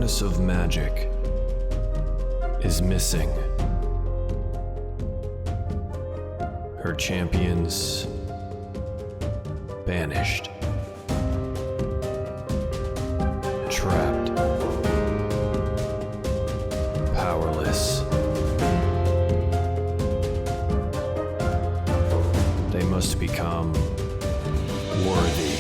goddess of magic is missing. Her champions banished. Trapped. Powerless. They must become worthy.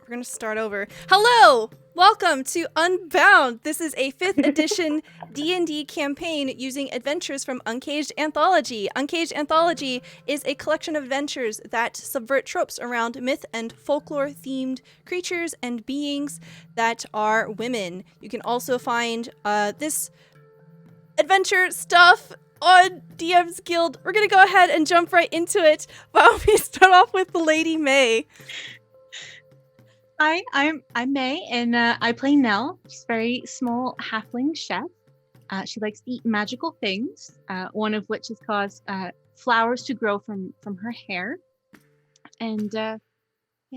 We're gonna start over. Hello! Welcome to Unbound! This is a 5th edition D&D campaign using adventures from Uncaged Anthology. Uncaged Anthology is a collection of adventures that subvert tropes around myth and folklore-themed creatures and beings that are women. You can also find this adventure stuff on DM's Guild. We're gonna go ahead and jump right into it. Why don't we start off with the Lady May? Hi, I'm May, and I play Nell. She's a very small halfling chef. She likes to eat magical things, one of which has caused flowers to grow from her hair. And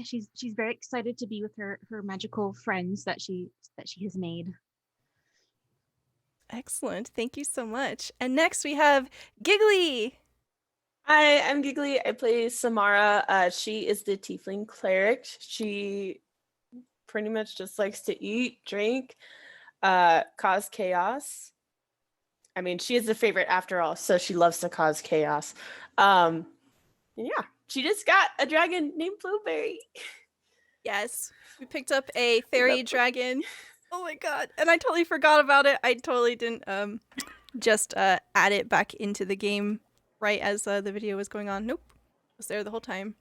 she's very excited to be with her magical friends that she has made. Excellent. Thank you so much. And next we have Giggly. Hi, I'm Giggly. I play Samara. She is the tiefling cleric. She pretty much just likes to eat, drink, cause chaos. I mean, she is the favorite after all, so she loves to cause chaos. Yeah, she just got a dragon named Blueberry. Yes, we picked up a fairy dragon. Oh my god, and I totally forgot about it. I totally didn't just add it back into the game right as the video was going on. Nope, it was there the whole time.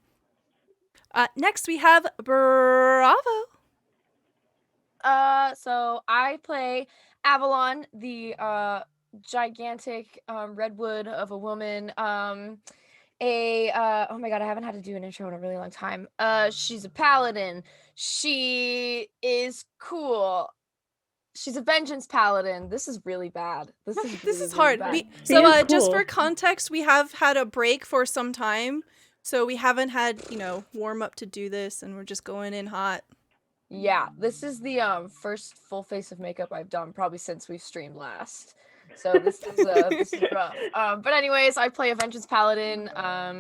Next we have Bravo. So I play Avalon, the gigantic redwood of a woman. Oh my god, I haven't had to do an intro in a really long time. She's a paladin. She is cool. She's a vengeance paladin. This is really bad. This is hard. Bad. Just for context, we have had a break for some time, so we haven't had warm up to do this, and we're just going in hot. Yeah, this is the first full face of makeup I've done probably since we've streamed last. So this is rough. But anyways, I play a vengeance paladin.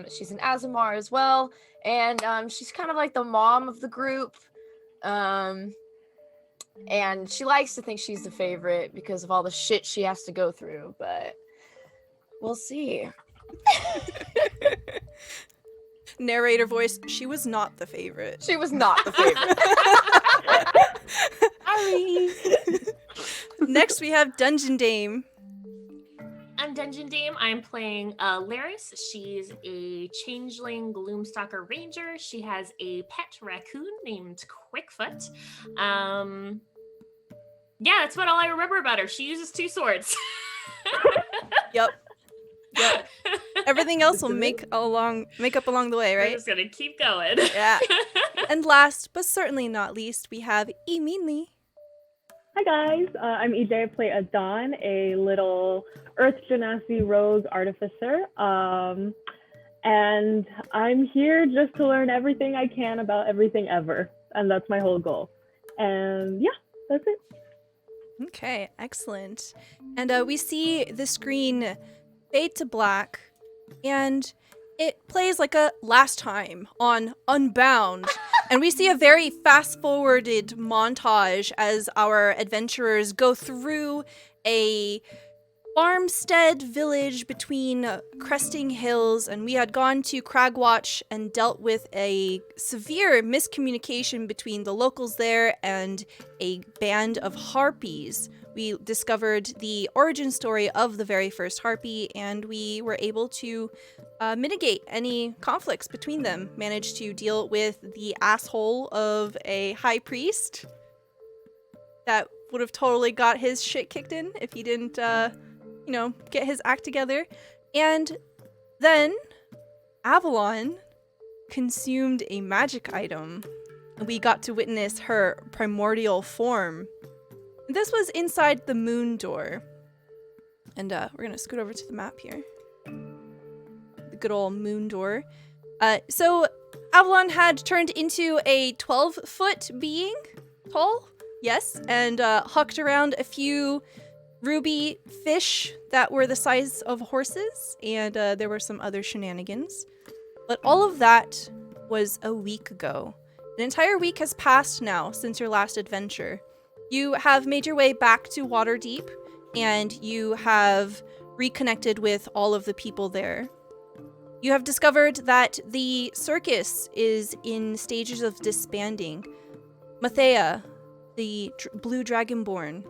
She's an Azamar as well, and she's kind of like the mom of the group. And she likes to think she's the favorite because of all the shit she has to go through, but we'll see. Narrator voice, she was not the favorite. She was not the favorite. Sorry. Next we have Dungeon Dame. I'm Dungeon Dame. I'm playing Laris. She's a changeling Gloomstalker ranger. She has a pet raccoon named Quickfoot. Yeah, that's about all I remember about her. She uses 2 swords. Yep. Everything else will make up along the way, right? We're just gonna keep going. Yeah. And last, but certainly not least, we have Emily. Hi guys, I'm EJ. I play Adon, a little Earth Genasi rogue artificer. And I'm here just to learn everything I can about everything ever. And that's my whole goal. And yeah, that's it. Okay, excellent. And we see the screen fade to black, and it plays like a last time on Unbound. And we see a very fast-forwarded montage as our adventurers go through a farmstead village between cresting hills, and we had gone to Cragwatch and dealt with a severe miscommunication between the locals there and a band of harpies. We discovered the origin story of the very first harpy, and we were able to mitigate any conflicts between them. Managed to deal with the asshole of a high priest that would have totally got his shit kicked in if he didn't get his act together. And then Avalon consumed a magic item. We got to witness her primordial form. This was inside the moon door. And we're gonna scoot over to the map here. The good old moon door. So Avalon had turned into a 12-foot being, tall, yes, and hucked around a few ruby fish that were the size of horses, and there were some other shenanigans. But all of that was a week ago. An entire week has passed now since your last adventure. You have made your way back to Waterdeep, and you have reconnected with all of the people there. You have discovered that the circus is in stages of disbanding. Mathea, the blue dragonborn,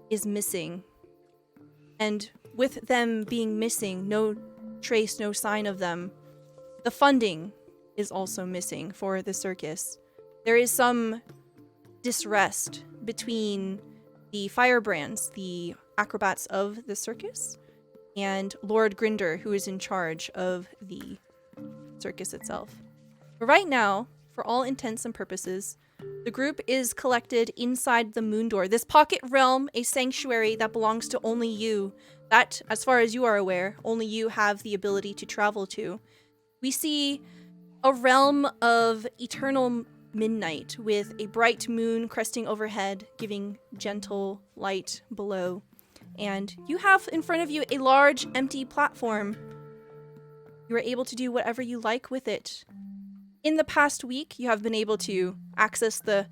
is missing. And with them being missing, no trace, no sign of them, the funding is also missing for the circus. There is some disrest between the firebrands, the acrobats of the circus, and Lord Grinder, who is in charge of the circus itself. But right now, for all intents and purposes, the group is collected inside the moon door, this pocket realm, a sanctuary that belongs to only you, that, as far as you are aware, only you have the ability to travel to. We see a realm of eternal midnight with a bright moon cresting overhead, giving gentle light below. And you have in front of you a large empty platform. You are able to do whatever you like with it. In the past week, you have been able to access the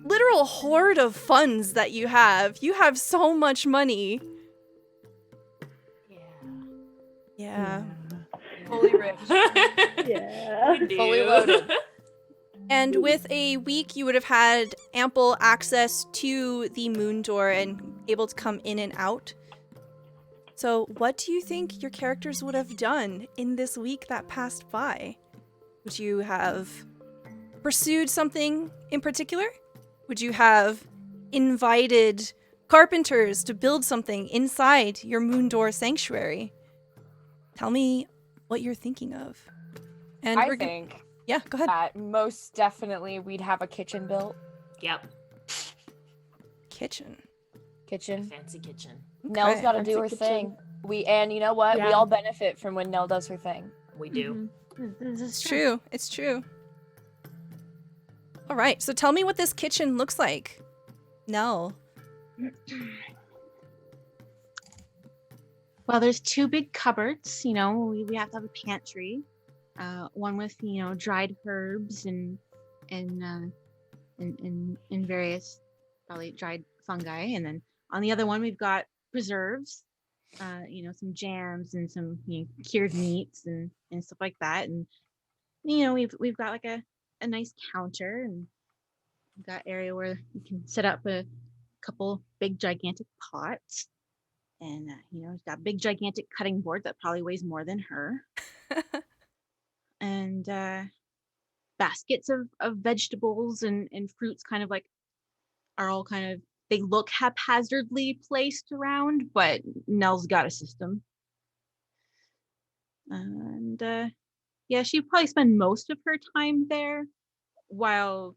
literal hoard of funds that you have. You have so much money. Yeah. Fully rich. Yeah. Fully loaded. And with a week, you would have had ample access to the moon door and able to come in and out. So what do you think your characters would have done in this week that passed by? Would you have pursued something in particular? Would you have invited carpenters to build something inside your moon door sanctuary? Tell me what you're thinking of. And I think yeah, go ahead. that most definitely we'd have a kitchen built. Yep. Kitchen. Fancy kitchen. Nell's got to do her Fancy thing. And you know what? We Yeah. all benefit from when Nell does her thing. We do. This is It's true. It's true. All right. So tell me what this kitchen looks like. No. Well, there's two big cupboards. We have to have a pantry, one with dried herbs and various probably dried fungi, and then on the other one we've got preserves, some jams and some cured meats and stuff like that, and we've got like a nice counter, and we've got area where you can set up a couple big gigantic pots. And, she's got a big, gigantic cutting board that probably weighs more than her. And baskets of vegetables and fruits kind of like are all kind of, they look haphazardly placed around, but Nell's got a system. And, she'd probably spend most of her time there while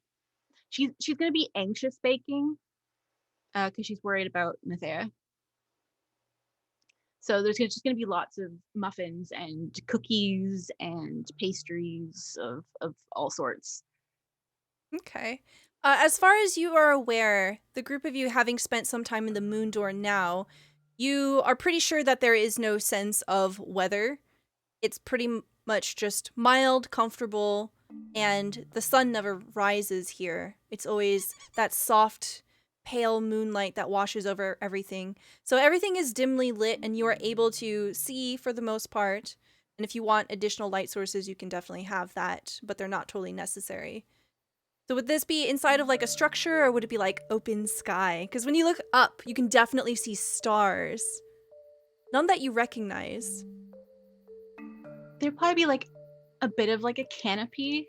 she's going to be anxious baking because she's worried about Mathea. So there's just going to be lots of muffins and cookies and pastries of all sorts. Okay. As far as you are aware, the group of you having spent some time in the moon door now, you are pretty sure that there is no sense of weather. It's pretty much just mild, comfortable and the sun never rises here. It's always that soft, pale moonlight that washes over everything. So everything is dimly lit, and you are able to see for the most part. And if you want additional light sources, you can definitely have that, but they're not totally necessary. So would this be inside of like a structure, or would it be like open sky? Because when you look up, you can definitely see stars. None that you recognize. There'd probably be like a bit of like a canopy,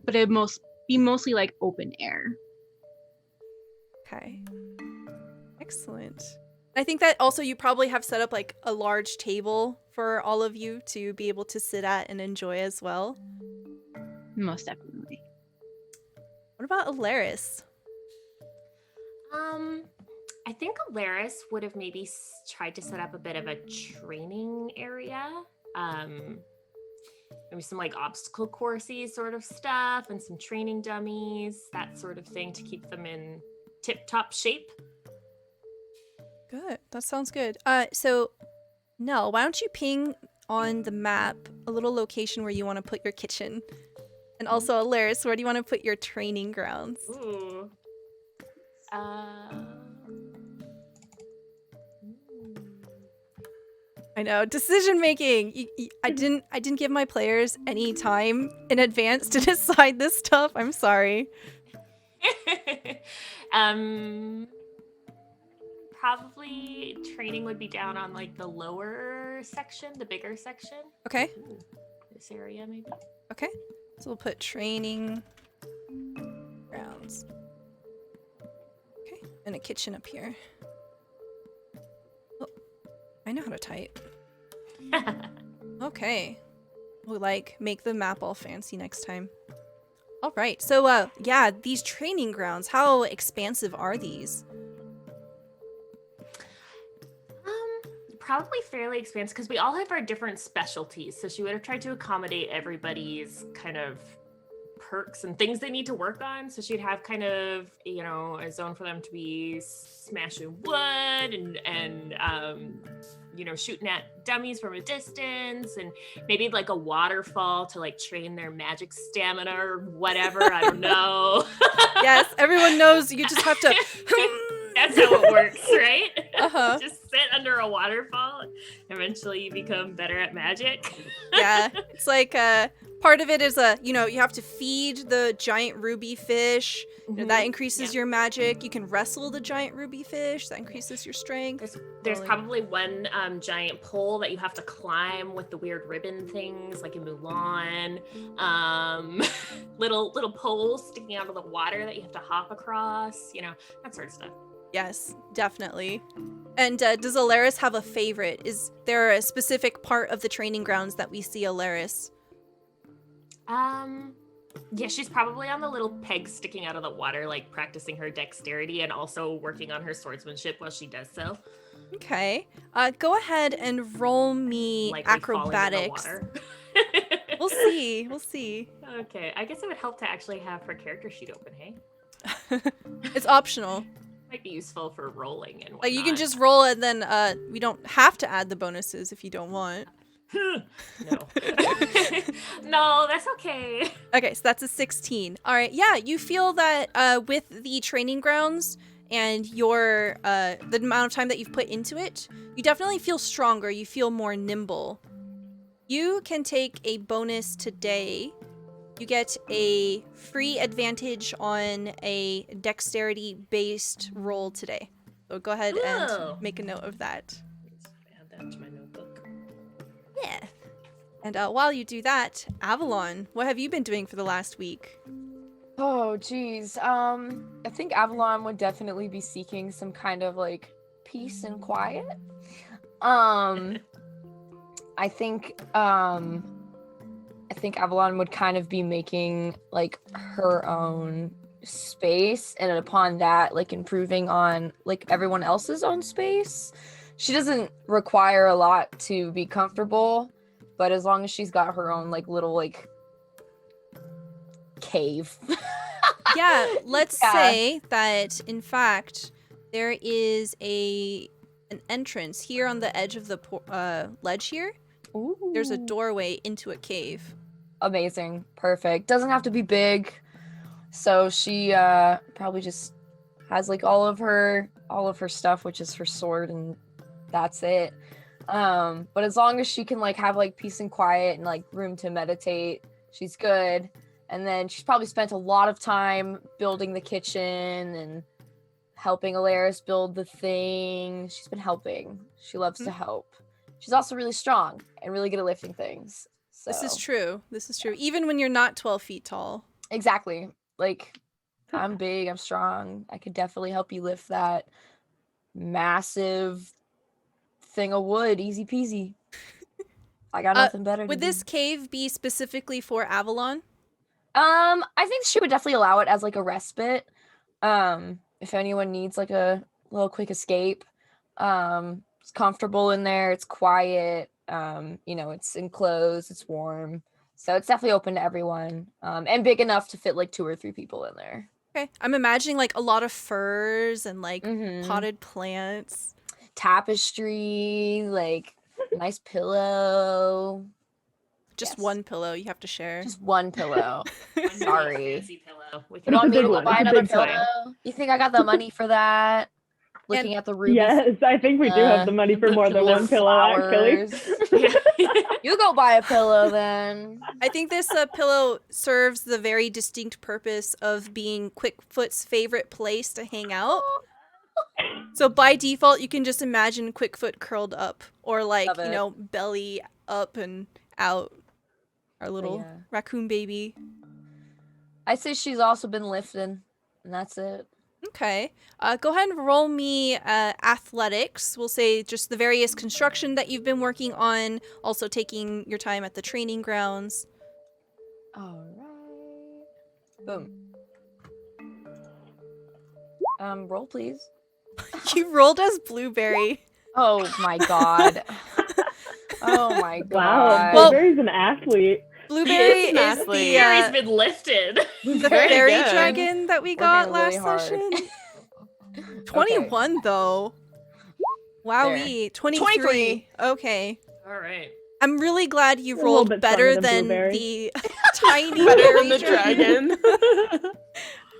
but it'd be mostly like open air. Okay. Excellent. I think that also you probably have set up like a large table for all of you to be able to sit at and enjoy as well. Most definitely. What about Alaris? I think Alaris would have maybe tried to set up a bit of a training area. Maybe some like obstacle coursey sort of stuff and some training dummies, that sort of thing to keep them in tip-top shape. Good. That sounds good. So, Nell, why don't you ping on the map a little location where you want to put your kitchen? And also, Alaris, where do you want to put your training grounds? Ooh. I know, decision making. I didn't give my players any time in advance to decide this stuff. I'm sorry. Probably training would be down on like the lower section, the bigger section. Okay. Ooh, this area maybe. Okay. So we'll put training grounds. Okay. And a kitchen up here. Oh, I know how to type. Okay. We'll like make the map all fancy next time. All right. So yeah, these training grounds, how expansive are these? Probably fairly expansive because we all have our different specialties. So she would have tried to accommodate everybody's kind of perks and things they need to work on. So she'd have kind of, you know, a zone for them to be smashing wood and you know, shooting at dummies from a distance, and maybe like a waterfall to like train their magic stamina or whatever. I don't know. Yes, everyone knows you just have to. That's how it works, right? Uh-huh. Just sit under a waterfall. Eventually you become better at magic. Yeah, it's like part of it is you know, you have to feed the giant ruby fish. You know, that increases your magic. You can wrestle the giant ruby fish. That increases your strength. There's probably one giant pole that you have to climb with the weird ribbon things, like in Mulan. Little poles sticking out of the water that you have to hop across. You know, that sort of stuff. Yes, definitely. And does Alaris have a favorite? Is there a specific part of the training grounds that we see Alaris? Yeah, she's probably on the little peg sticking out of the water, like practicing her dexterity and also working on her swordsmanship while she does so. Okay. Go ahead and roll me Likely acrobatics. falling in the water. We'll see. Okay, I guess it would help to actually have her character sheet open, hey? It's optional. Might be useful for rolling and whatnot. Like you can just roll and then we don't have to add the bonuses if you don't want. No. No, that's okay. Okay, so that's a 16. All right, yeah, you feel that with the training grounds and your the amount of time that you've put into it, you definitely feel stronger. You feel more nimble. You can take a bonus today. You get a free advantage on a dexterity-based roll today. So go ahead and make a note of that. Let's add that to my notebook. Yeah. And while you do that, Avalon, what have you been doing for the last week? Oh, geez. I think Avalon would definitely be seeking some kind of like peace and quiet. I think Avalon would kind of be making like her own space, and upon that, like improving on like everyone else's own space. She doesn't require a lot to be comfortable, but as long as she's got her own like little like cave. Yeah, let's say that in fact there is an entrance here on the edge of the ledge here. Ooh. There's a doorway into a cave. Amazing. Perfect. Doesn't have to be big. So she probably just has like all of her stuff, which is her sword, and that's it. But as long as she can like have like peace and quiet and like room to meditate, she's good. And then she's probably spent a lot of time building the kitchen and helping Alaris build the thing. She's been helping. She loves to help. She's also really strong and really good at lifting things. So. This is true. This is true. Even when you're not 12 feet tall. Exactly. Like, I'm big, I'm strong. I could definitely help you lift that massive thing of wood. Easy peasy. I got nothing better to Would do. this cave be specifically for Avalon? I think she would definitely allow it as like a respite. If anyone needs like a little quick escape. It's comfortable in there, it's quiet, it's enclosed, it's warm. So it's definitely open to everyone. And big enough to fit like 2 or 3 people in there. Okay. I'm imagining like a lot of furs and like potted plants. Tapestry, like nice pillow. Just one pillow you have to share. Just one pillow. One Sorry. fancy pillow. We It's can a Want me big to go one. buy It's a another big pillow? toy. You think I got the money for that? Looking at the rubies. Yes, I think we do have the money for more than one pillow, actually. Flowers. You go buy a pillow then. I think this pillow serves the very distinct purpose of being Quickfoot's favorite place to hang out. So by default, you can just imagine Quickfoot curled up or like, Love it. belly up and out. Our little raccoon baby. I say she's also been lifting, and that's it. Okay. Go ahead and roll me athletics. We'll say just the various construction that you've been working on, also taking your time at the training grounds. All right. Boom. Roll please. You rolled as Blueberry. Oh my god. Oh my god. Wow, Well- Blueberry's an athlete. Blueberry He is an is athlete. Gary's the been lifted. Very fairy good. dragon that we got Working really last hard. session. 21 though. Wowee. 23. 23. Okay. All right. I'm really glad you A little rolled bit better stronger than than Blueberry. the tiny Better fairy than the dragon.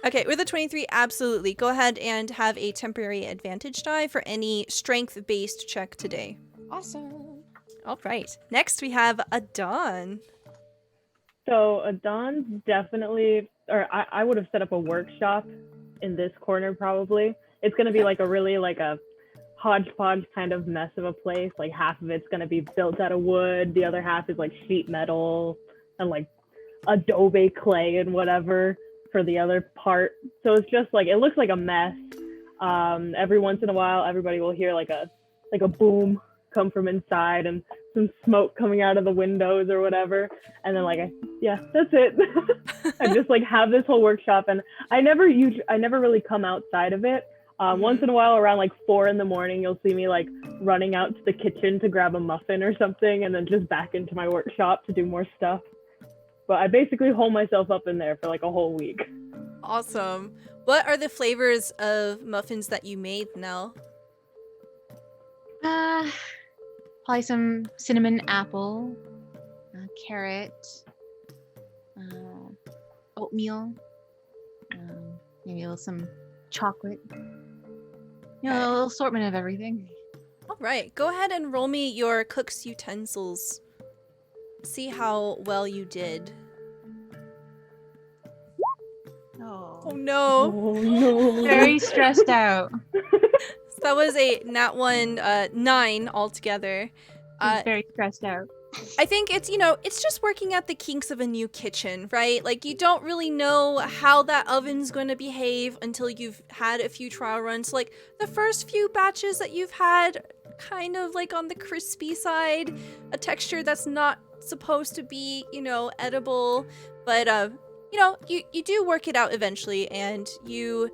Okay, with a 23, absolutely. Go ahead and have a temporary advantage die for any strength-based check today. Awesome. All right. Next, we have Adon. So Adon's definitely, or I would have set up a workshop in this corner probably. It's going to be like a really like a hodgepodge kind of mess of a place. Like half of it's going to be built out of wood. The other half is like sheet metal and like adobe clay and whatever for the other part. So it's just like, it looks like a mess. Every once in a while, everybody will hear like a boom come from inside and some smoke coming out of the windows or whatever. And then that's it. I just like have this whole workshop, and I never really come outside of it. Once in a while around like 4 in the morning, you'll see me like running out to the kitchen to grab a muffin or something, and then just back into my workshop to do more stuff. But I basically hole myself up in there for like a whole week. Awesome. What are the flavors of muffins that you made, Nell? Probably some cinnamon apple, carrot, oatmeal, maybe some chocolate. A little assortment of everything. All right. Go ahead and roll me your cook's utensils. See how well you did. Oh no. Oh no. Very stressed out. So that was a nat 1, 9 altogether. Very stressed out. I think it's just working at the kinks of a new kitchen, right? Like, you don't really know how that oven's going to behave until you've had a few trial runs. Like, the first few batches that you've had, kind of like on the crispy side, a texture that's not supposed to be, edible. But, you do work it out eventually, and you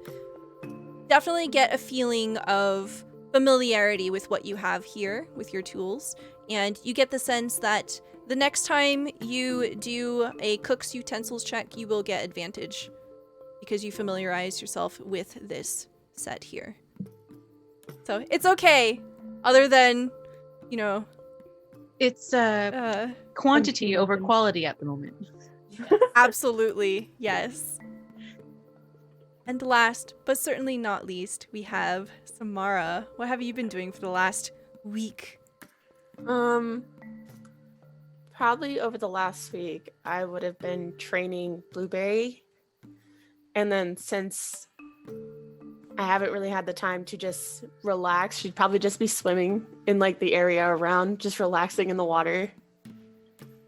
definitely get a feeling of familiarity with what you have here with your tools. And you get the sense that the next time you do a cook's utensils check, you will get advantage because you familiarize yourself with this set here. So it's okay, other than, It's quantity over quality at the moment. Absolutely, yes. And last, but certainly not least, we have Samara. What have you been doing for the last week? Probably over the last week, I would have been training Blueberry. And then since I haven't really had the time to just relax, she'd probably just be swimming in like the area around, just relaxing in the water.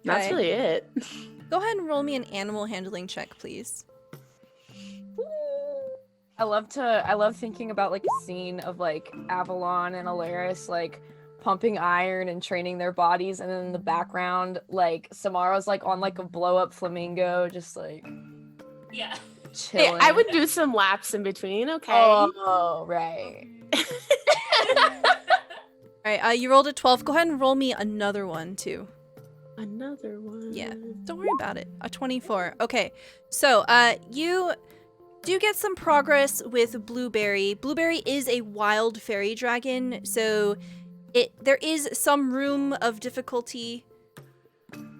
That's Okay. really it. Go ahead and roll me an animal handling check, please. I love thinking about like a scene of like Avalon and Alaris like pumping iron and training their bodies, and then in the background like Samara's like on like a blow up flamingo, just like Yeah. Hey, chilling. I would do some laps in between, okay? Oh, right. Alright, you rolled a 12. Go ahead and roll me another one, too. Another one. Yeah, don't worry about it. A 24. Okay, so you do get some progress with Blueberry. Blueberry is a wild fairy dragon, so there is some room of difficulty.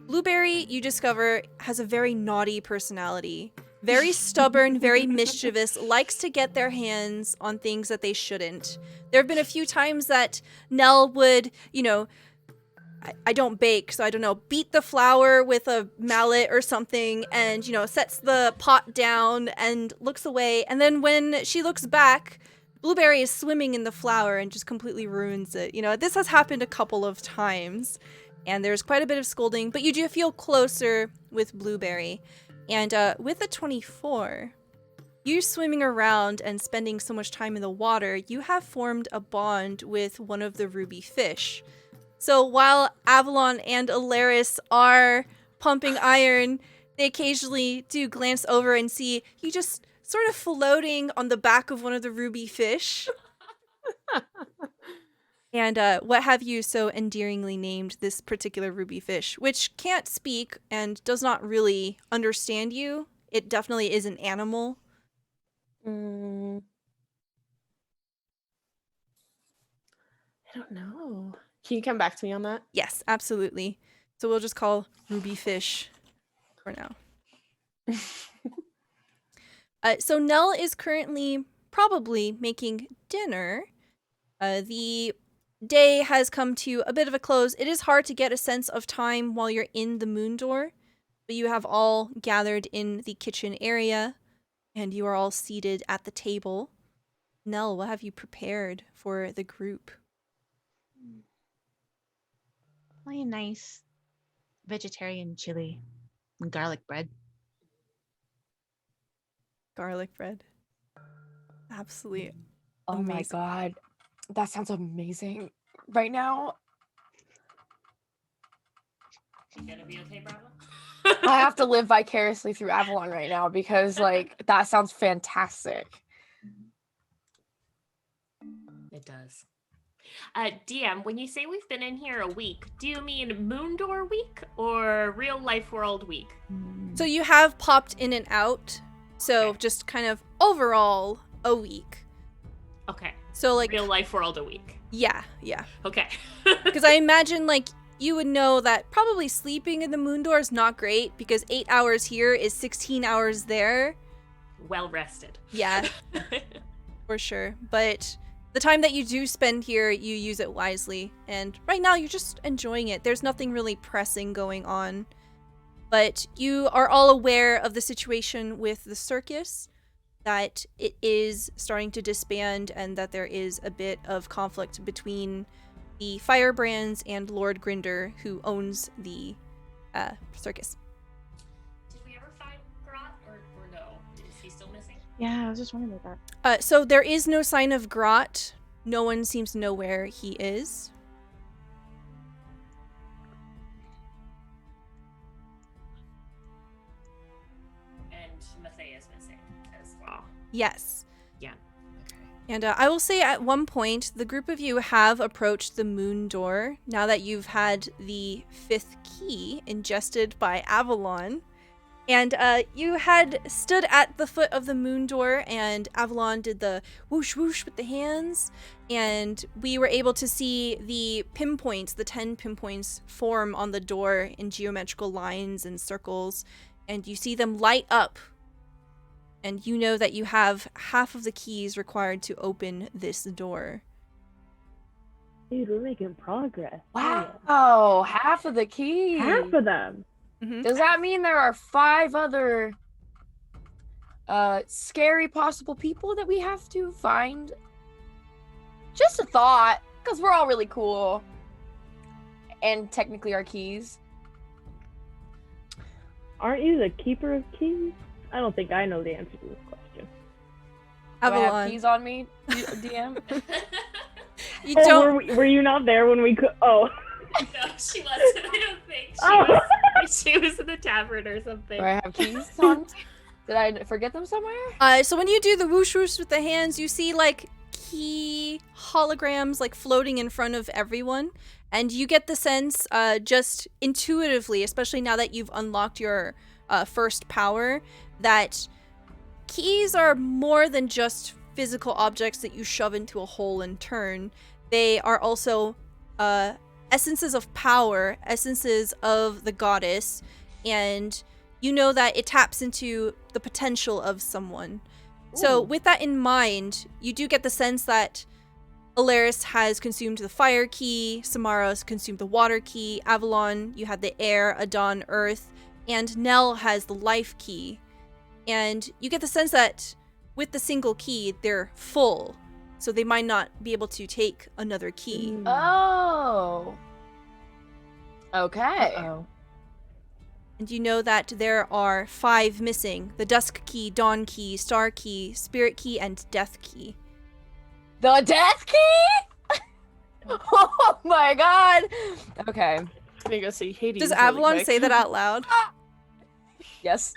Blueberry, you discover, has a very naughty personality. Very stubborn, very mischievous, likes to get their hands on things that they shouldn't. There have been a few times that Nell would, I don't bake, so I don't know, beat the flour with a mallet or something and, sets the pot down and looks away. And then when she looks back, Blueberry is swimming in the flour and just completely ruins it. This has happened a couple of times and there's quite a bit of scolding, but you do feel closer with Blueberry. And with a 24, you swimming around and spending so much time in the water, you have formed a bond with one of the ruby fish. So while Avalon and Alaris are pumping iron, they occasionally do glance over and see you just sort of floating on the back of one of the ruby fish. And what have you so endearingly named this particular ruby fish, which can't speak and does not really understand you? It definitely is an animal. I don't know. Can you come back to me on that? Yes, absolutely. So we'll just call ruby fish for now. So Nell is currently probably making dinner. The day has come to a bit of a close. It is hard to get a sense of time while you're in the moon door, but you have all gathered in the kitchen area and you are all seated at the table. Nell, what have you prepared for the group? Probably a nice vegetarian chili and garlic bread. Garlic bread. Absolutely. Oh my Amazing. god. That sounds amazing. Right now, You gonna be okay, Bravo? I have to live vicariously through Avalon right now because, like, that sounds fantastic. It does. DM, when you say we've been in here a week, do you mean Moondoor week or real life world week? So you have popped in and out. So Okay. just kind of overall a week. Okay. So like Real life world a week. yeah. Okay. Because I imagine like you would know that probably sleeping in the moon door is not great because 8 hours here is 16 hours there. Well rested. Yeah, for sure. But the time that you do spend here, you use it wisely. And right now you're just enjoying it. There's nothing really pressing going on. But you are all aware of the situation with the circus, that it is starting to disband and that there is a bit of conflict between the Firebrands and Lord Grinder, who owns the circus. Did we ever find Grot or no? Is he still missing? Yeah, I was just wondering about that. So there is no sign of Grot. No one seems to know where he is. And Matthias missing as well. Yes. Yeah. And I will say at one point, the group of you have approached the moon door now that you've had the 5th key ingested by Avalon. And you had stood at the foot of the moon door, and Avalon did the whoosh whoosh with the hands, and we were able to see the pinpoints, the 10 pinpoints, form on the door in geometrical lines and circles, and you see them light up. And you know that you have half of the keys required to open this door. Dude, we're making progress. Wow, half of the keys. Half of them. Mm-hmm. Does that mean there are 5 other scary possible people that we have to find? Just a thought, because we're all really cool. And technically our keys. Aren't you the keeper of keys? I don't think I know the answer to this question. Do I have Avalon. keys on me, DM? You Oh, don't. were you not there when we could? Oh. No, she wasn't. I don't think she was in the tavern or something. Do I have keys on? Did I forget them somewhere? So when you do the whoosh whoosh with the hands, you see like key holograms like floating in front of everyone, and you get the sense just intuitively, especially now that you've unlocked your first power, that keys are more than just physical objects that you shove into a hole and turn. They are also essences of power, essences of the goddess, and you know that it taps into the potential of someone. Ooh. So with that in mind, you do get the sense that Alaris has consumed the fire key, Samara has consumed the water key, Avalon, you had the air, Adon, earth, and Nell has the life key. And you get the sense that with the single key, they're full. So they might not be able to take another key. Oh. Okay. Uh-oh. And you know that there are 5 missing. The Dusk Key, Dawn Key, Star Key, Spirit Key, and Death Key. The Death Key? Oh my god. Okay. Let me go see Hades. Does really Avalon quick. say that out loud? Yes.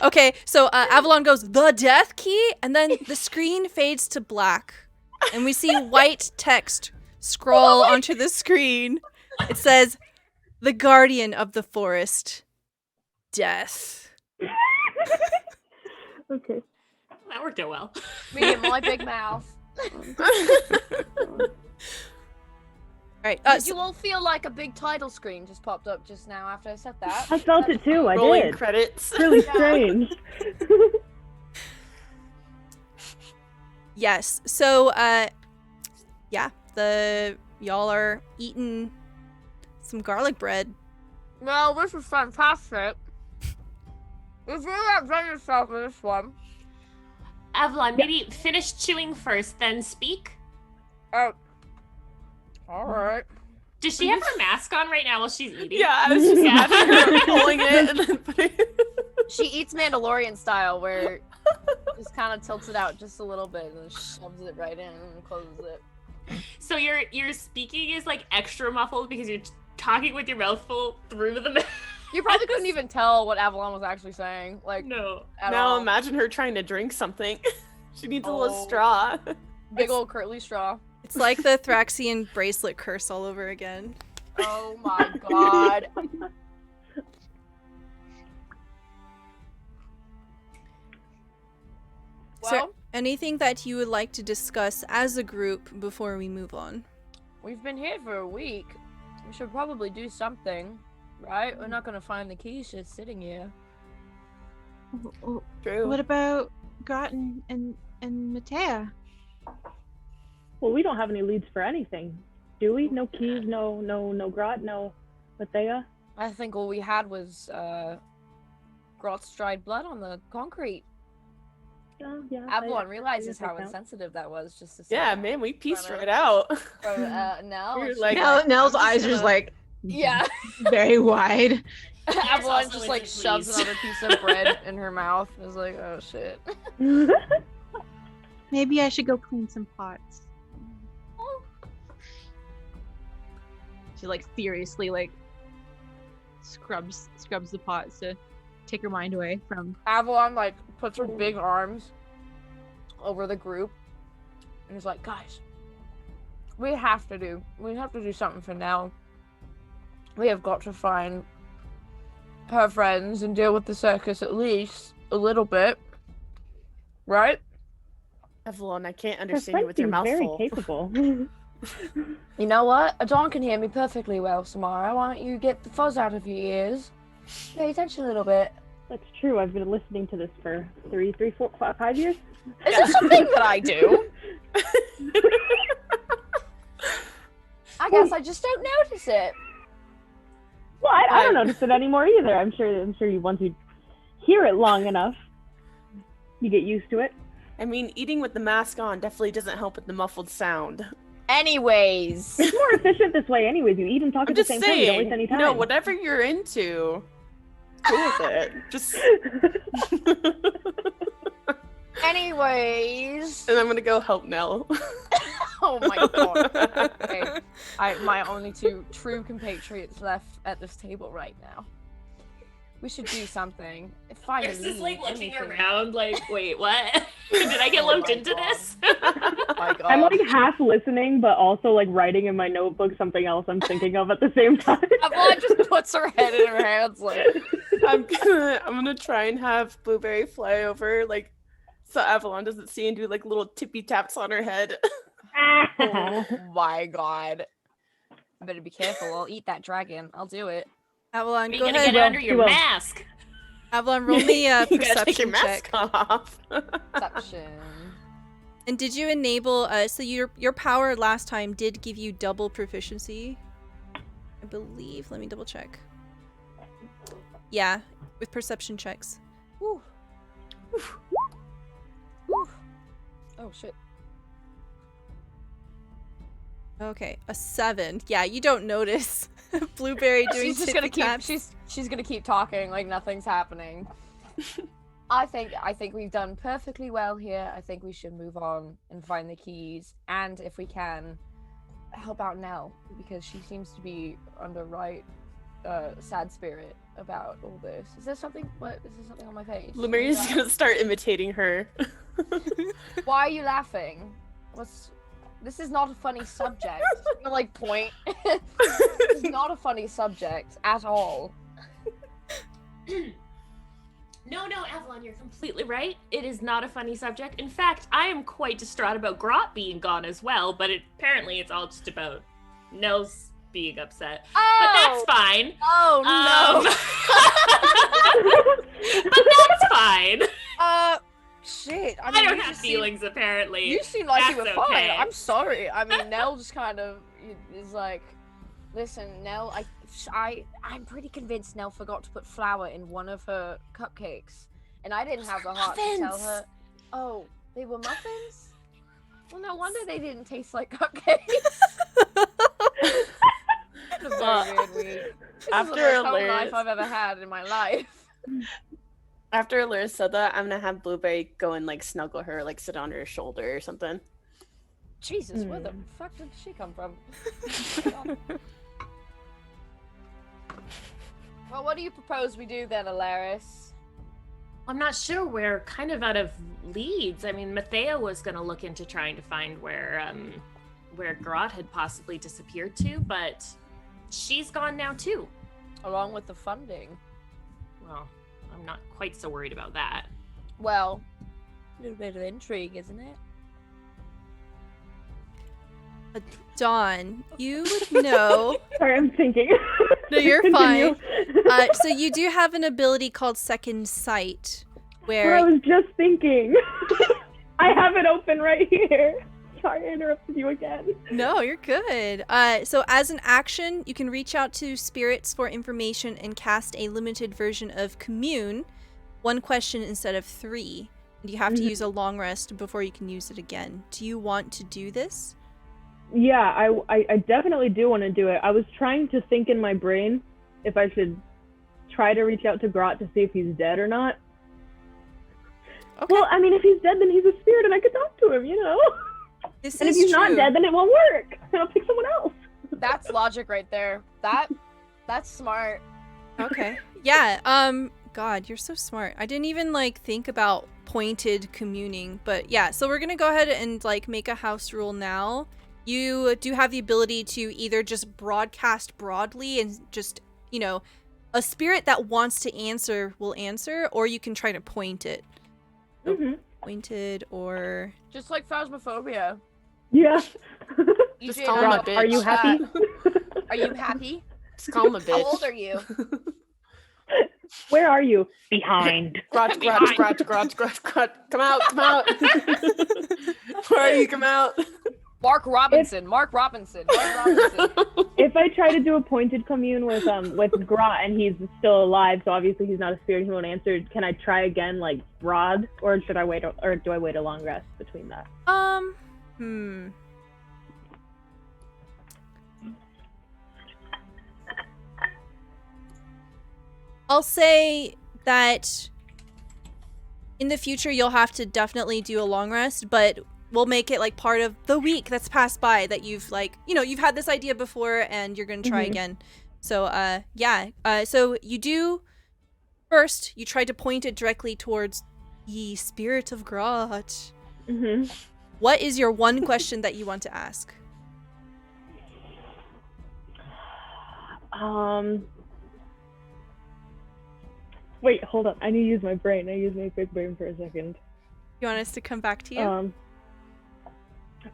Okay, so Avalon goes, the Death Key, and then the screen fades to black. And we see white text scroll onto the screen. It says, the Guardian of the Forest. Death. Okay. That worked out well. Me and my big mouth. Alright, Did you all feel like a big title screen just popped up just now after I said that? I felt it too. I Rolling did. credits. Really strange. yes, so, yeah, y'all are eating some garlic bread. No, this is fantastic. If you're not done yourself with this one. Avalon, maybe finish chewing first, then speak. Oh. Alright. Does she have her mask on right now while she's eating? Yeah, I was just having her pulling it and then putting it. She eats Mandalorian style, where just kind of tilts it out just a little bit and then shoves it right in and closes it. So your speaking is like extra muffled because you're talking with your mouth full through the mask. You probably couldn't even tell what Avalon was actually saying. Like, No. at Now all. imagine her trying to drink something. She needs a little Oh. straw. Big old curly straw. It's like the Thraxian bracelet curse all over again. Oh my god. So, Well, anything that you would like to discuss as a group before we move on? we've been here for a week. We should probably do something, right? We're not gonna find the keys just sitting here. True. What about Groton and Matea? Well, we don't have any leads for anything, do we? No keys, no Grot, no Mathea. I think all we had was Grot's dried blood on the concrete. Oh, yeah. Avalon I realizes guess how that counts. insensitive that was just to say. Yeah, that. man, we pieced Right. right out. From, Nell. We were she's like- Nell's I'm eyes are just gonna- like Yeah. very wide. Avalon also just like isn't shoves pleased. another piece of bread in her mouth. Is like, oh shit. Maybe I should go clean some pots. She like furiously like scrubs the pots to take her mind away from. Avalon like puts her big arms over the group and is like, guys, we have to do something for now. We have got to find her friends and deal with the circus at least a little bit. Right? Avalon, I can't Her understand you friend with your seems mouth very full. capable. You know what? Adon can hear me perfectly well, Samara. Why don't you get the fuzz out of your ears? Pay attention a little bit. That's true. I've been listening to this for 3, 4, 5 years. Is this something that I do? I guess I just don't notice it. Well, I don't notice it anymore either. I'm sure you once you hear it long enough, you get used to it. I mean, eating with the mask on definitely doesn't help with the muffled sound. Anyways. It's more efficient this way anyways. You eat and talk I'm at the just same time. You don't waste saying, any time. no, whatever you're into, go with it. Just. Anyways. And I'm gonna go help Nell. Oh my god. Okay. My only 2 true compatriots left at this table right now. We should do something. Find a Chris is like lead, looking anything. around like, wait, what? Did I get Oh lumped my into God. this? Oh my god. I'm like half listening, but also like writing in my notebook something else I'm thinking of at the same time. Avalon just puts her head in her hands like, I'm gonna try and have Blueberry fly over, like, so Avalon doesn't see and do like little tippy taps on her head. oh my god. I better be careful. I'll eat that dragon. I'll do it. Avalon, You're go gonna ahead. get it under She your will. mask. Avalon, roll me a You gotta take your perception mask check. off. Perception. And did you enable? So your power last time did give you double proficiency, I believe. Let me double check. Yeah, with perception checks. Whew. Whew. Oh shit. Okay, a 7. Yeah, you don't notice Blueberry doing She's just gonna tippy keep. taps. She's gonna keep talking like nothing's happening. I think we've done perfectly well here. I think we should move on and find the keys, and if we can, help out Nell because she seems to be under sad spirit about all this. Is there something? What is there something on my page? Lumire's gonna start imitating her. Why are you laughing? This is not a funny subject. I'm gonna like point. This is not a funny subject at all. No, Avalon, you're completely right. It is not a funny subject. In fact, I am quite distraught about Grot being gone as well, but apparently it's all just about Nell's being upset. But that's fine. Oh But that's fine. no. Shit. I mean, I don't you have just feelings, apparently. You seem like you were That's fine. okay. I'm sorry. I mean, Nell just kind of is like, listen, Nell, I'm pretty convinced Nell forgot to put flour in one of her cupcakes, and I didn't have the heart to tell muffins. her. Oh, they were muffins? Well, no wonder they didn't taste like cupcakes. It's a very weird week. This After is the most home Alaric- life I've ever had in my life. After Alaric said that, I'm gonna have Blueberry go and like snuggle her, like sit on her shoulder or something. Jesus, where the fuck did she come from? Well, what do you propose we do then, Alaris? I'm not sure. We're kind of out of leads. I mean, Mathea was going to look into trying to find where Grot had possibly disappeared to, but she's gone now too. Along with the funding. Well, I'm not quite so worried about that. Well, a little bit of intrigue, isn't it? Dawn, you would know. Sorry, I'm thinking. No, you're Continue. fine. So you do have an ability called Second Sight, What where I was just thinking. I have it open right here. Sorry, I interrupted you again. No, you're good. So as an action, you can reach out to spirits for information and cast a limited version of Commune, 1 question instead of 3. And you have to use a long rest before you can use it again. Do you want to do this? Yeah, I definitely do want to do it. I was trying to think in my brain if I should try to reach out to Grot to see if he's dead or not. Okay. Well, I mean, if he's dead, then he's a spirit and I could talk to him, you know? This And if is he's not true. dead, then it won't work. Then I'll pick someone else. That's logic right there. That's smart. Okay. Yeah. God, you're so smart. I didn't even think about pointed communing, but yeah. So we're gonna go ahead and make a house rule now. You do have the ability to either just broadcast broadly and just a spirit that wants to answer will answer, or you can try to point it. So pointed or Just like phasmophobia. Yeah. Just EJ call and him I a don't bitch. Are you know happy? that. Are you happy? Just call him a bitch. How old are you? Where are you? Behind. Grudge, grudge, grudge, grudge, grudge, grudge. Come out, come out. Where are you? Come out. Mark Robinson. Mark Robinson. If I try to do a pointed commune with Grot and he's still alive, so obviously he's not a spirit, he won't answer, can I try again like broad, or should I wait, or do I wait a long rest between that? I'll say that in the future you'll have to definitely do a long rest, but we'll make it like part of the week that's passed by that you've like, you've had this idea before and you're going to try again. So, so you do first, you try to point it directly towards the spirit of Grot. What is your one question that you want to ask? Wait, hold on. I need to use my brain. I use my big brain for a second. You want us to come back to you?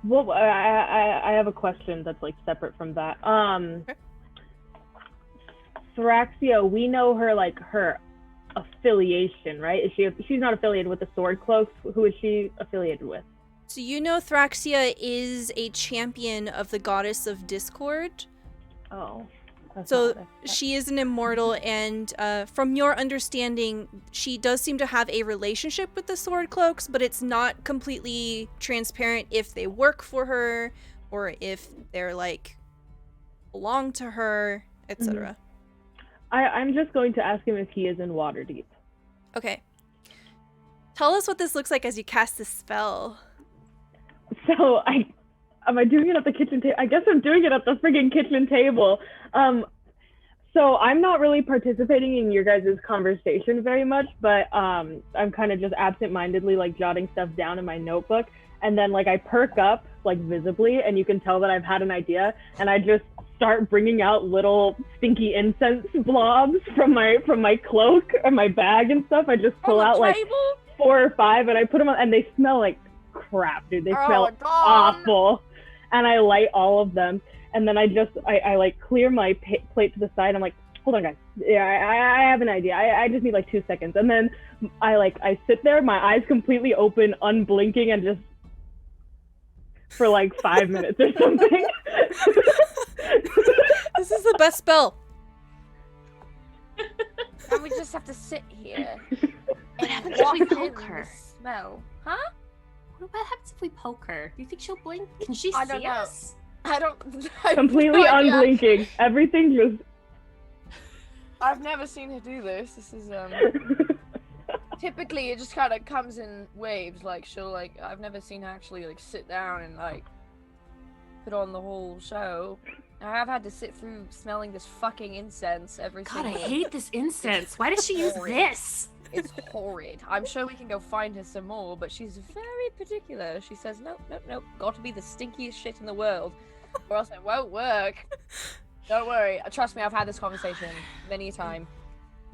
Well, I have a question that's like separate from that. Okay. Thraxia, we know her like her affiliation, right? She's not affiliated with the Sword Cloaks? Who is she affiliated with? So you know Thraxia is a champion of the goddess of discord. Oh. So she is an immortal, and from your understanding, she does seem to have a relationship with the Sword Cloaks, but it's not completely transparent if they work for her or if they're like belong to her, etc. I'm just going to ask him if he is in Waterdeep. Okay. Tell us what this looks like as you cast this spell. So am I doing it at the kitchen table? I guess I'm doing it at the friggin' kitchen table. So I'm not really participating in your guys' conversation very much, but I'm kind of just absent-mindedly like jotting stuff down in my notebook, and then like I perk up like visibly, and you can tell that I've had an idea, and I just start bringing out little stinky incense blobs from my cloak or my bag and stuff. I just pull out like 4 or 5, and I put them on, and they smell like crap, dude. They smell awful. And I light all of them, and then I like clear my plate to the side. I'm like, hold on, guys. Yeah, I have an idea. I just need like 2 seconds. And then I sit there, my eyes completely open, unblinking, and just for like 5 minutes or something. This is the best spell. And we just have to sit here. What happens if we poke her? Smell. Huh? What happens if we poke her? Do you think she'll blink? Can she I don't see know. us? I Completely no idea. unblinking. Everything just. I've never seen her do this. This is typically it just kind of comes in waves. Like she'll like I've never seen her actually like sit down and like put on the whole show. I have had to sit through smelling this fucking incense every God, I single. hate this incense. Why does she use Horrid. this? It's horrid. I'm sure we can go find her some more, but she's very particular. She says, nope, got to be the stinkiest shit in the world, or else it won't work. Don't worry. Trust me, I've had this conversation many a time.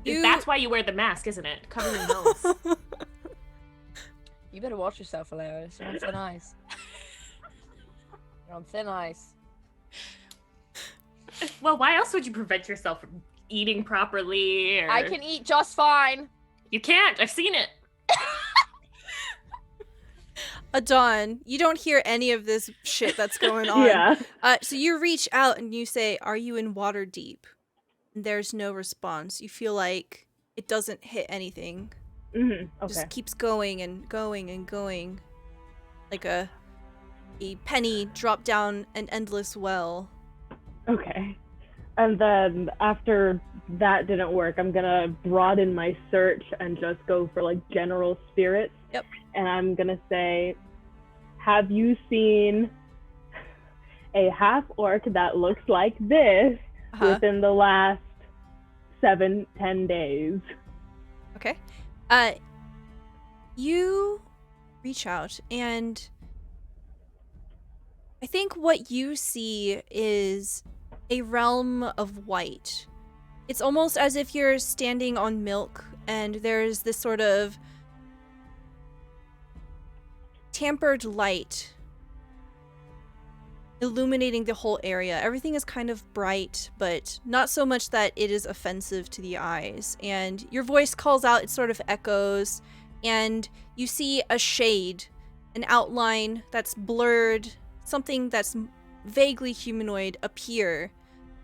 That's why you wear the mask, isn't it? Cover your nose. You better watch yourself, Hilarious. You're on thin ice. You're on thin ice. Well, why else would you prevent yourself from eating properly? Or... I can eat just fine. You can't. I've seen it. Adon, you don't hear any of this shit that's going on. Yeah. So you reach out and you say, "Are you in Waterdeep?" And there's no response. You feel like it doesn't hit anything. Okay. Just keeps going and going and going, like a penny dropped down an endless well. Okay. And then after that didn't work, I'm gonna broaden my search and just go for like general spirits. Yep. And I'm gonna say, have you seen a half orc that looks like this within the last 7-10 days? Okay. You reach out, and I think what you see is a realm of white. It's almost as if you're standing on milk and there's this sort of tampered light illuminating the whole area. Everything is kind of bright, but not so much that it is offensive to the eyes. And your voice calls out, it sort of echoes, and you see a shade, an outline that's blurred, something that's vaguely humanoid appear,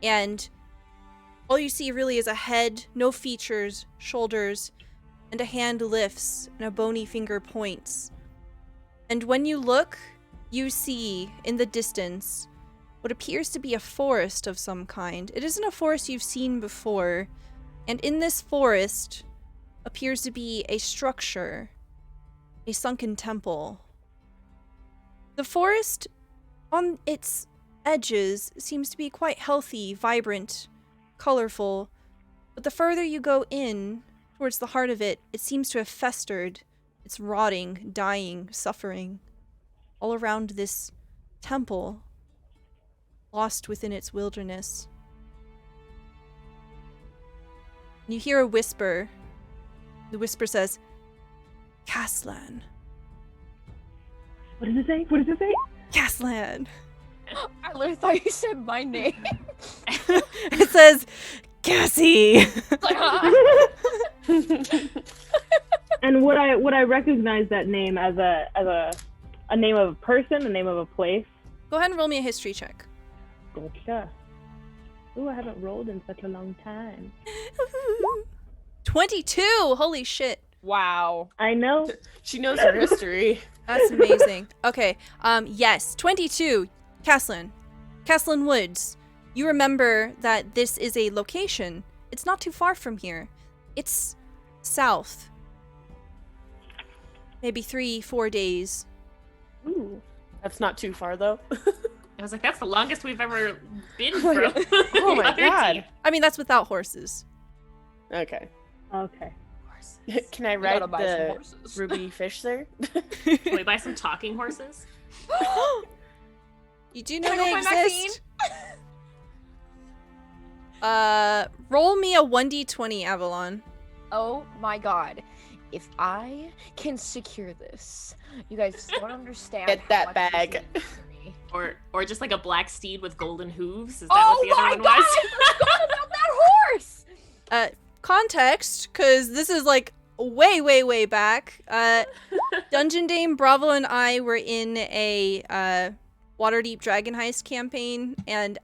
and all you see really is a head, no features, shoulders, and a hand lifts and a bony finger points. And when you look, you see in the distance what appears to be a forest of some kind. It isn't a forest you've seen before, and in this forest appears to be a structure, a sunken temple. The forest on its edges seems to be quite healthy, vibrant, colorful, but the further you go in towards the heart of it, it seems to have festered. It's rotting, dying, suffering, all around this temple, lost within its wilderness. You hear a whisper. The whisper says, Caslan. What does it say? What does it say? Caslan. I literally thought you said my name. It says, Cassie. Like, And would I recognize that name as a name of a person, a name of a place? Go ahead and roll me a history check. Gotcha. Ooh, I haven't rolled in such a long time. 22! Holy shit. wow. I know. She knows her history. That's amazing. Okay, yes, 22. Caslan. Caslan Woods. You remember that this is a location. It's not too far from here. It's south. Maybe 3-4 days. Ooh. That's not too far though. I was like, that's the longest we've ever been Oh from. my- oh the my other God. team. I mean, that's without horses. Okay. Okay. Can I We gotta ride buy some the horses. ruby fish there? Can we buy some talking horses? You do know Can I they go find exist. Roll me a 1d20, Avalon. Oh my god. If I can secure this, you guys don't understand. Get how that much bag. this means to me. Or just like a black steed with golden hooves? Is that Oh what the my other one god! was? I forgot about that horse! Context, because this is like way back. Dungeon Dame, Bravo, and I were in a Waterdeep Dragon Heist campaign, and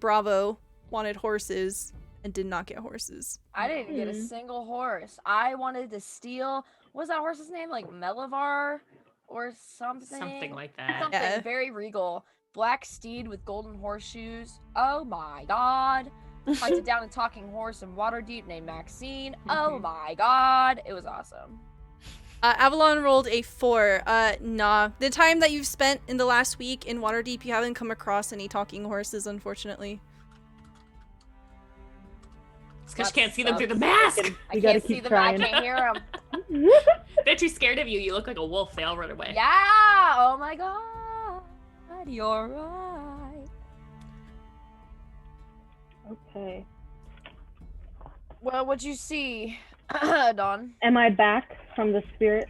Bravo wanted horses and did not get horses. I didn't get a single horse. I wanted to steal. What was that horse's name? Like Melivar or something? Something like that. Something Yeah. very regal. Black steed with golden horseshoes. Oh my god. Hunted down a talking horse in Waterdeep named Maxine. Oh my god. It was awesome. Avalon rolled a 4. Nah. The time that you've spent in the last week in Waterdeep, you haven't come across any talking horses, unfortunately. It's because That you can't see them through the sucks. mask. I You gotta can't see keep them. trying. I can't hear them. They're too scared of you. You look like a wolf. They all run away. Yeah. Oh my god. You're right. Okay. Well, what'd you see, Dawn? Am I back from the spirit?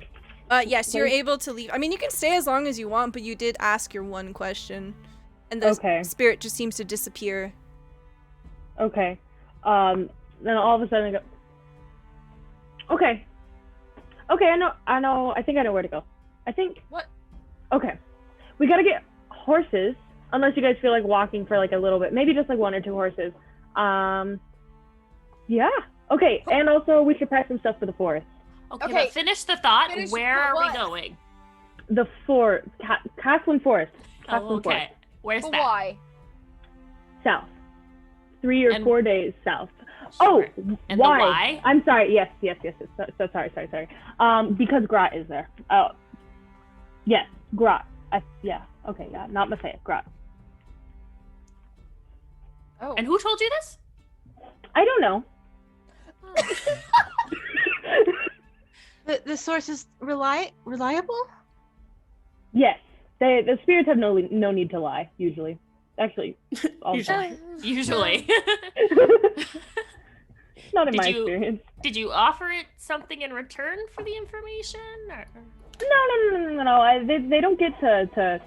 Yes, you're Okay. able to leave. I mean, you can stay as long as you want, but you did ask your one question. And the Okay. spirit just seems to disappear. Okay. Then all of a sudden I go, okay. Okay, I know, I think I know where to go. I think. What? Okay. We gotta get horses, unless you guys feel like walking for like a little bit. Maybe just like 1 or 2 horses. Yeah. Okay, and also we should pack some stuff for the forest. Okay, Okay. but finish the thought. Finish Where are what? we going? The Castlin Forest. Oh, Castlin okay. Forest. Where's But that? why? South. 3 or And- 4 days south. Sure. Oh, And the why? why? I'm sorry. Yes. So sorry. Because Grat is there. Oh, yes, Grat. Yeah. Okay. Yeah. Not Messiah. Grat. Oh. And who told you this? I don't know. The source is reliable? Yes. The spirits have no need to lie usually. Actually, all the Usually. time. Usually. Not in Did my you- experience. Did you offer it something in return for the information? Or? No. They don't get to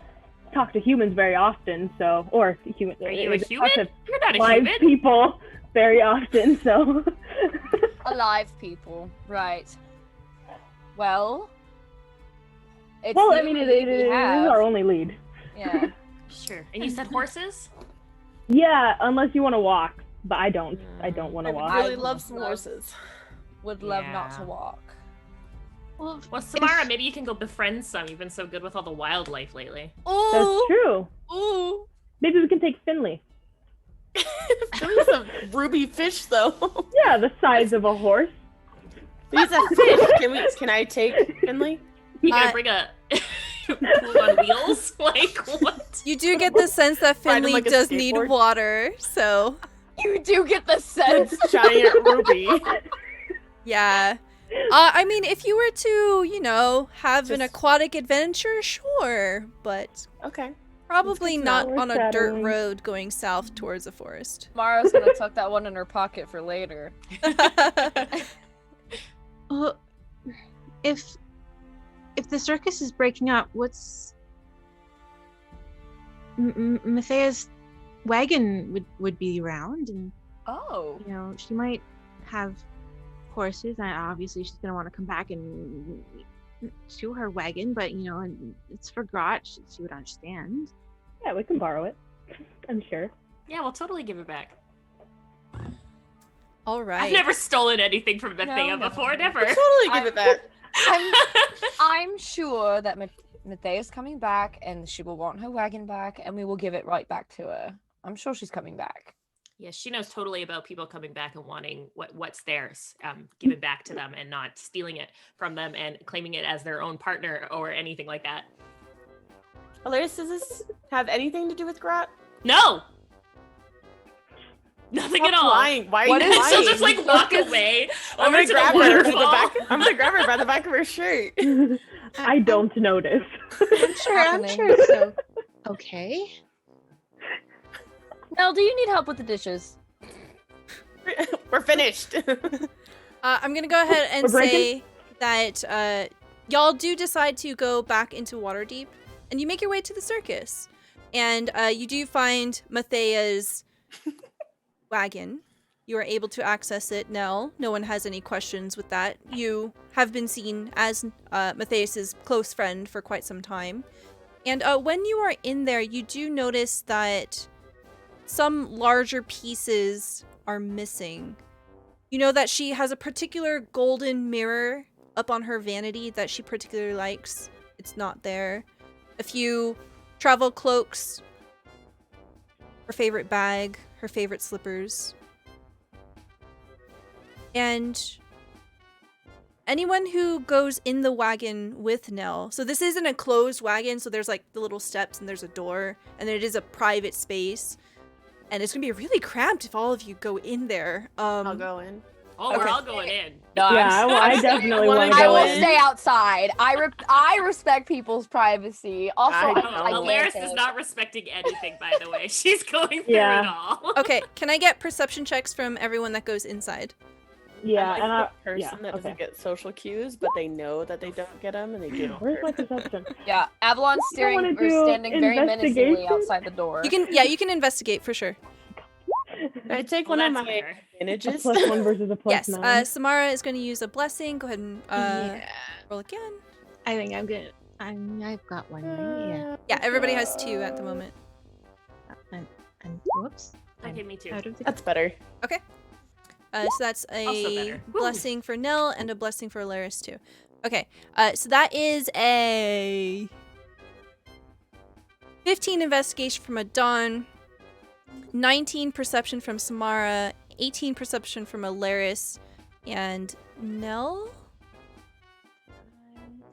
talk to humans very often, so or humans. Are you a they human? talk to You're not a live human. people very often, so. Alive people, right? Well, it's Well, the I mean, only it lead we is have. our only lead. Yeah. Sure. And you said horses? Yeah, unless you want to walk, but I don't. I don't want I to would walk. really I love some love- horses. Would love not Yeah. to walk. Well, Well, Samara, maybe you can go befriend some. You've been so good with all the wildlife lately. That's true. Ooh. Maybe we can take Finley. There's a ruby fish, though. Yeah, the size of a horse. He's a fish. Can I take Finley? You gotta Uh, bring a pool on wheels? Like, what? You do get the sense that Ride him Finley like a does need skateboard. water, so You do get the sense. Giant ruby. yeah. I mean, if you were to, have an Just- aquatic adventure, sure, but Okay. probably good to not know. on a dirt Foreshadowing. road going south towards a forest. Mara's gonna tuck that one in her pocket for later. Well, if the circus is breaking up, what's Mathea's wagon would be around, and Oh. she might have horses. And obviously, she's gonna want to come back and to her wagon, but and it's for Grot. She would understand. Yeah, we can borrow it. I'm sure. Yeah, we'll totally give it back. All right. I've never stolen anything from Bethea No. before, never. Totally give it back. I'm sure that Mathea's coming back, and she will want her wagon back, and we will give it right back to her. I'm sure she's coming back. Yeah, she knows totally about people coming back and wanting what's theirs, give it back to them and not stealing it from them and claiming it as their own partner or anything like that. Hilarious, does this have anything to do with Grot? No! Nothing at all. Lying. Why are What you is- lying? She'll just like walk away I'm over gonna to grab the her. waterfall. I'm gonna grab her by the back of her shirt. I don't notice. I'm sure so. Okay. Nell, do you need help with the dishes? We're finished. I'm gonna go ahead and We're breaking? say that y'all do decide to go back into Waterdeep, and you make your way to the circus, and you do find Mathea's wagon. You are able to access it, Nell. No one has any questions with that. You have been seen as Matthias's close friend for quite some time, and when you are in there, you do notice that some larger pieces are missing. You know that she has a particular golden mirror up on her vanity that she particularly likes. It's not there. A few travel cloaks, her favorite bag, her favorite slippers. And anyone who goes in the wagon with Nell, so this isn't a closed wagon, so there's like the little steps and there's a door, and it is a private space. And it's gonna be really cramped if all of you go in there. I'll go in. Oh, we're Okay. all going in. No, Yeah, I definitely Wanna want to I go will in. stay outside. I respect people's privacy. Also, I I'm don't. Alaris gigantic. is not respecting anything, by the way. She's going through Yeah. it all. Okay, can I get perception checks from everyone that goes inside? Yeah, I'm and like I, the person yeah, that doesn't okay. get social cues, but they know that they don't get them, and they do. Where's my perception? Yeah, Avalon's You don't wanna staring or do standing very menacingly investigation? outside the door. You can investigate for sure. I take Well, one of that's my fair. A advantages. +1 versus a Yes, +9. Samara is going to use a blessing. Go ahead and Yeah. roll again. I think I'm good. I've got one. Right? Yeah, everybody has 2 at the moment. Yeah. And whoops. Okay, me too. Out of the That's better. So that's Also a better. Woo. blessing for Nell and a blessing for Alaris too. Okay, so that is a 15 investigation from Adon, 19 perception from Samara, 18 perception from Alaris, and Nell?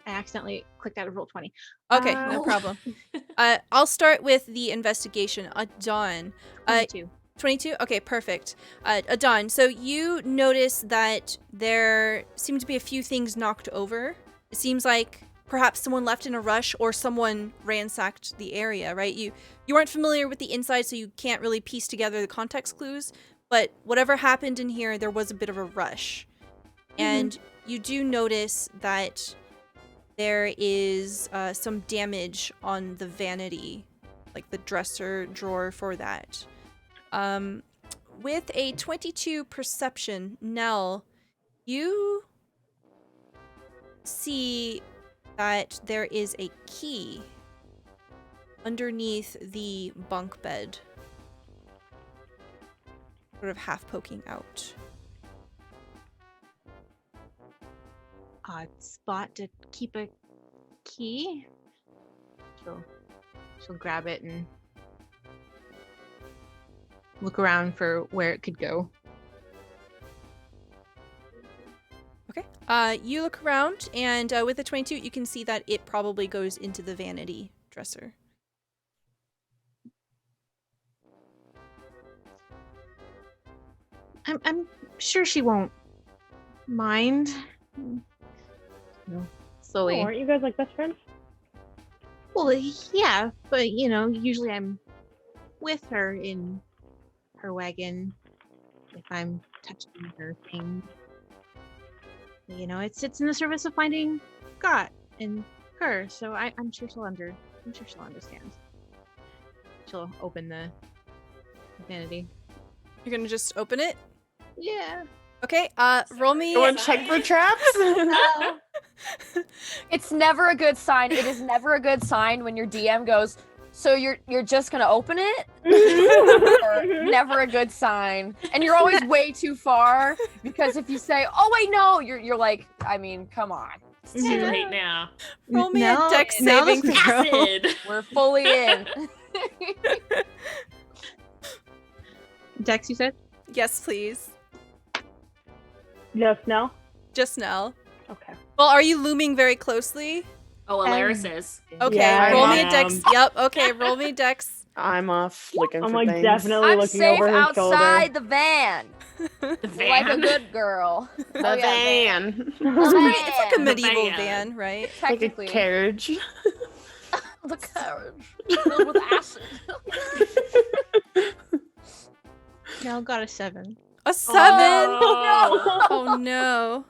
I accidentally clicked out of roll 20. Okay, no Ow. problem. I'll start with the investigation. Adon. 22. 22? Okay, perfect. Adon, so you notice that there seem to be a few things knocked over. It seems like perhaps someone left in a rush or someone ransacked the area, right? You aren't familiar with the inside, so you can't really piece together the context clues, but whatever happened in here, there was a bit of a rush. And you do notice that there is some damage on the vanity, like the dresser drawer for that. With a 22 perception, Nell, you see that there is a key underneath the bunk bed, sort of half poking out. Odd spot to keep a key. She'll grab it and look around for where it could go. Okay. You look around, and with the 22, you can see that it probably goes into the vanity dresser. I'm sure she won't mind. Slowly. Oh, aren't you guys like best friends? Well, yeah, but usually I'm with her in her wagon if I'm touching her thing. It's in the service of finding God and her, so I'm sure she'll understand. She'll open the vanity. You're gonna just open it? Yeah. Okay, roll me. You want to check for traps? It's never a good sign. It is never a good sign when your DM goes, so you're just gonna open it? Or never a good sign. And you're always way too far, because if you say, oh wait, no, you're like, I mean, come on. It's too late now. Roll me a dex no, saving throw. Acid. We're fully in. Dex, you said? Yes, please. Just now? Just now. Okay. Well, are you looming very closely? Oh, Alaris is. Okay, Yeah, roll I me a dex. Yep, okay, roll me a dex. I'm off looking I'm for like things. definitely I'm looking safe over her outside shoulder. the van. The Like a van. good girl. The Oh, yeah, van. It's like a van. medieval van. van, right? Like a Technically. carriage. The carriage. Filled with acid. No, got a 7. A 7? Oh. Oh no.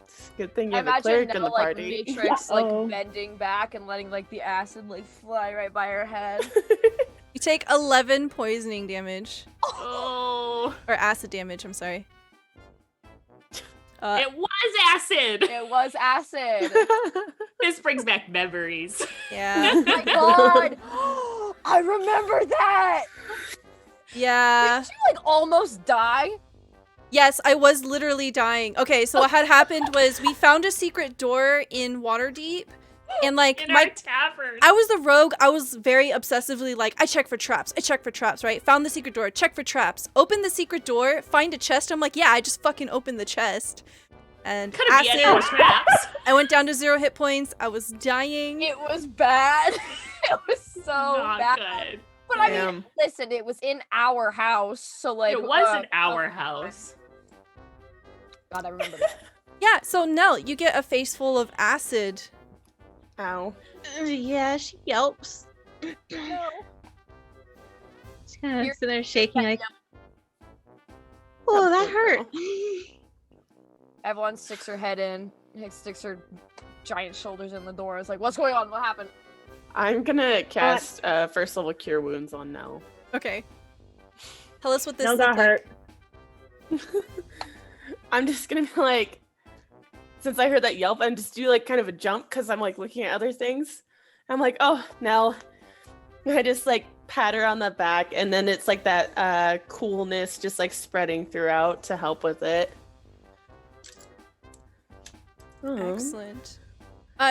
It's a good thing you I have a imagine cleric in Nell, the like party. Matrix, Uh-oh. like bending back and letting like the acid like fly right by her head. You take 11 poisoning damage. Oh. Or acid damage, I'm sorry. It was acid. It was acid. This brings back memories. Yeah. Oh my god! I remember that. Yeah. Did you like almost die? Yes, I was literally dying. Okay, so what had happened was we found a secret door in Waterdeep, and like In our tavern. I was the rogue. I was very obsessively like, I check for traps, right? Found the secret door, check for traps, open the secret door, find a chest. I'm like, yeah, I just fucking opened the chest. And Could have been any acid, traps. I went down to 0 hit points. I was dying. It was bad. It was so Not bad. good. But I mean, Damn. listen, it was in our house, so like It was in our house. God, I remember that. Yeah, so Nell, you get a face full of acid. Ow. Yeah, she yelps. No. She's kind of You're- sitting there shaking like, oh, that hurt. Avalon sticks her head in, sticks her giant shoulders in the door. It's like, what's going on? What happened? I'm gonna cast first level cure wounds on Nell. Okay. Tell us what this No, looked that like. hurt. I'm just gonna be like, since I heard that yelp, I'm just do like kind of a jump because I'm like looking at other things. I'm like, oh, Nell. I just like pat her on the back, and then it's like that coolness just like spreading throughout to help with it. Oh. Excellent.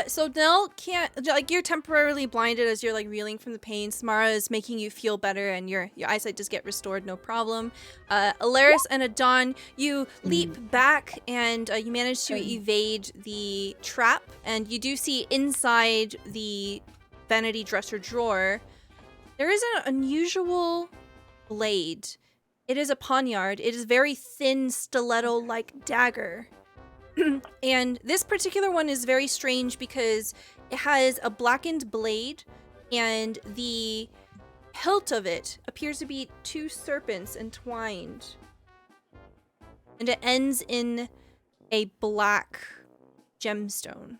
So Nell can't, like, you're temporarily blinded as you're like reeling from the pain. Samara is making you feel better, and your eyesight does get restored, no problem. Alaris and Adon, you leap back, and you manage to evade the trap, and you do see inside the vanity dresser drawer, there is an unusual blade. It is a poniard. It is very thin, stiletto-like dagger. And this particular one is very strange because it has a blackened blade, and the hilt of it appears to be 2 serpents entwined. And it ends in a black gemstone.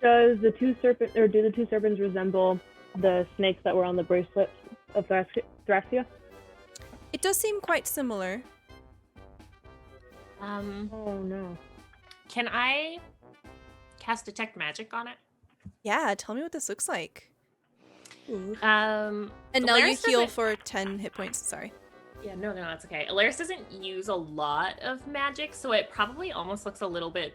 Do the 2 serpents resemble the snakes that were on the bracelets of Thraxia? It does seem quite similar. Oh no. Can I cast detect magic on it? Yeah, tell me what this looks like. And And now you Alaris heal doesn't- for 10 hit points. Sorry. Yeah, no, that's okay. Alaris doesn't use a lot of magic, so it probably almost looks a little bit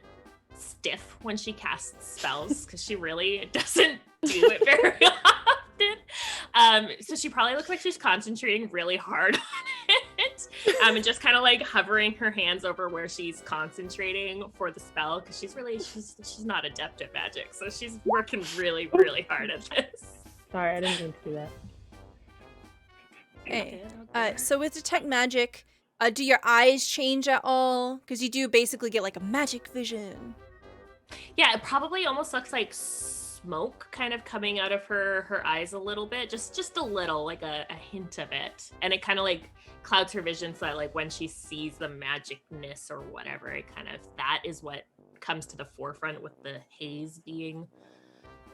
stiff when she casts spells because she really doesn't do it very often. So she probably looks like she's concentrating really hard on it, and just kind of like hovering her hands over where she's concentrating for the spell because she's not adept at magic, so she's working really, really hard at this. Sorry, I didn't mean to do that. Okay. So with detect magic, do your eyes change at all? Because you do basically get like a magic vision. Yeah, it probably almost looks like smoke kind of coming out of her eyes a little bit, just a little, like a hint of it, and it kind of like clouds her vision so that like when she sees the magicness or whatever, it kind of, that is what comes to the forefront with the haze being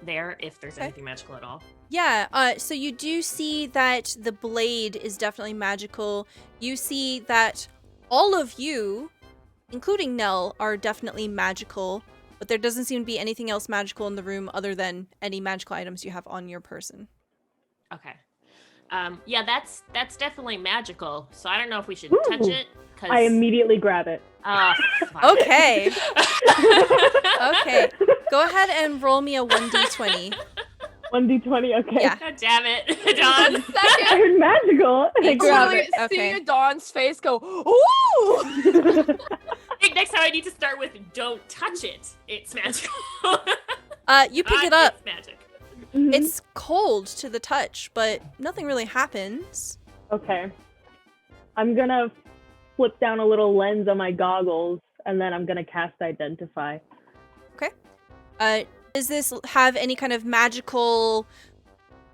there, if there's anything magical at all. Yeah, so you do see that the blade is definitely magical. You see that all of you, including Nell, are definitely magical, but there doesn't seem to be anything else magical in the room other than any magical items you have on your person. Okay. Yeah, that's definitely magical, so I don't know if we should Ooh. touch it. I immediately grab it. Okay. Okay. Go ahead and roll me a 1d20. 1d20, okay. Yeah. God damn it, Dawn. I heard magical. I grab Literally it. Okay. seeing Dawn's face go, ooh! I think next time I need to start with "Don't touch it." It's magical. You pick it up. It's magic. Mhm. It's cold to the touch, but nothing really happens. Okay. I'm gonna flip down a little lens on my goggles, and then I'm gonna cast Identify. Does this have any kind of magical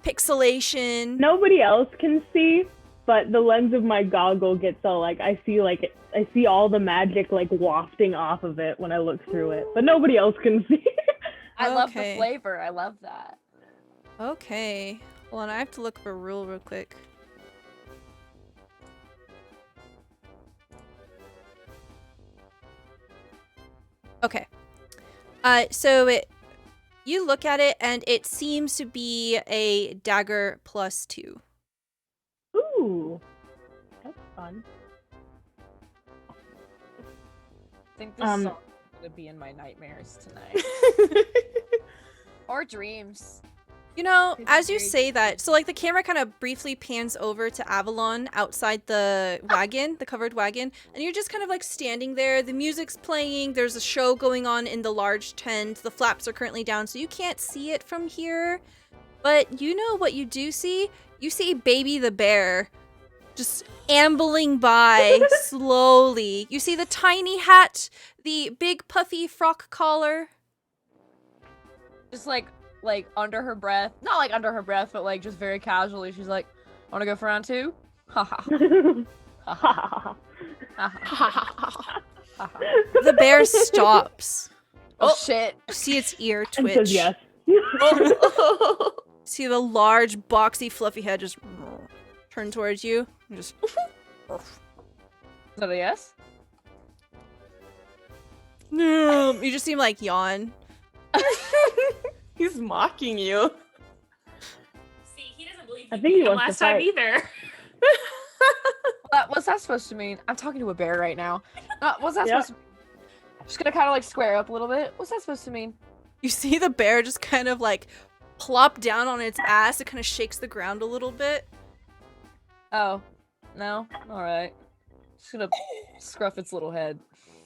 pixelation? Nobody else can see, but the lens of my goggle gets all like, I see all the magic like wafting off of it when I look through it, but nobody else can see. I love the Okay. flavor. I love that. Okay. Hold on, I have to look up a rule real quick. Okay. You look at it and it seems to be a dagger +2. Ooh, that's fun. I think this song's gonna be in my nightmares tonight. Or dreams. You know, It's as you very say that, so like the camera kind of briefly pans over to Avalon outside the wagon, the covered wagon, and you're just kind of like standing there. The music's playing, there's a show going on in the large tent. The flaps are currently down, so you can't see it from here. But you know what you do see? You see Baby the bear just ambling by slowly. You see the tiny hat, the big puffy frock collar. Just like under her breath. Not like under her breath, but like just very casually. She's like, wanna go for round 2? Haha. The bear stops. Oh shit. You see its ear And twitch. says yes. See the large, boxy, fluffy head just turn towards you. And just. Is that a yes? You just seem like yawn. He's mocking you. See, he doesn't believe I think he wants to last time fight. either. What's that supposed to mean? I'm talking to a bear right now. What's that Yep. supposed to mean? I'm just gonna kind of like square up a little bit. What's that supposed to mean? You see the bear just kind of like plop down on its ass. It kind of shakes the ground a little bit. Oh, no? Alright. Just gonna scruff its little head.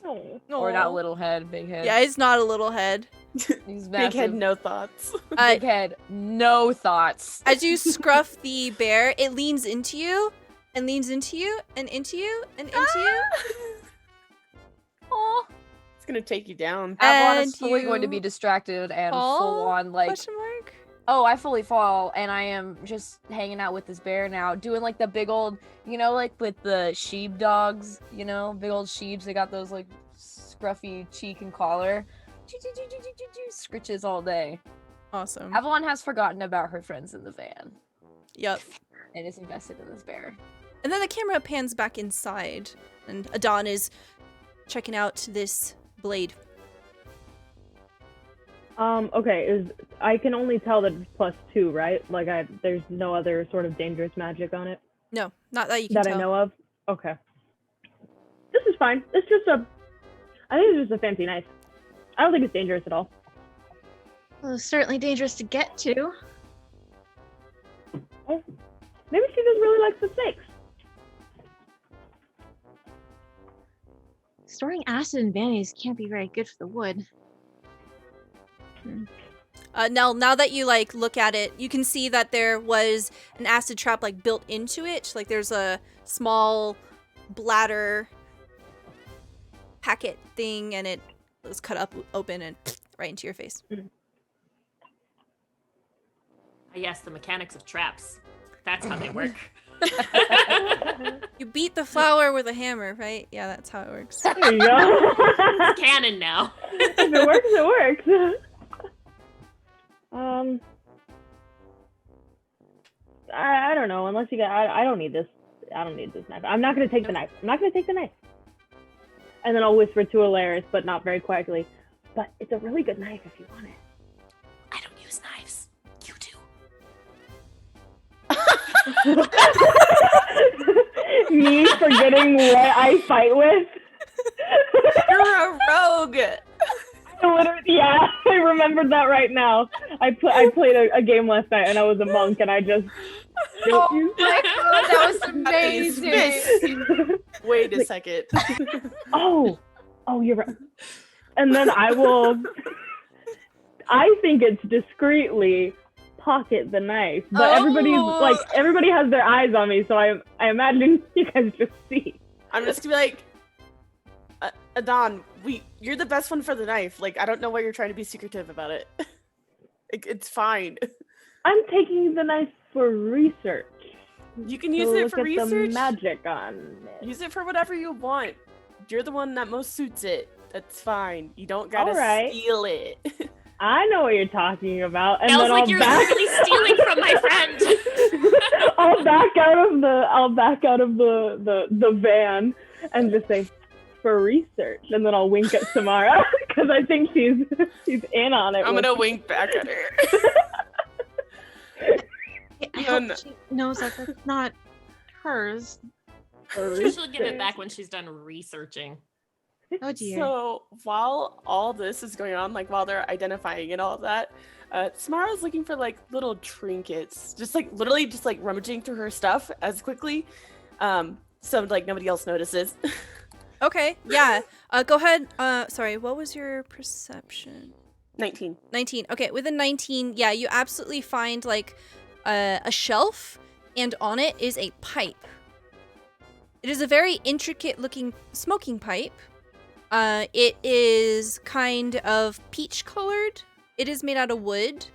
Oh. Or not little head, big head. Yeah, it's not a little head. He's Big head, massive. no thoughts. Big head, no thoughts. As you scruff the bear, it leans into you and leans into you and into you and into you. Aw. gonna take you down. Avalon And is fully going to be you distracted and fall? full on like, Question mark? oh, I fully fall, and I am just hanging out with this bear now, doing like the big old, you know, like with the sheep dogs, you know, big old sheeps. They got those like scruffy cheek and collar, scritches all day. Awesome. Avalon has forgotten about her friends in the van Yep. and is invested in this bear. And then the camera pans back inside, and Adon is checking out this blade. Okay, I can only tell that it's +2, right? Like there's no other sort of dangerous magic on it No, not that you can that tell. I know of. Okay. This is fine. I think it's just a fancy knife. I don't think it's dangerous at all. Well, it's certainly dangerous to get to. Oh, maybe she just really likes the snakes. Storing acid in vanities can't be very good for the wood. Now that you like look at it, you can see that there was an acid trap like built into it. Like there's a small bladder packet thing, and it was cut up open and right into your face. Yes, the mechanics of traps. That's how they work. You beat the flower with a hammer, right? Yeah, that's how it works. There you go. It's canon now. If it works, it works. I don't know. Unless you got, I don't need this. I don't need this knife. I'm not gonna take the knife. I'm not gonna take the knife. And then I'll whisper to Alaris, but not very quietly. But it's a really good knife if you want it. I don't use knives. You do. Me forgetting what I fight with. You're a rogue. Yeah, I remembered that right now. I played a game last night and I was a monk and I just. Oh my god, that was amazing! Wait a second. Oh, you're right. And then I think it's discreetly pocket the knife, but everybody has their eyes on me, so I imagine you guys just see. I'm just gonna be like, Adon, you're the best one for the knife. Like, I don't know why you're trying to be secretive about it. It's fine. I'm taking the knife for research. You can use it for look at the research. magic on it. Use it for whatever you want. You're the one that most suits it. That's fine. You don't gotta Alright. steal it. I know what you're talking about, and Feels then like I'll you're back. literally stealing from my friend. I'll back out of the van and just say for research, and then I'll wink at Samara because I think she's in on it. I'm gonna wink back at her. I hope she knows that that's not hers. She'll give it back when she's done researching. Oh dear. So while all this is going on, like while they're identifying and all of that, Samara's looking for like little trinkets, just like literally just like rummaging through her stuff as quickly, so like nobody else notices. Okay, yeah. Go ahead. Sorry, what was your perception? 19. 19. Okay, with a 19, yeah, you absolutely find like a shelf, and on it is a pipe. It is a very intricate looking smoking pipe. It is kind of peach colored. It is made out of wood,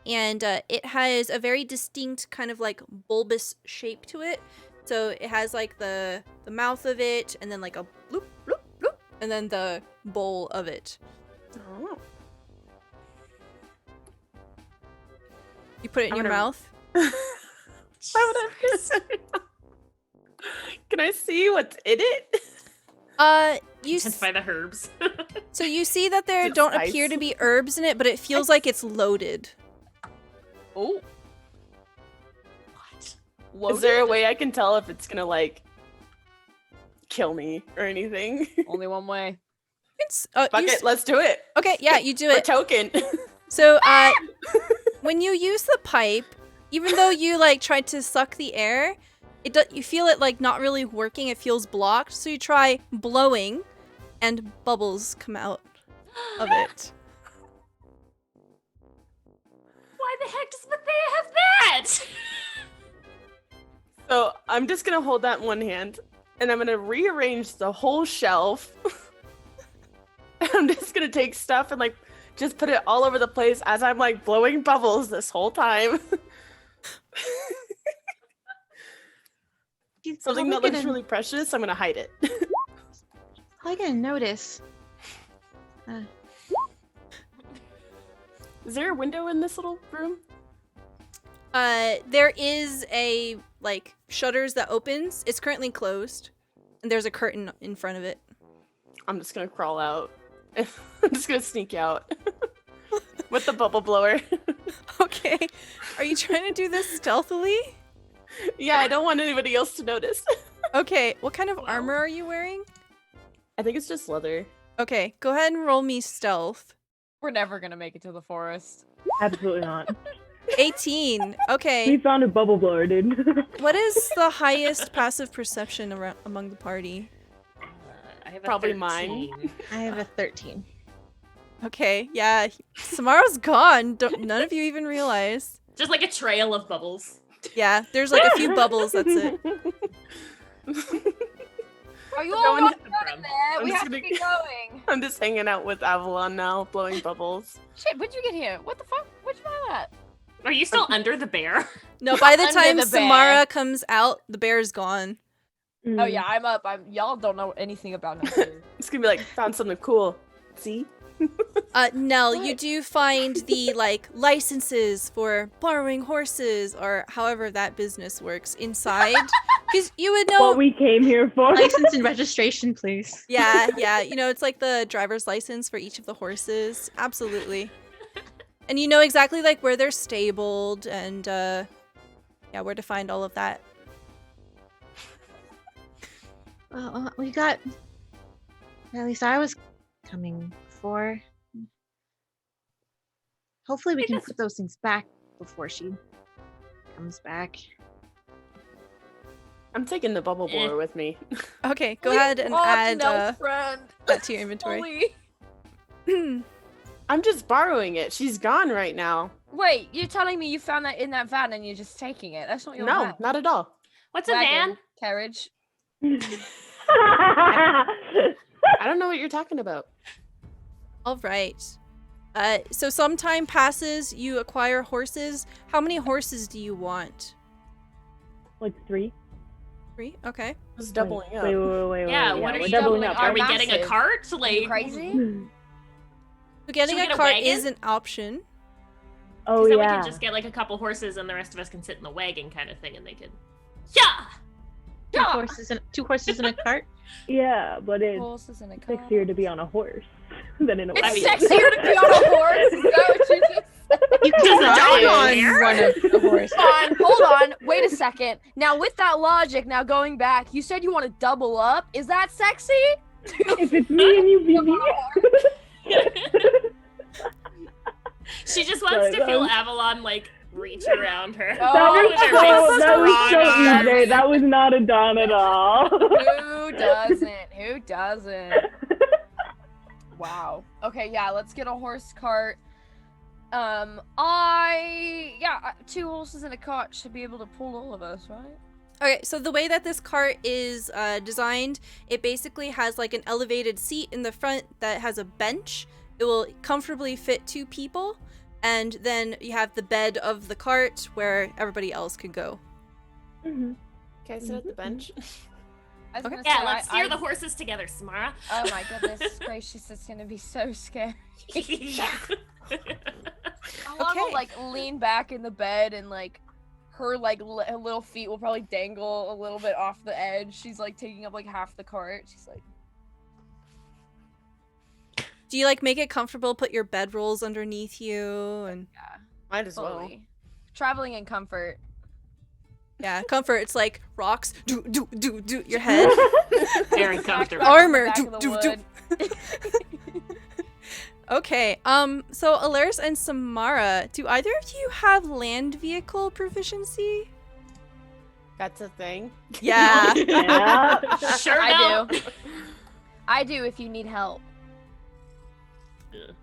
and it has a very distinct kind of like bulbous shape to it. So it has like the mouth of it, and then like a bloop, bloop, bloop, and then the bowl of it. Oh. You put it in your mouth? Why would I do that? Can I see what's in it? You By the herbs. so you see that there Is it don't spice? appear to be herbs in it, but it feels like it's loaded. Oh. What? Is there a way I can tell if it's gonna like kill me or anything? Only one way. It's Fuck it, let's do it. okay, yeah, you do For it. token. So when you use the pipe, even though you like tried to suck the air, you feel it like not really working. It feels blocked. So you try blowing, and bubbles come out of it. Why the heck does Bethea have that? So I'm just gonna hold that in one hand, and I'm gonna rearrange the whole shelf. I'm I'm just gonna take stuff and like just put it all over the place as I'm like blowing bubbles this whole time. She's Something that probably looks gonna- really precious, I'm gonna hide it. probably gonna notice. Is there a window in this little room? There is a like shutters that opens. It's currently closed, and there's a curtain in front of it. I'm just gonna crawl out. I'm just gonna sneak out with the bubble blower. Okay. Are you trying to do this stealthily? Yeah, I don't want anybody else to notice. Okay. What kind of armor are you wearing? I think it's just leather. Okay. Go ahead and roll me stealth. We're never gonna make it to the forest. Absolutely not. 18. We Okay. found a bubble blower, dude. What is the highest passive perception among the party? I have a Probably 13. mine. I have a 13. Okay. Yeah. Samara's gone. None of you even realize. Just like a trail of bubbles. Yeah. There's like a few bubbles. That's it. Are you We're all going- going out of there? I'm We just have to gonna- get going. I'm just hanging out with Avalon now, blowing bubbles. Shit, when'd you get here? What the fuck? Where'd you find that? Are you still under the bear? No. By the Under time the bear. Samara comes out, the bear's gone. Oh yeah, I'm up. Y'all don't know anything about nature. It's gonna be like, found something cool. See? Nell, you What? do find the like licenses for borrowing horses or however that business works inside, because you would know. What we came here for. License and registration, please. Yeah, you know, it's like the driver's license for each of the horses. Absolutely. And you know exactly like where they're stabled and yeah, where to find all of that. Well, we got. At least I was coming for. Hopefully, we can put those things back before she comes back. I'm taking the bubble blower with me. Okay, go Please ahead and talk to add Nell's friend. that to your inventory. Please. I'm just borrowing it. She's gone right now. Wait, you're telling me you found that in that van and you're just taking it? That's not your No, van. not at all. What's a Wagon, van? carriage. I don't know what you're talking about. All right. So some time passes, you acquire horses. How many horses do you want? Like 3. 3? Okay. It's doubling up. Wait. Yeah, what are we're you doubling doing? up. Are we Massive. getting a cart? Are Like you crazy? So getting we a get a cart wagon? is an option. Oh then we yeah. could just get like a couple horses and the rest of us can sit in the wagon kind of thing and they could. Yeah! Two horses in a cart. Yeah, but it's Horses in a car. sexier to be on a horse than in a It's wagon. sexier to be on a horse. Is that what you just said? You Does can the ride dog on care? one of the horses. Hold on. Wait a second. Now, with that logic, now going back, you said you want to double up. Is that sexy? If it's me and you, BB. She just wants to Sorry, feel that was- Avalon like reach around her. Oh, With her big that was strong so arms. easy. That was not a Don at all. Who doesn't? Who doesn't? Wow. Okay, yeah, let's get a horse cart. Two horses in a cart should be able to pull all of us, right? Okay, so the way that this cart is designed, it basically has like an elevated seat in the front that has a bench. It will comfortably fit 2 people, and then you have the bed of the cart where everybody else can go. Mhm. Can I sit at the bench? I was Okay. gonna Yeah, say, let's steer I- the horses together, Samara. Oh my goodness gracious, it's gonna be so scary. I want to Okay. like lean back in the bed and like her like her little feet will probably dangle a little bit off the edge. She's like taking up like half the cart. She's like, Do you like make it comfortable, put your bedrolls underneath you, and yeah, Might as well. totally. Traveling in comfort. yeah, comfort. It's like rocks, do your head. Very comfortable. Armor, Back of do, the do, wood. Okay, so Alaris and Samara, do either of you have land vehicle proficiency? That's a thing. Yeah. Yeah. Sure I don't. do. I do if you need help.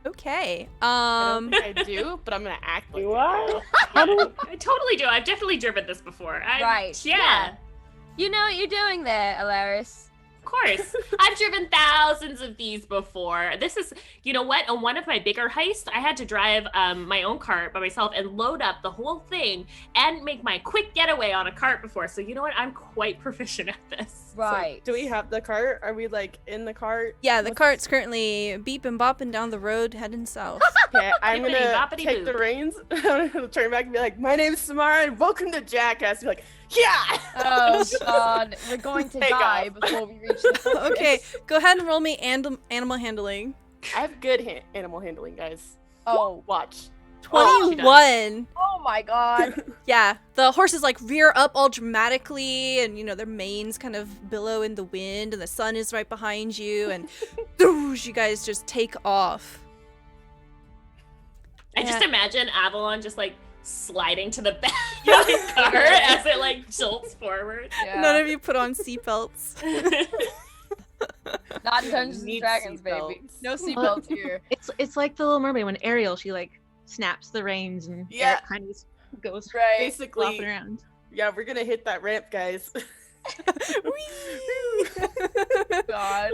Okay. I don't think I do, but I'm gonna act like Do I do. I totally do. I've definitely driven this before. Right. Yeah. You know what you're doing there, Alaris. Of course. I've driven thousands of these before. This is, you know what? On one of my bigger heists, I had to drive my own cart by myself and load up the whole thing and make my quick getaway on a cart before. So you know what? I'm quite proficient at this. Right. So, do we have the cart? Are we like in the cart? Yeah, the cart's currently beeping bopping down the road heading south. Okay, I'm gonna Bippity-boppity take the boo. reins. I'm gonna turn back and be like, "My name's Samara, and welcome to Jackass." Be like, "Yeah." Oh god, we're going to Take die off. before we reach the Okay, go ahead and roll me animal handling. I have good animal handling, guys. Oh, Watch. Oh, she does. 21. oh my god. Yeah, the horses like rear up all dramatically, and you know their manes kind of billow in the wind, and the sun is right behind you, and doosh, you guys just take off. I just Yeah. imagine Avalon just like sliding to the back of the car as it like jolts forward. Yeah. None of you put on seatbelts. Not in Dungeons and Need Dragons, baby. seatbelts. No seatbelts here. It's like the Little Mermaid when Ariel, she like snaps the reins and Yeah. Eric kind of just goes Right. Basically, flopping around. yeah, we're gonna hit that ramp, guys. God.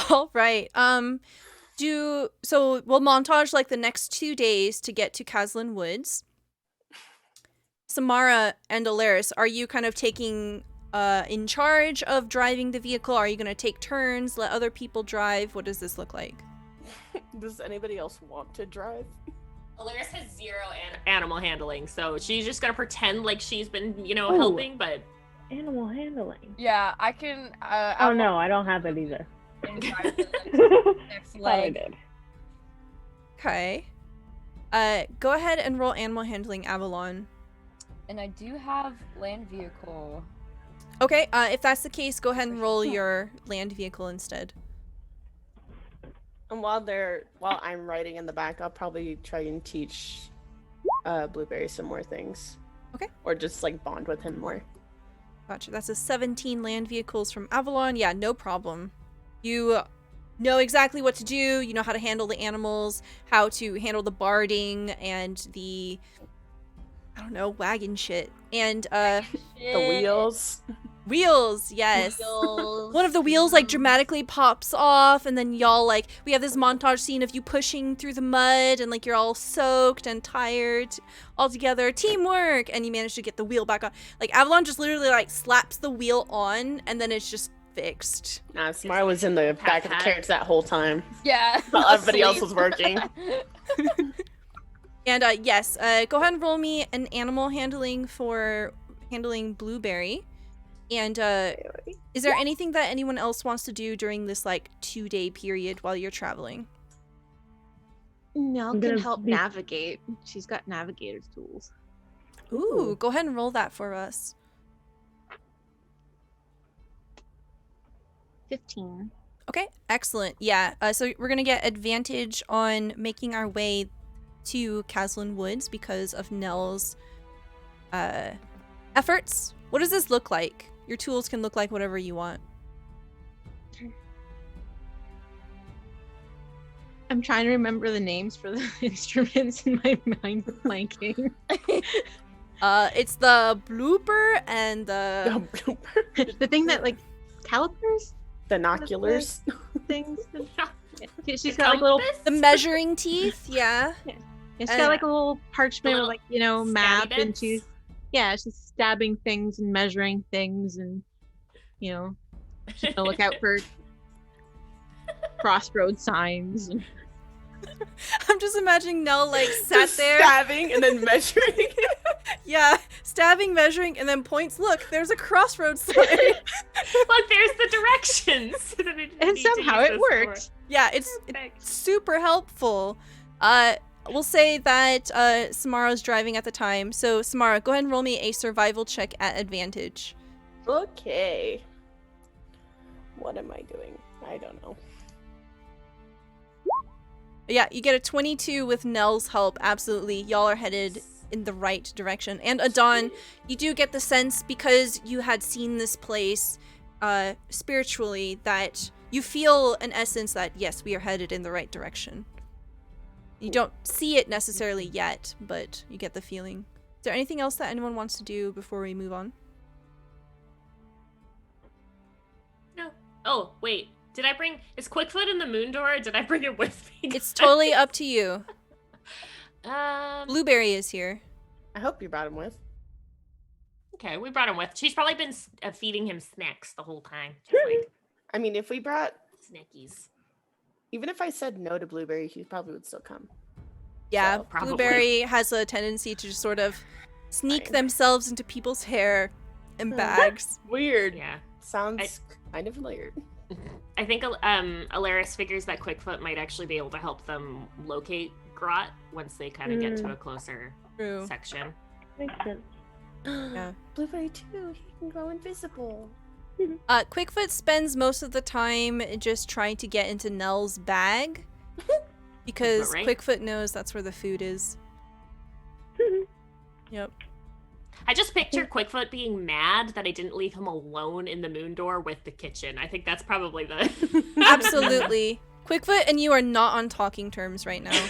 All right. We'll montage like the next 2 days to get to Caslin Woods. Samara and Alaris, are you kind of taking in charge of driving the vehicle? Are you going to take turns, let other people drive? What does this look like? Does anybody else want to drive? Alaris has 0 animal handling, so she's just gonna pretend like she's been, you know, Ooh. helping, but Animal handling. Yeah, I can. Oh no, I don't have it either. drive the next Thought I leg. did. Okay. Go ahead and roll animal handling, Avalon. And I do have land vehicle. Okay, if that's the case, go ahead and roll your land vehicle instead. And while I'm riding in the back, I'll probably try and teach Blueberry some more things. Okay. Or just like bond with him more. Gotcha. That's a 17 land vehicles from Avalon. Yeah, no problem. You know exactly what to do. You know how to handle the animals, how to handle the barding and the, I don't know, wagon shit. And The wheels. wheels, yes. Wheels. One of the wheels like dramatically pops off, and then y'all like, we have this montage scene of you pushing through the mud, and like you're all soaked and tired all together. Teamwork! And you manage to get the wheel back on. Like Avalon just literally like slaps the wheel on, and then it's just fixed. Nah, Samara was in the back of the carriage that whole time. Yeah. While everybody else asleep. was working. And yes, go ahead and roll me an animal handling for handling Blueberry. And is there anything that anyone else wants to do during this like 2-day period while you're traveling? Nell I'm can gonna help be- navigate. She's got navigator's tools. Ooh, go ahead and roll that for us. 15. Okay, excellent. Yeah, so we're gonna get advantage on making our way to Caslin Woods because of Nell's efforts. What does this look like? Your tools can look like whatever you want. I'm trying to remember the names for the instruments in my mind blanking. It's the blooper and the The thing that like calipers Binoculars. things. She's got like little. the measuring teeth. Yeah. She's got like a little parchment with little like map, stabby and bits? she's she's stabbing things and measuring things, and she's gonna look out for crossroad signs. And I'm just imagining Nell like sat Just there. stabbing and then measuring. Yeah, stabbing, measuring, and then points. Look, there's a crossroads sign. look, there's the directions. that I and need to somehow use it this for. worked. Yeah, it's Perfect. super helpful. We'll say that Samara's driving at the time. So Samara, go ahead and roll me a survival check at advantage. Okay. What am I doing? I don't know. Yeah, you get a 22 with Nell's help. Absolutely, y'all are headed in the right direction. And Adon, you do get the sense, because you had seen this place spiritually, that you feel an essence that, yes, we are headed in the right direction. You don't see it necessarily yet, but you get the feeling. Is there anything else that anyone wants to do before we move on? No, Oh, wait. Did I bring... Is Quickfoot in the moon door, or did I bring it with me? It's totally up to you. Um, Blueberry is here. I hope you brought him with. okay, we brought him with. She's probably been feeding him snacks the whole time. Just like I mean, if we brought, snackies. even if I said no to Blueberry, he probably would still come. Yeah, So, probably. Blueberry has a tendency to just sort of sneak Fine. themselves into people's hair and bags. Weird. Yeah. Sounds kind of weird. I think Alaris figures that Quickfoot might actually be able to help them locate Grot once they kind of get to a closer True. section. Makes sense. Yeah. Blueberry too. He can go invisible. Quickfoot spends most of the time just trying to get into Nell's bag because Quickfoot, right? Quickfoot knows that's where the food is. Yep. I just picture Quickfoot being mad that I didn't leave him alone in the moon door with the kitchen. I think that's probably the... Absolutely. Quickfoot and you are not on talking terms right now.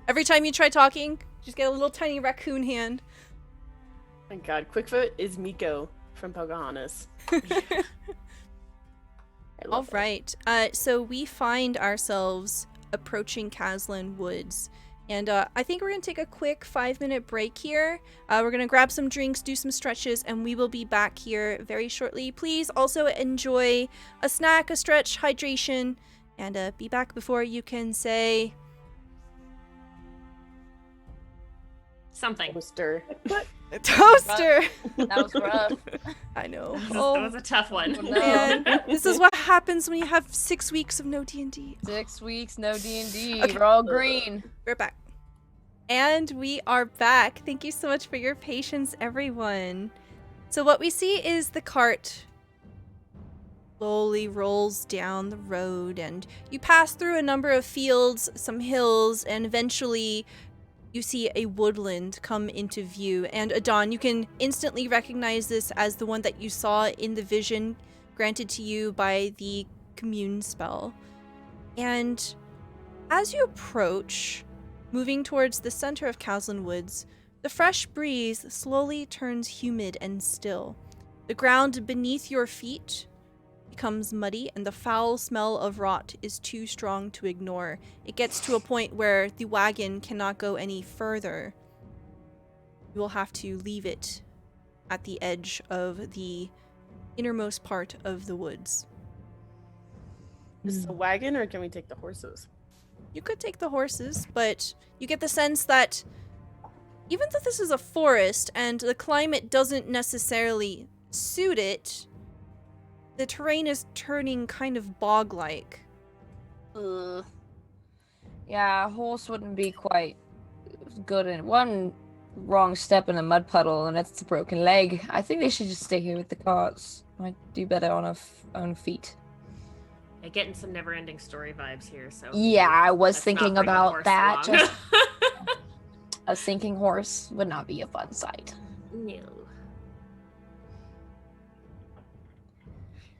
Every time you try talking, just get a little tiny raccoon hand. My God, Quickfoot is Miko from Pocahontas. All right. So we find ourselves approaching Caslin Woods. And I think we're going to take a quick 5-minute break here. We're going to grab some drinks, do some stretches, and we will be back here very shortly. Please also enjoy a snack, a stretch, hydration, and be back before you can say... Something. Toaster. A toaster! That was rough. I know. That Oh, was a tough one. Oh, no. man. This is what happens when you have 6 weeks of no D&D. 6 weeks, no D&D. Okay. We're all green. We're back. And we are back. Thank you so much for your patience, everyone. So what we see is the cart slowly rolls down the road, and you pass through a number of fields, some hills, and eventually you see a woodland come into view. And Adon, you can instantly recognize this as the one that you saw in the vision granted to you by the commune spell. And as you approach, moving towards the center of Caslin Woods, the fresh breeze slowly turns humid and still. The ground beneath your feet becomes muddy, and the foul smell of rot is too strong to ignore. It gets to a point where the wagon cannot go any further. You will have to leave it at the edge of the innermost part of the woods. Is this a wagon, or can we take the horses? You could take the horses, but you get the sense that even though this is a forest and the climate doesn't necessarily suit it, the terrain is turning kind of bog-like. Ugh. Yeah, a horse wouldn't be quite good in one wrong step in a mud puddle and it's a broken leg. I think they should just stay here with the carts. Might do better on own feet. I'm getting some never-ending story vibes here, so... Yeah, I was let's thinking not bring the about horse that. along. Just a sinking horse would not be a fun sight. No.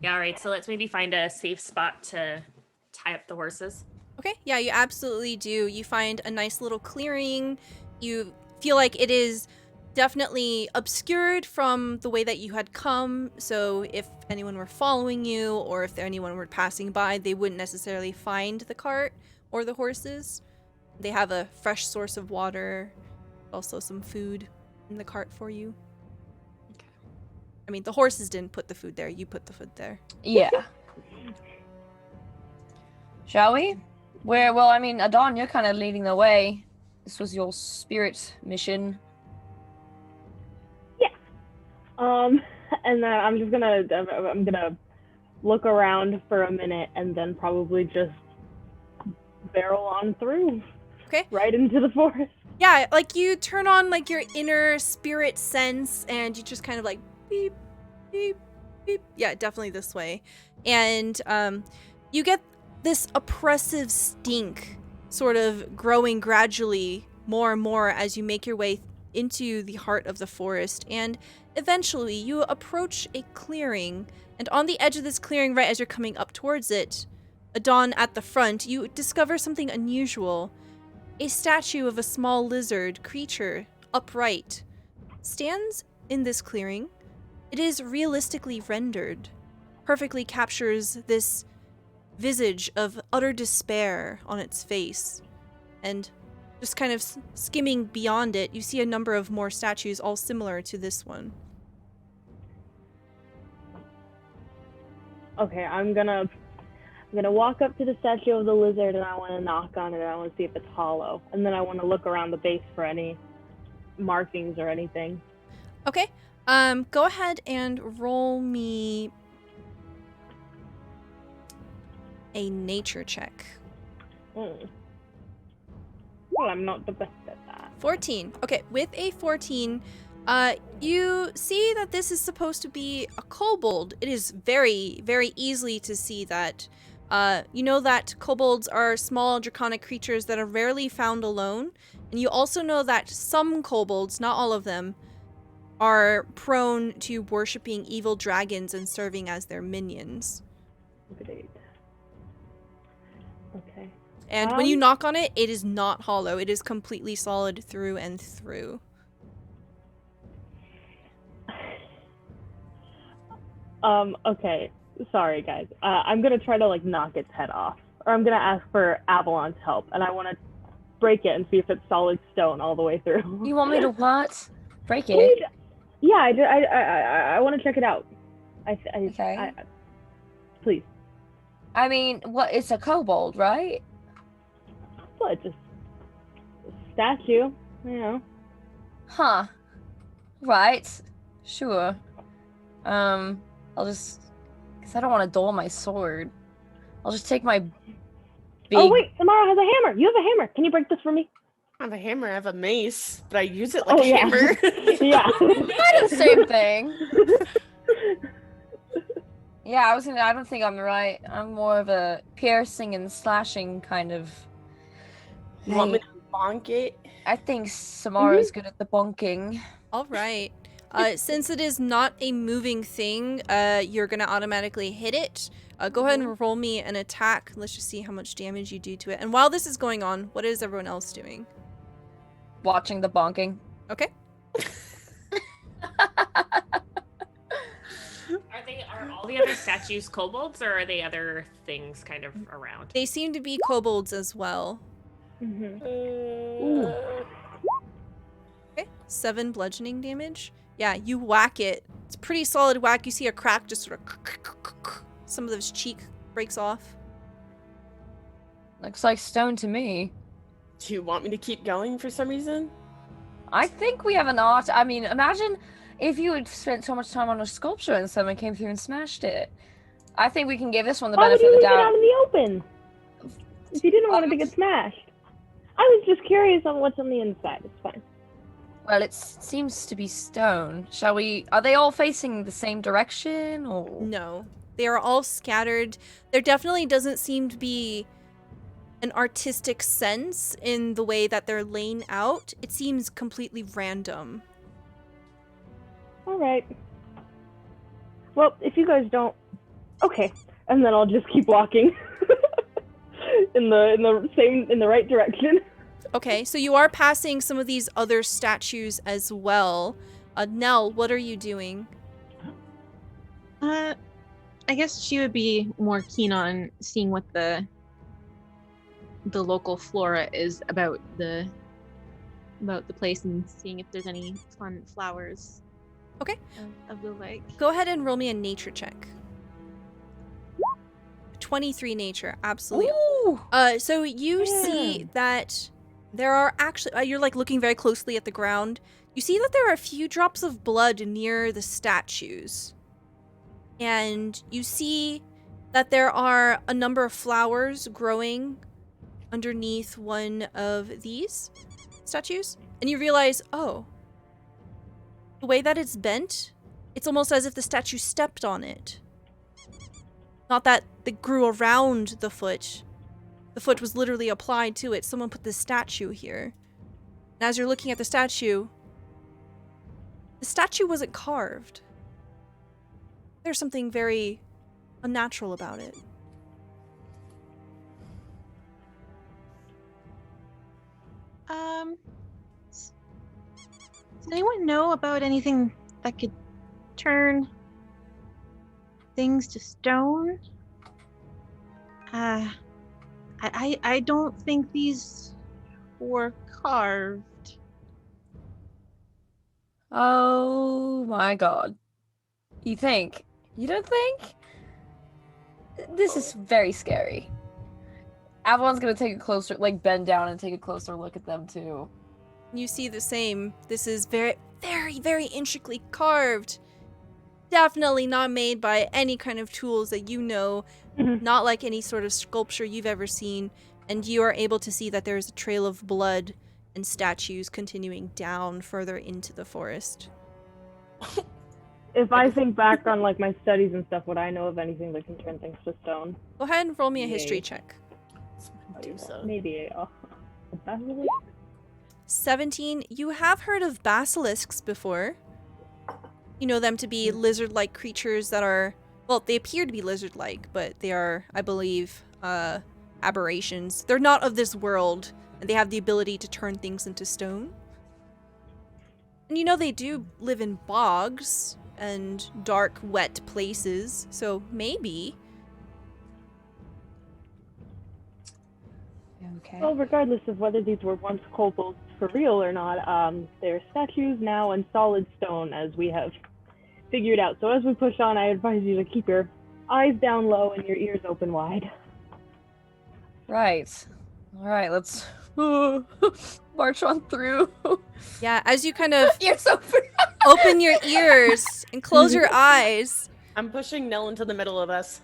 Yeah, alright, so let's maybe find a safe spot to tie up the horses. Okay, yeah, you absolutely do. You find a nice little clearing. You feel like it is definitely obscured from the way that you had come, so if anyone were following you or if anyone were passing by, they wouldn't necessarily find the cart or the horses. They have a fresh source of water, also some food in the cart for you. Okay. I mean, the horses didn't put the food there, you put the food there. Yeah. Shall we? Well, I mean, Adon, you're kind of leading the way. This was your spirit mission. And then I'm gonna look around for a minute and then probably just barrel on through. Okay. Right into the forest. Yeah, like you turn on like your inner spirit sense and you just kind of like beep, beep, beep. Yeah, definitely this way. And you get this oppressive stink sort of growing gradually more and more as you make your way into the heart of the forest. And eventually you approach a clearing, and on the edge of this clearing, right as you're coming up towards it, Adon at the front, you discover something unusual. A statue of a small lizard creature, upright, stands in this clearing. It is realistically rendered. perfectly captures this visage of utter despair on its face. And just kind of skimming beyond it, you see a number of more statues, all similar to this one. Okay, I'm gonna walk up to the statue of the lizard and I want to knock on it. I want to see if it's hollow, and then I want to look around the base for any markings or anything. Okay. Go ahead and roll me a nature check. Well, I'm not the best at that. 14. Okay, with a 14, you see that this is supposed to be a kobold. It is very, very easily to see that. You know that kobolds are small draconic creatures that are rarely found alone. And you also know that some kobolds, not all of them, are prone to worshipping evil dragons and serving as their minions. Great. Okay. And when you knock on it, it is not hollow. It is completely solid through and through. Okay. Sorry, guys. I'm gonna try to like knock its head off, or I'm gonna ask for Avalon's help, and I want to break it and see if it's solid stone all the way through. You want me to what? Break it? Yeah, I want to check it out. Okay. Please. I mean, what? It's a kobold, right? Well, it's just a statue, you know. Huh. Right. Sure. I'll just... Because I don't want to dull my sword. I'll just take my big... Oh, wait! Samara has a hammer! You have a hammer! Can you break this for me? I have a hammer, I have a mace, but I use it like a yeah. hammer. Yeah. Kind of the same thing. Yeah, I don't think I'm right. I'm more of a piercing and slashing kind of... You want me to bonk it? I think Samara's good at the bonking. All right. Since it is not a moving thing, you're going to automatically hit it. Go ahead and roll me an attack. Let's just see how much damage you do to it. And while this is going on, what is everyone else doing? Watching the bonking. Okay. Are all the other statues kobolds, or are they other things kind of around? They seem to be kobolds as well. Okay, 7 bludgeoning damage. Yeah, you whack it. It's a pretty solid whack. You see a crack just sort of... Some of his cheek breaks off. Looks like stone to me. Do you want me to keep going for some reason? I think we have an art. I mean, imagine if you had spent so much time on a sculpture and someone came through and smashed it. I think we can give this one the benefit of the doubt. Why would you leave it out in the open? If you didn't want it to get smashed. I was just curious on what's on the inside. It's fine. Well, it seems to be stone. Shall we... Are they all facing the same direction, or...? No. They are all scattered. There definitely doesn't seem to be an artistic sense in the way that they're laying out. It seems completely random. All right. Well, if you guys don't... Okay. And then I'll just keep walking in the right direction. Okay, so you are passing some of these other statues as well. Nell, what are you doing? I guess she would be more keen on seeing what the local flora is about the place and seeing if there's any fun flowers. Okay. Of the like. Go ahead and roll me a nature check. 23 nature, absolutely. Ooh! So you see that there are actually, you're like looking very closely at the ground. You see that there are a few drops of blood near the statues. And you see that there are a number of flowers growing underneath one of these statues. And you realize, oh, the way that it's bent, it's almost as if the statue stepped on it. Not that it grew around the foot. The foot was literally applied to it. Someone put this statue here. And as you're looking at the statue wasn't carved. There's something very unnatural about it. Does anyone know about anything that could turn things to stone. I don't think these were carved. Oh my god. You think? You don't think? This is very scary. Avalon's gonna take a closer, bend down and take a closer look at them too. You see the same. This is very, very, very intricately carved. Definitely not made by any kind of tools that you know, not like any sort of sculpture you've ever seen. And you are able to see that there is a trail of blood and statues continuing down further into the forest. If I think back on like my studies and stuff, would I know of anything that can turn things to stone? Go ahead and roll me a Yay. history check. It's Medusa. Maybe a basilisk? 17. You have heard of basilisks before. You know them to be lizard-like creatures that are, well, they appear to be lizard-like, but they are, I believe, aberrations. They're not of this world, and they have the ability to turn things into stone. And you know they do live in bogs and dark, wet places, so maybe. Okay. Well, regardless of whether these were once kobolds for real or not, they're statues now in solid stone, as we have figured out. So as we push on, I advise you to keep your eyes down low and your ears open wide. Right. Alright, let's march on through. Yeah, as you kind of Ears open. open your ears and close your eyes. I'm pushing Nell into the middle of us.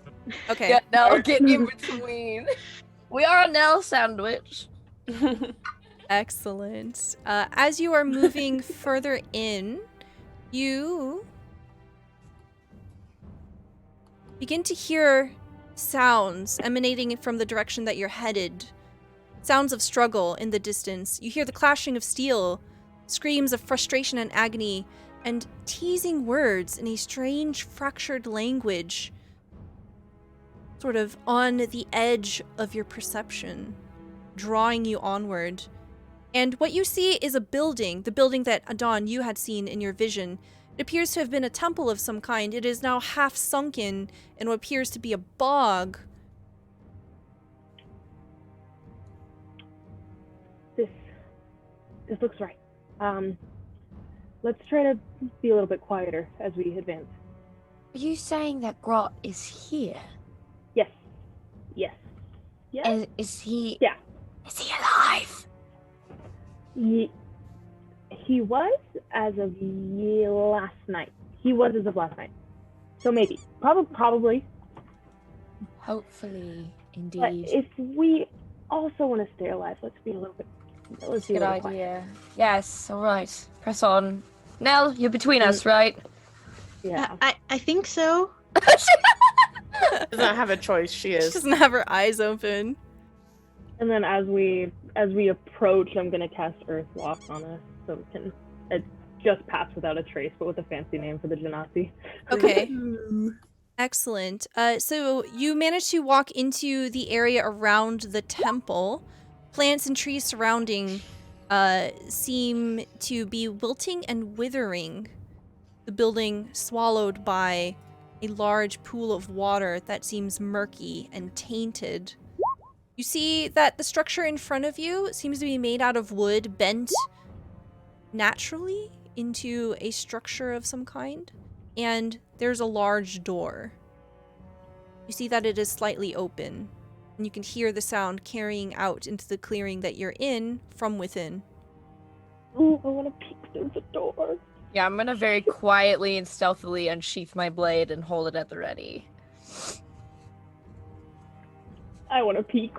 Okay. Yeah, Nell, get in between. We are a Nell sandwich. Excellent. As you are moving further in, you begin to hear sounds emanating from the direction that you're headed. Sounds of struggle in the distance. You hear the clashing of steel, screams of frustration and agony, and teasing words in a strange, fractured language, sort of on the edge of your perception, drawing you onward. And what you see is a building, the building that, Adon, you had seen in your vision. It appears to have been a temple of some kind. It is now half sunken in what appears to be a bog. This looks right. Let's try to be a little bit quieter as we advance. Are you saying that Grot is here? Yes. Yes. Yes. And is he... Yeah. Is he alive? He was as of last night. He was as of last night. So maybe. Probably. Hopefully, indeed. But if we also want to stay alive, let's be a little bit... Let's be a Good little quiet. idea. Yes, alright. Press on. Nell, you're between us, right? Yeah. I think so. Does not have a choice. She She is. doesn't have her eyes open. And then as we approach, I'm gonna cast Earth Walk on us, so we can just pass without a trace, but with a fancy name for the Genasi. Okay. Excellent. So you managed to walk into the area around the temple. Plants and trees surrounding seem to be wilting and withering. The building swallowed by a large pool of water that seems murky and tainted. You see that the structure in front of you seems to be made out of wood, bent naturally into a structure of some kind. And there's a large door. You see that it is slightly open. And you can hear the sound carrying out into the clearing that you're in from within. Ooh, I want to peek through the door. Yeah, I'm gonna very quietly and stealthily unsheath my blade and hold it at the ready. I want to peek.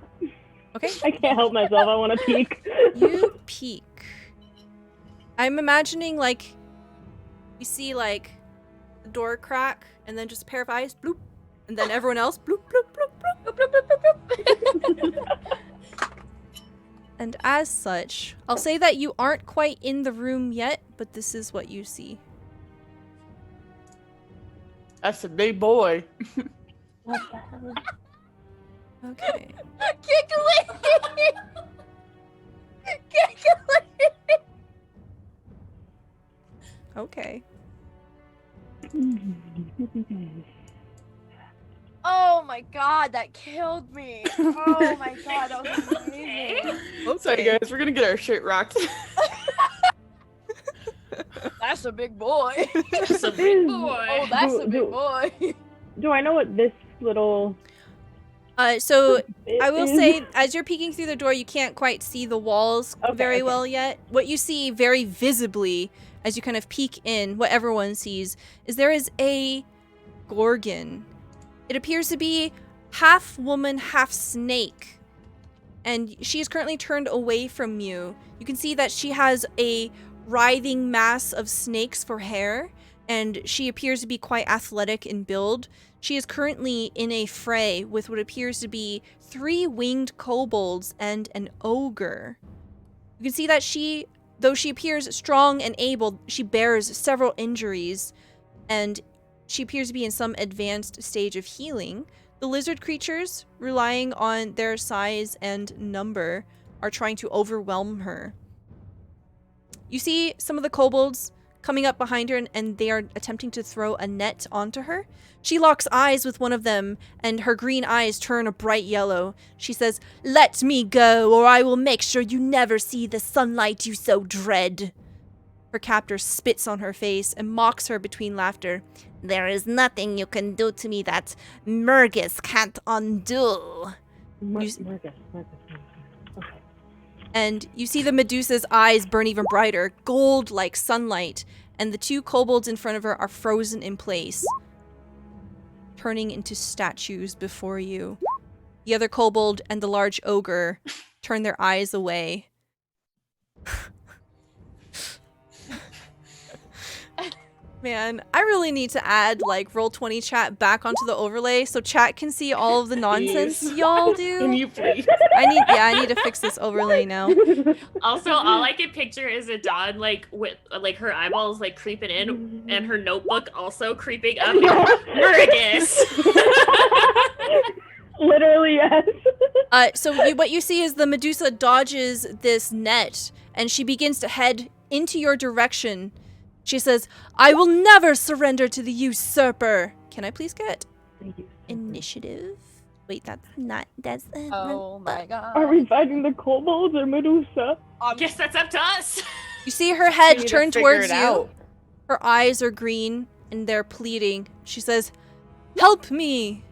Okay. I can't help myself. I want to peek. You peek. I'm imagining, like, you see, like, the door crack, and then just a pair of eyes, bloop, and then everyone else, bloop, bloop, bloop, bloop, bloop, bloop, bloop, bloop, bloop. And as such, I'll say that you aren't quite in the room yet, but this is what you see. That's a big boy. What the hell? Okay. Giggling! Giggling! Okay. my god, that killed me. Oh my god, that was amazing. Sorry guys, we're gonna get our shit rocked. That's a big boy. That's a big boy. Oh, that's a big boy. Do I know what this little So bit I will is? say, as you're peeking through the door, you can't quite see the walls very well yet. What you see very visibly as you kind of peek in, what everyone sees, is there is a gorgon. It appears to be half woman, half snake. And she is currently turned away from you. You can see that she has a writhing mass of snakes for hair, and she appears to be quite athletic in build. She is currently in a fray with what appears to be 3 winged kobolds and an ogre. You can see that she, though she appears strong and able, she bears several injuries, and she appears to be in some advanced stage of healing. The lizard creatures, relying on their size and number, are trying to overwhelm her. You see some of the kobolds coming up behind her, and they are attempting to throw a net onto her. She locks eyes with one of them, and her green eyes turn a bright yellow. She says, "Let me go, or I will make sure you never see the sunlight you so dread." Her captor spits on her face and mocks her between laughter. "There is nothing you can do to me that Murgus can't undo." Marcus. Okay. And you see the Medusa's eyes burn even brighter, gold like sunlight, and the 2 kobolds in front of her are frozen in place, turning into statues before you. The other kobold and the large ogre turn their eyes away. Man, I really need to add like Roll20 chat back onto the overlay so chat can see all of the nonsense y'all do. Can you please? I need to fix this overlay now. Also, all I can picture is a Dawn like with like her eyeballs like creeping in, and her notebook also creeping up. Murgus. Literally, yes. So what you see is the Medusa dodges this net, and she begins to head into your direction. She says, "I will never surrender to the usurper." Can I please get initiative? Wait, that's not. That's. Oh my god. Are we fighting the kobolds or Medusa? I guess that's up to us. You see her We head need to turn figure towards it you. out. Her eyes are green, and they're pleading. She says, "Help me."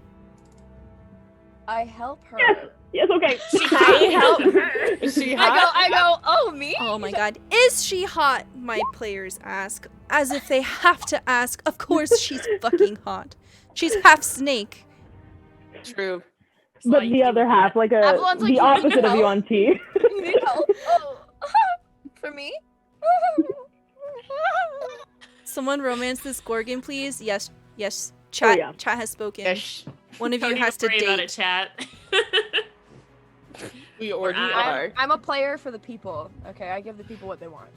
I help her. Yes, okay. I help her. Is she hot? I go, oh, me? Oh my god. Is she hot? My players ask. As if they have to ask. Of course she's fucking hot. She's half snake. True. But the other half, like Avalon's like, the "You opposite need of you help?" on T. You need help? Oh. For me? Someone romance this Gorgon, please. Yes, yes. Chat, yeah. chat has spoken. Yes, One of Don't you even has to worry about it, date. chat. we already I'm- are. I'm a player for the people. Okay, I give the people what they want.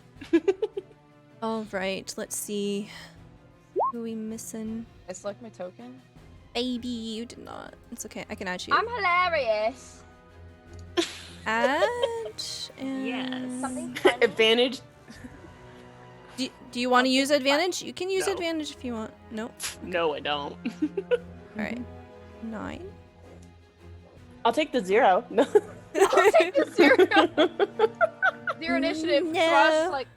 All right, let's see. Who are we missing? I select my token. Baby, you did not. It's okay. I can add you. I'm hilarious. Add and Yes. Something funny. Advantage. Do you want to use advantage? You can use No. advantage if you want. No. No, I don't. All right. 9. I'll take the 0. No. I'll take the 0. 0 initiative. No. So I was just like,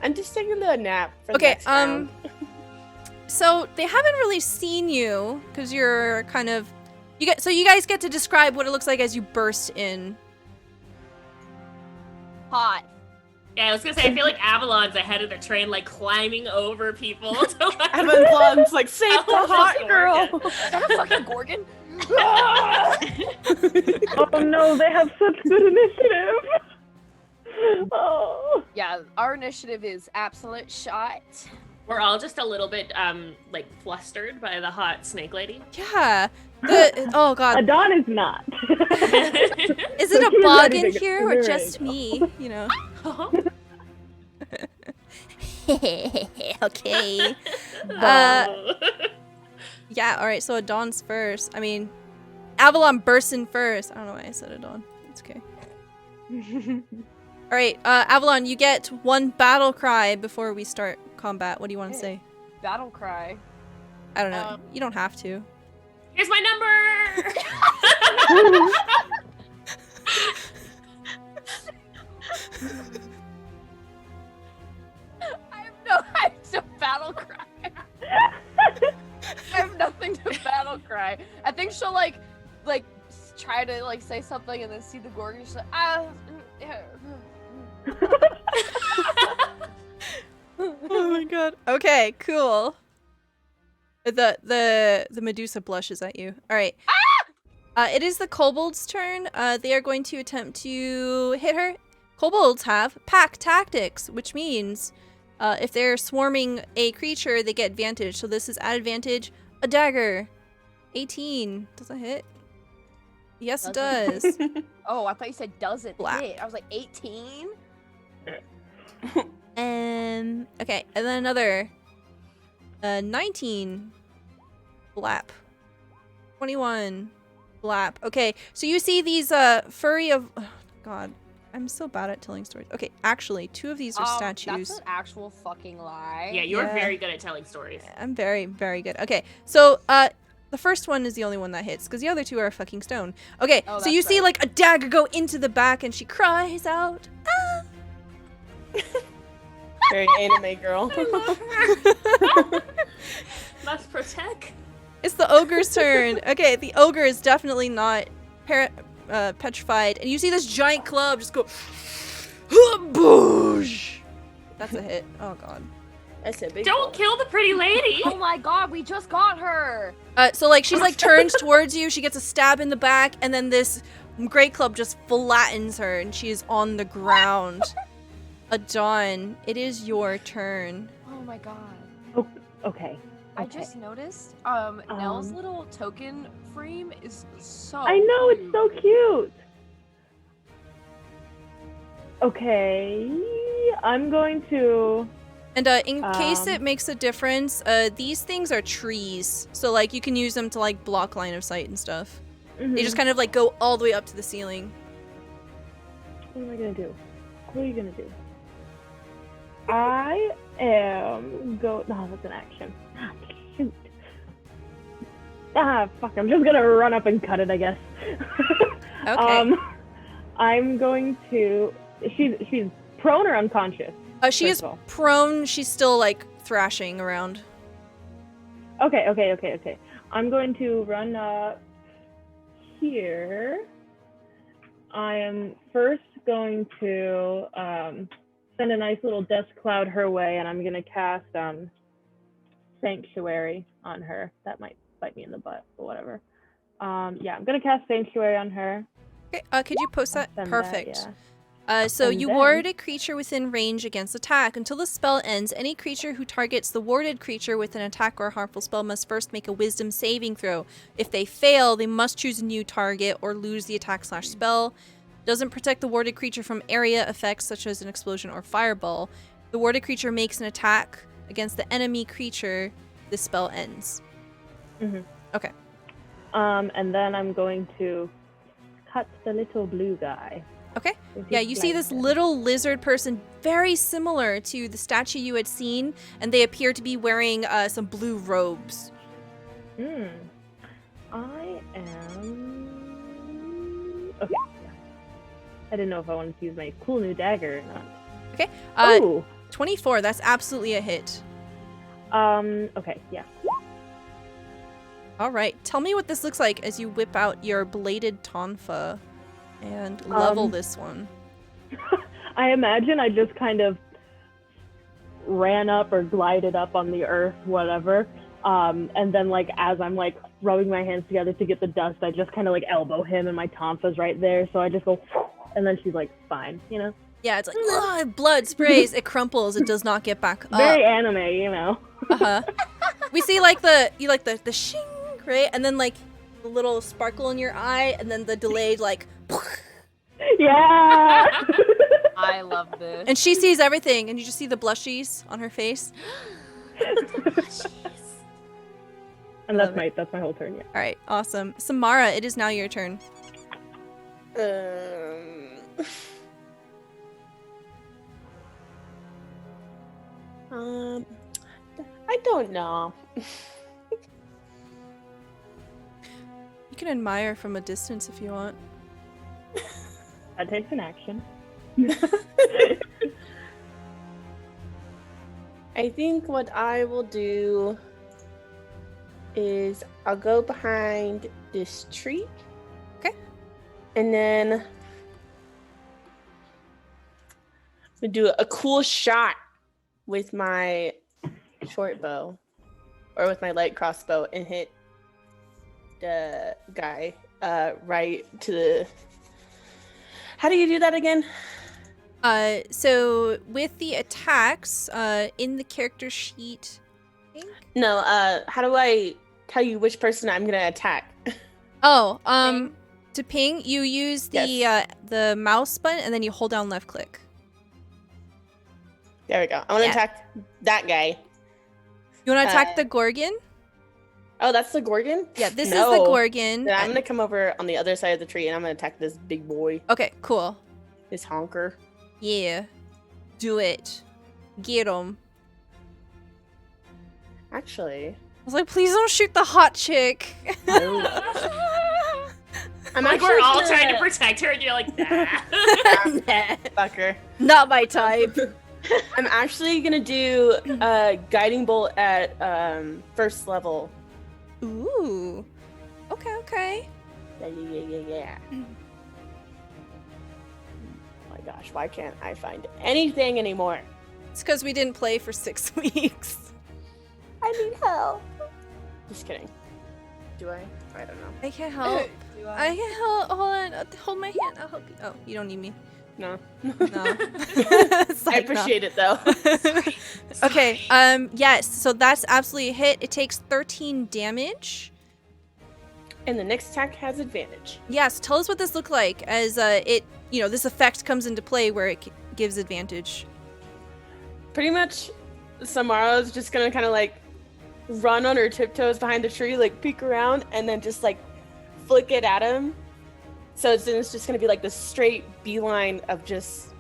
I'm just taking a little nap. For the Okay, next round. So they haven't really seen you because you're kind of you guys get to describe what it looks like as you burst in. hot. Yeah, I was gonna say I feel like Avalon's ahead of the train, like climbing over people. To, like, Avalon's like, save the Avalon's hot just girl. Is that a fucking Gorgon? Oh no, they have such good initiative. Oh. Yeah, our initiative is absolute shot. We're all just a little bit like flustered by the hot snake lady. Yeah. Oh god. Adon is not. Is it So a she's bug ready in to here go. or You're just ready. me? You know. Okay. Yeah, alright, so Adon's first. I mean, Avalon bursts in first. I don't know why I said Adon. It's okay. Alright, Avalon, you get 1 battle cry before we start combat. What do you want to say? Battle cry. I don't know. You don't have to. Here's my number. I have no battle cry. I have nothing to battle cry. I think she'll like try to like say something and then see the Gorgon. She's like, Oh my god. Okay, cool. The Medusa blushes at you. All right. It is the Kobold's turn. They are going to attempt to hit her. Kobolds have pack tactics, which means if they're swarming a creature, they get advantage. So this is at advantage. A dagger. 18. Does that hit? Yes, it does. oh, I thought you said doesn't Black. hit. I was like 18. Okay, and then another 19 blap. 21 blap. Okay, so you see these furry of God, I'm so bad at telling stories. Okay, actually, 2 of these are statues. That's an actual fucking lie. Yeah, you're very good at telling stories. I'm very, very good. Okay, so the first one is the only one that hits because the other 2 are fucking stone. Okay, so you see like a dagger go into the back and she cries out. Ah! Very anime girl. Must protect. It's the ogre's turn. Okay, the ogre is definitely not petrified, and you see this giant club just go boosh. That's a hit. Oh god. That's a big Don't kill the pretty lady. Oh my god, we just got her. So like she's like turns towards you, she gets a stab in the back, and then this great club just flattens her and she is on the ground. Adon, it is your turn. Oh my god. Oh, okay. I just noticed Nell's little token frame is so I know, cute. it's so cute. Okay, I'm going to... And in case it makes a difference, these things are trees. So like you can use them to like block line of sight and stuff. They just kind of like go all the way up to the ceiling. What am I gonna do? What are you gonna do? I am No, that's an action. Ah, shoot. Ah, fuck. I'm just gonna run up and cut it, I guess. Okay. I'm going to. She's prone or unconscious? She is prone. She's still like thrashing around. Okay. I'm going to run up here. I am first going to send a nice little dust cloud her way, and I'm gonna cast Sanctuary on her. That might bite me in the butt, but whatever. Yeah, I'm gonna cast Sanctuary on her. Okay, could you post that? Perfect. Yeah. So And you then- ward a creature within range against attack. Until the spell ends, any creature who targets the warded creature with an attack or a harmful spell must first make a wisdom saving throw. If they fail, they must choose a new target or lose the attack/spell. Doesn't protect the warded creature from area effects such as an explosion or fireball. The warded creature makes an attack against the enemy creature, the spell ends. Okay. And then I'm going to cut the little blue guy. Okay. Yeah, you see this little lizard person, very similar to the statue you had seen, and they appear to be wearing some blue robes. I am... Okay. I didn't know if I wanted to use my cool new dagger or not. Okay. Oh! 24, that's absolutely a hit. Okay, yeah. All right. Tell me what this looks like as you whip out your bladed tonfa and level this one. I imagine I just kind of ran up or glided up on the earth, whatever. And then, like, as I'm, like, rubbing my hands together to get the dust, I just kind of, like, elbow him and my tonfa's right there. So I just go, and then she's, like, fine, you know? Yeah, it's like, ugh, blood sprays. It crumples. It does not get back up. Very anime, you know? Uh-huh. We see, like, the shing, right? And then, like, the little sparkle in your eye, and then the delayed, like, Yeah! I love this. and she sees everything, and you just see the blushies on her face. And that's my whole turn, yeah. All right, awesome. Samara, it is now your turn. I don't know. can admire from a distance if you want. That takes an action. I think what I will do is I'll go behind this tree. Okay. And then I'm gonna do a cool shot with my short bow or with my light crossbow and hit the guy right to the... How do you do that again? So with the attacks, in the character sheet, I think? No, how do I tell you which person I'm gonna attack? Oh, Ping. to ping, you use Yes. the mouse button and then you hold down left click. There we go. I want to Yeah. attack that guy. You want to attack Uh, the Gorgon? Oh, that's the Gorgon? Yeah, this is No. the Gorgon. Then I'm gonna come over on the other side of the tree and I'm gonna attack this big boy, Okay, cool. this honker. Yeah. Do it. Get him. Actually, I was like, please don't shoot the hot chick. I'm Like, actually we're all gonna- trying to protect her, and you're like, nah. fucker. Not my type. I'm actually gonna do a guiding bolt at first level. Ooh. Okay, okay. Yeah. Oh my gosh, why can't I find anything anymore? It's because we didn't play for 6 weeks. I need help. Just kidding. Do I? I don't know. I can't help. Do I can't help. Hold on. Hold my hand. I'll help you. Oh, you don't need me. No. No. It's I like, no. appreciate it though. Okay. Yes. So that's absolutely a hit. It takes 13 damage. And the next attack has advantage. Yes. Tell us what this looked like as this effect comes into play where it gives advantage. Pretty much, Samara's just gonna kind of like run on her tiptoes behind the tree, like peek around, and then just like flick it at him. So it's just gonna be like this straight beeline of just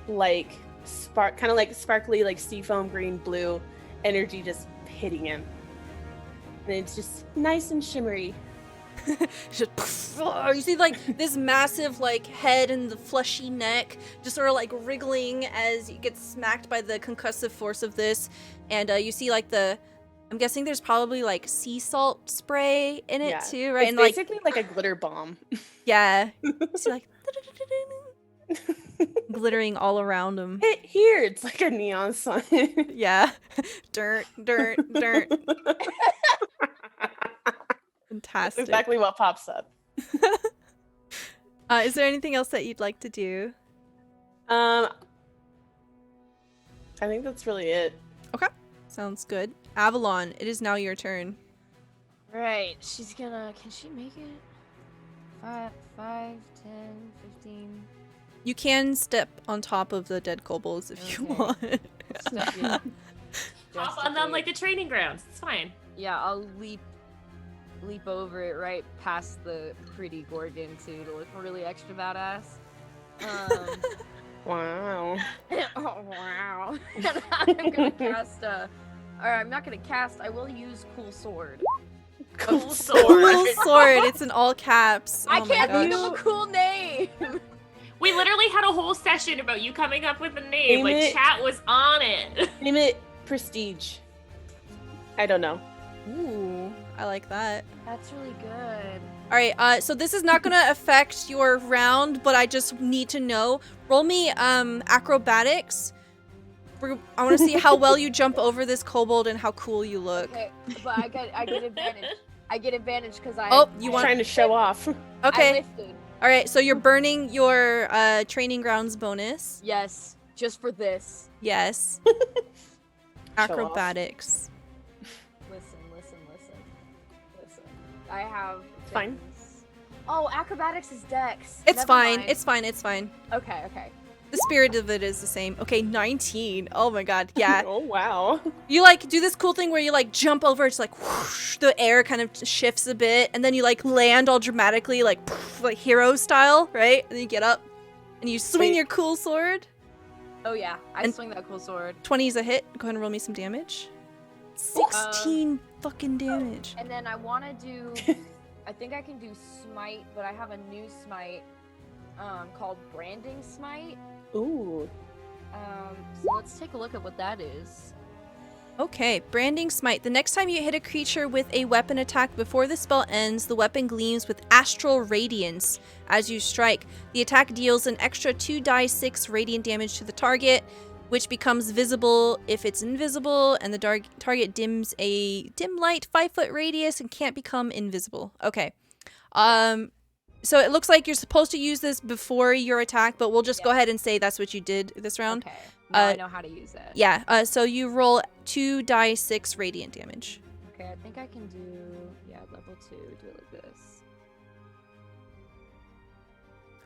like kind of like sparkly, like seafoam green blue energy just hitting him. And it's just nice and shimmery. Just, you see like this massive like head and the fleshy neck just sort of like wriggling as it gets smacked by the concussive force of this, and you see like I'm guessing there's probably like sea salt spray in it too, right? It's And like basically like a glitter bomb. yeah, you see like glittering all around him. Hit here, it's like a neon sign. Yeah, dirt. That's Fantastic. exactly what pops up. Is there anything else that you'd like to do? I think that's really it. Okay, sounds good. Avalon, it is now your turn. Right, she's gonna. Can she make it? 5, 10, 15. You can step on top of the dead kobolds if you Okay. want. Hop on them like the training grounds. It's fine. Yeah, I'll leap over it right past the pretty Gorgon too to look really extra badass. Wow. Oh wow! I'm gonna cast I'm not gonna cast. I will use Cool Sword. Cool Cool sword. sword. It's in all caps. I Oh my can't think gosh. of a cool name. We literally had a whole session about you coming up with a name. Name Like, it. chat was on it. Name it Prestige. I don't know. Ooh, I like that. That's really good. All right. So this is not gonna affect your round, but I just need to know. Roll me acrobatics. I want to see how well you jump over this kobold and how cool you look. Okay, but I get advantage. I get advantage because I. Oh, you want- Trying to show off. I Okay. lifted. All right. So you're burning your training grounds bonus. Yes, just for this. Yes. off. Acrobatics. Listen. I have. It's fine. things. Oh, acrobatics is dex. It's Never fine. mind. It's fine. Okay. The spirit of it is the same. Okay, 19. Oh my god. Yeah. Oh wow. You like do this cool thing where you like jump over, it's like whoosh, the air kind of shifts a bit, and then you like land all dramatically, like poof, like hero style, right? And then you get up and you swing Wait. your cool sword. Oh yeah, I And- swing that cool sword. 20 is a hit. Go ahead and roll me some damage. 16 fucking damage. And then I want to do I think I can do Smite, but I have a new Smite called Branding Smite. Ooh. So let's take a look at what that is. Okay, Branding Smite. The next time you hit a creature with a weapon attack before the spell ends, the weapon gleams with astral radiance as you strike. The attack deals an extra 2d6 radiant damage to the target, which becomes visible if it's invisible, and the target dims a dim light 5-foot radius and can't become invisible. Okay. So it looks like you're supposed to use this before your attack, but we'll just go ahead and say that's what you did this round. Okay. Now I know how to use it. Yeah, so you roll 2d6 radiant damage. Okay, I think I can do, level 2, do it like this.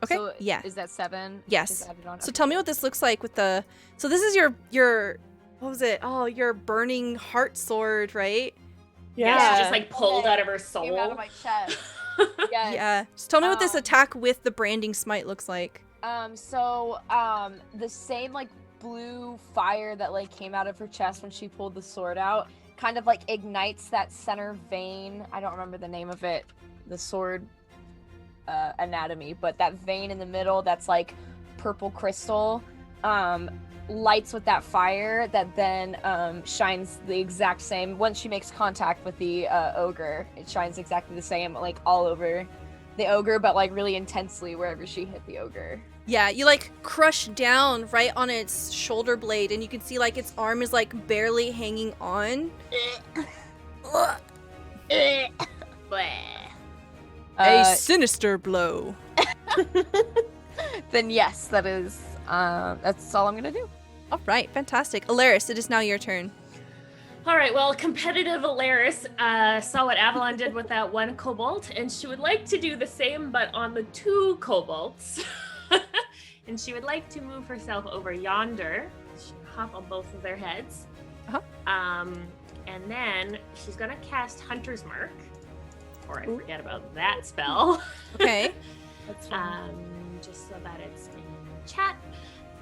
Okay, So yeah. Is that 7? Yes. Is added on? So Okay, tell me cool. what this looks like with the... So this is your what was it? Oh, your burning heart sword, right? Yeah, she just like pulled out of her soul. Came out of my chest. Yes. Yeah. Just tell me what this attack with the branding smite looks like. The same like blue fire that like came out of her chest when she pulled the sword out kind of like ignites that center vein. I don't remember the name of it, the sword anatomy, but that vein in the middle that's like purple crystal lights with that fire that then shines the exact same. Once she makes contact with the ogre, it shines exactly the same, like all over the ogre, but like really intensely wherever she hit the ogre. Yeah, you like crush down right on its shoulder blade, and you can see like its arm is like barely hanging on. A sinister blow. Then yes, that is that's all I'm gonna do. All right, fantastic. Alaris, it is now your turn. All right, well, competitive Alaris saw what Avalon did with that one kobold, and she would like to do the same, but on the 2 kobolds. And she would like to move herself over yonder. She'll hop on both of their heads. Uh-huh. And then she's gonna cast Hunter's Mark, or I forget about that spell. Okay. That's fine. Just so that it's in chat.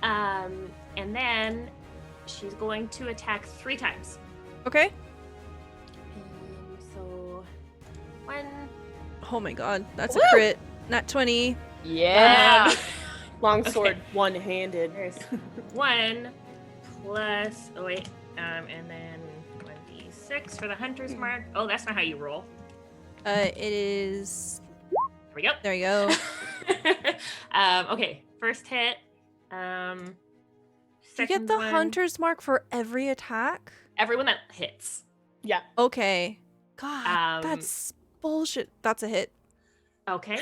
And then she's going to attack 3 times. Okay. So 1. Oh my god, that's a crit. Not 20. Yeah. Longsword, one-handed. There's 1 plus. Oh wait. And then 1d6 for the Hunter's Mark. Oh, that's not how you roll. It is. There we go. There you go. Okay, first hit. You Second get the one, hunter's mark for every attack? Everyone that hits. Yeah. Okay. God, Um, that's bullshit. That's a hit. Okay.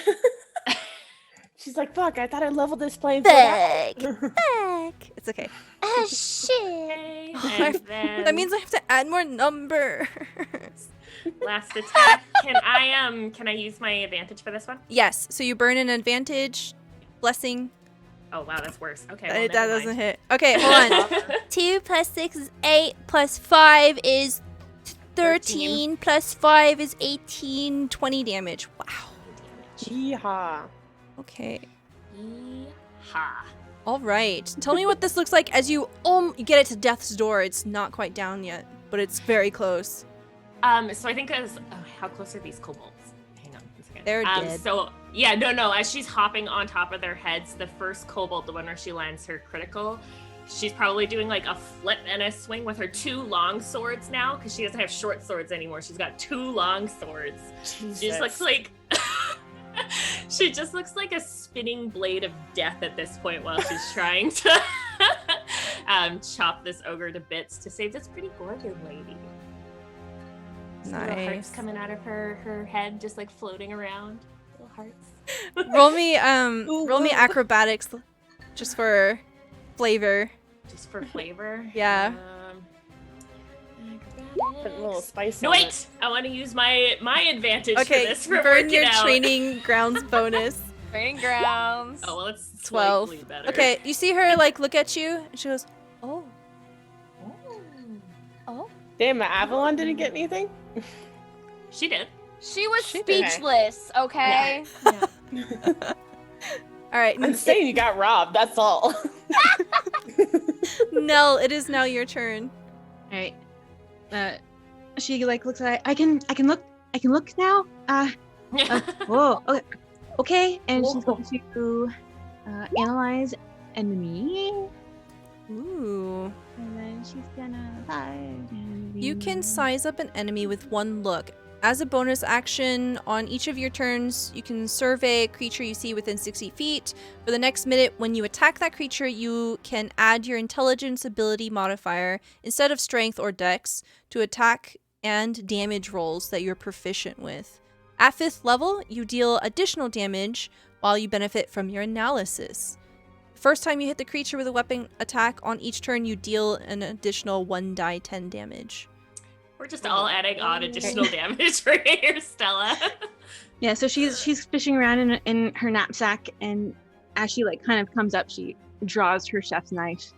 She's like, fuck, I thought I leveled this playing field out. Back. It's okay. Oh shit. Okay, I- and then That means I have to add more numbers. last attack. Can I use my advantage for this one? Yes, so you burn an advantage. Blessing. Oh wow, that's worse. Okay, That well, never doesn't mind. hit. Okay, hold on. 2 plus 6 is 8, plus 5 is 13, plus 5 is 18, 20 damage. Wow. Yeehaw. Okay. Yeehaw. All right. Tell me what this looks like as you get it to death's door. It's not quite down yet, but it's very close. So I think how close are these kobolds? Hang on a second. They're dead. So yeah, no. As she's hopping on top of their heads, the first kobold, the one where she lands her critical, she's probably doing like a flip and a swing with her 2 long swords now, because she doesn't have short swords anymore. She's got 2 long swords. Jesus. She just looks like she just looks like a spinning blade of death at this point while she's trying to chop this ogre to bits to save this pretty gorgeous lady. Just little hearts Nice. coming out of her head, just like floating around. Little hearts. Roll me acrobatics just for flavor. Just for flavor. Yeah. Put a little spice No, on wait! it. I want to use my advantage Okay, for this. For burn working your out. training grounds bonus. Training grounds. Oh well, it's 12. slightly better. Okay, you see her like look at you, and she goes, "Oh, Damn, Avalon didn't get anything? She did. She was She did. speechless, okay? Yeah. all right." I'm saying you got robbed, that's all. Nell, it is now your turn. All right. She like looks at I can look now. Whoa. Okay. Okay. And she's Whoa. going to analyze enemy. Ooh. And then she's gonna. You can size up an enemy with one look. As a bonus action, on each of your turns, you can survey a creature you see within 60 feet. For the next minute, when you attack that creature, you can add your intelligence ability modifier instead of strength or dex to attack and damage rolls that you're proficient with. At 5th level, you deal additional damage while you benefit from your analysis. First time you hit the creature with a weapon attack, on each turn you deal an additional 1d10 damage. We're just all adding on additional damage for here, Stella. Yeah, so she's fishing around in her knapsack, and as she like kind of comes up, she draws her chef's knife,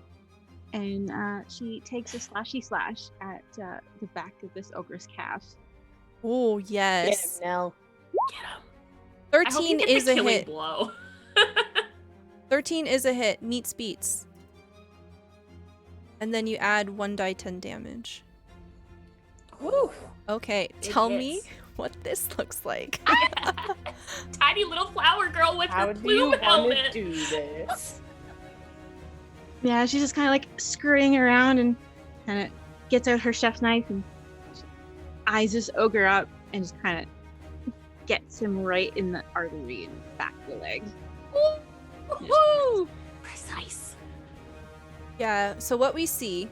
and she takes a slashy slash at the back of this ogre's calf. Oh, Get yes. him, Nell. Get him. I hope 13 you get is the a killing hit. blow. 13 is a hit. Meets beats. And then you add 1d10 damage. Woo. Okay, It tell me hits. what this looks like. Tiny little flower girl with How her do you plume want to helmet. do this? Yeah, she's just kind of like scurrying around and kind of gets out her chef's knife and eyes this ogre up and just kind of gets him right in the artery in the back of the leg. Woo! Precise. Yeah, so what we see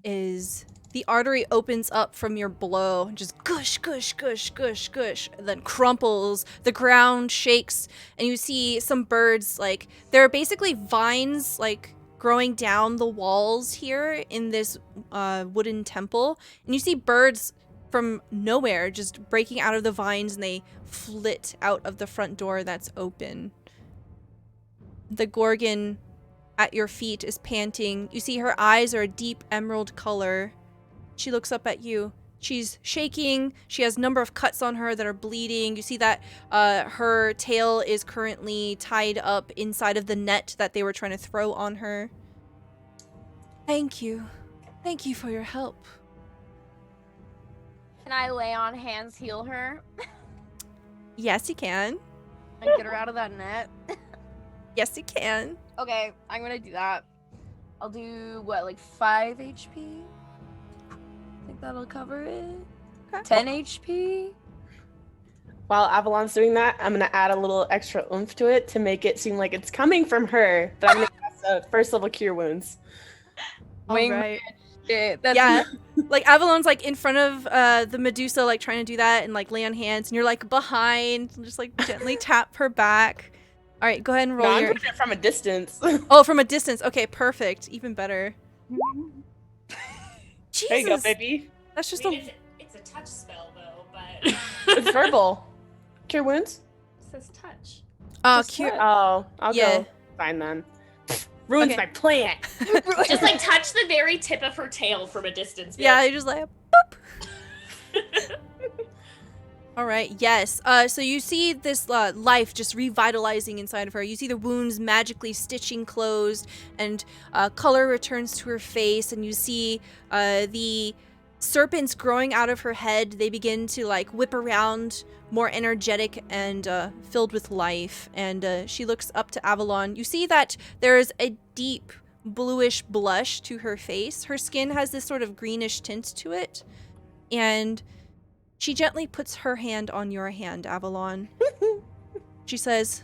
is the artery opens up from your blow, just gush, gush, gush, gush, gush, and then crumples, the ground shakes, and you see some birds, like, there are basically vines, like, growing down the walls here in this wooden temple, and you see birds from nowhere just breaking out of the vines, and they flit out of the front door that's open. The Gorgon at your feet is panting. You see her eyes are a deep emerald color. She looks up at you. She's shaking. She has a number of cuts on her that are bleeding. You see that her tail is currently tied up inside of the net that they were trying to throw on her. Thank you. Thank you for your help. Can I lay on hands, heal her, Yes, you can. and get her out of that net? Yes, you can. Okay, I'm gonna do that. I'll do what, like 5 HP? I think that'll cover it. Okay. 10 HP. While Avalon's doing that, I'm gonna add a little extra oomph to it to make it seem like it's coming from her. But I'm gonna cast first level cure wounds. Wing Alright. shit. That's Yeah. Like, Avalon's, like, in front of the Medusa, like, trying to do that and, like, lay on hands. And you're, like, behind and just, like, gently tap her back. All right, go ahead and No, roll I'm your... doing it from a distance. Oh, from a distance. Okay, perfect. Even better. Jesus. There you go, baby. That's just I mean, a... it's a touch spell, though, but... It's verbal. Cure wounds? It says touch. Oh, Just oh, I'll Yeah. go. Fine then. Ruins Okay. my plan. Just, like, touch the very tip of her tail from a distance. Be Yeah, like, you're just like, boop. All right, yes. So you see this life just revitalizing inside of her. You see the wounds magically stitching closed, and color returns to her face, and you see the serpents growing out of her head. They begin to, like, whip around, more energetic and filled with life. And she looks up to Avalon. You see that there is a deep bluish blush to her face. Her skin has this sort of greenish tint to it, and she gently puts her hand on your hand, Avalon. She says,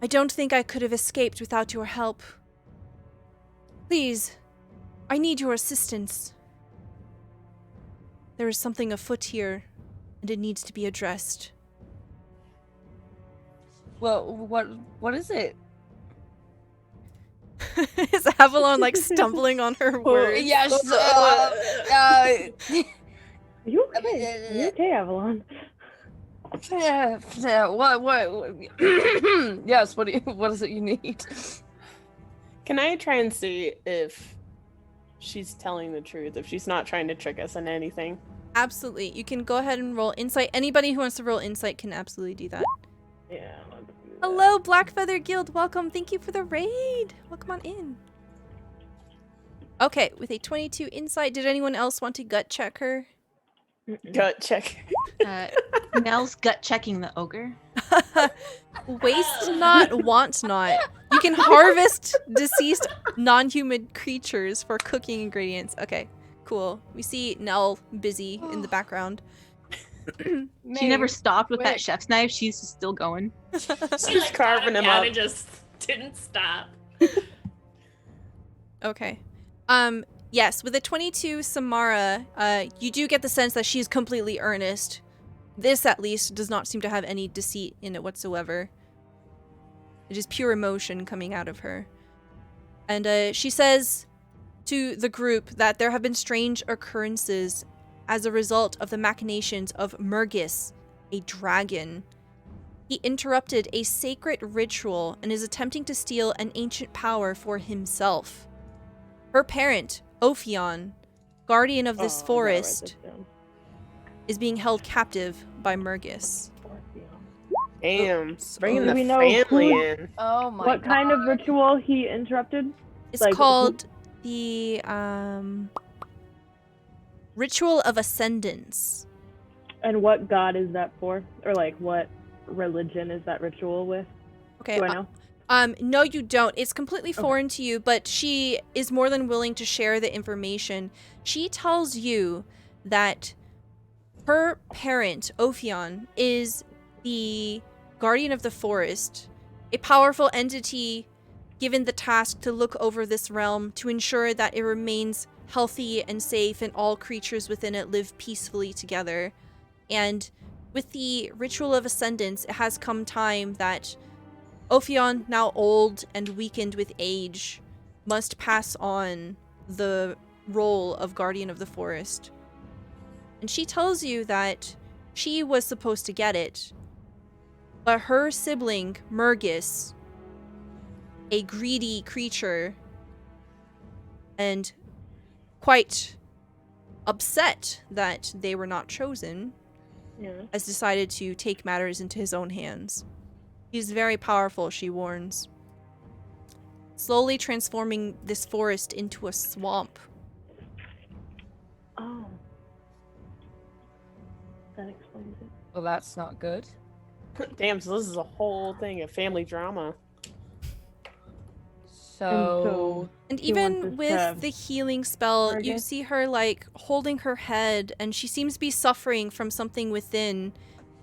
I don't think I could have escaped without your help. Please, I need your assistance. There is something afoot here, and it needs to be addressed. Well, what is it? Is Avalon, like, stumbling on her words? Yes. Are you okay? Are you okay, Avalon? What? Yes. What is it you need? Can I try and see if she's telling the truth, if she's not trying to trick us into anything? Absolutely. You can go ahead and roll insight. Anybody who wants to roll insight can absolutely do that. Yeah, let's do that. Hello, Blackfeather Guild. Welcome. Thank you for the raid. Welcome on in. Okay, with a 22 insight, did anyone else want to gut check her? Gut check. Nell's gut checking the ogre. Waste not, want not. You can harvest deceased non-human creatures for cooking ingredients. Okay, cool. We see Nell busy in the background. She never stopped with that wait. chef's knife. She's still going. She like carving him down up. and just didn't stop. Okay. Yes, with a 22 Samara, you do get the sense that she's completely earnest. This, at least, does not seem to have any deceit in it whatsoever. It is pure emotion coming out of her. And she says to the group that there have been strange occurrences as a result of the machinations of Murgis, a dragon. He interrupted a sacred ritual and is attempting to steal an ancient power for himself. Her parent, Ophion, guardian of this forest, is being held captive by Murgis. Damn, bringing Do the we know family who- in. Oh my What god. kind of ritual he interrupted? It's Like, called the Ritual of Ascendance. And what god is that for? Or like what religion is that ritual with? Okay. Do I know? No, you don't. It's completely foreign to you, but she is more than willing to share the information. She tells you that her parent, Ophion, is the guardian of the forest, a powerful entity given the task to look over this realm to ensure that it remains healthy and safe and all creatures within it live peacefully together. And with the Ritual of Ascendance, it has come time that Ophion, now old and weakened with age, must pass on the role of Guardian of the Forest. And she tells you that she was supposed to get it, but her sibling, Murgis, a greedy creature, and quite upset that they were not chosen, Yeah. has decided to take matters into his own hands. He's very powerful, she warns, slowly transforming this forest into a swamp. Oh. That explains it. Well, that's not good. Damn, so this is a whole thing of family drama. So And He wants even us with to the healing spell, you target. see her like holding her head, and she seems to be suffering from something within.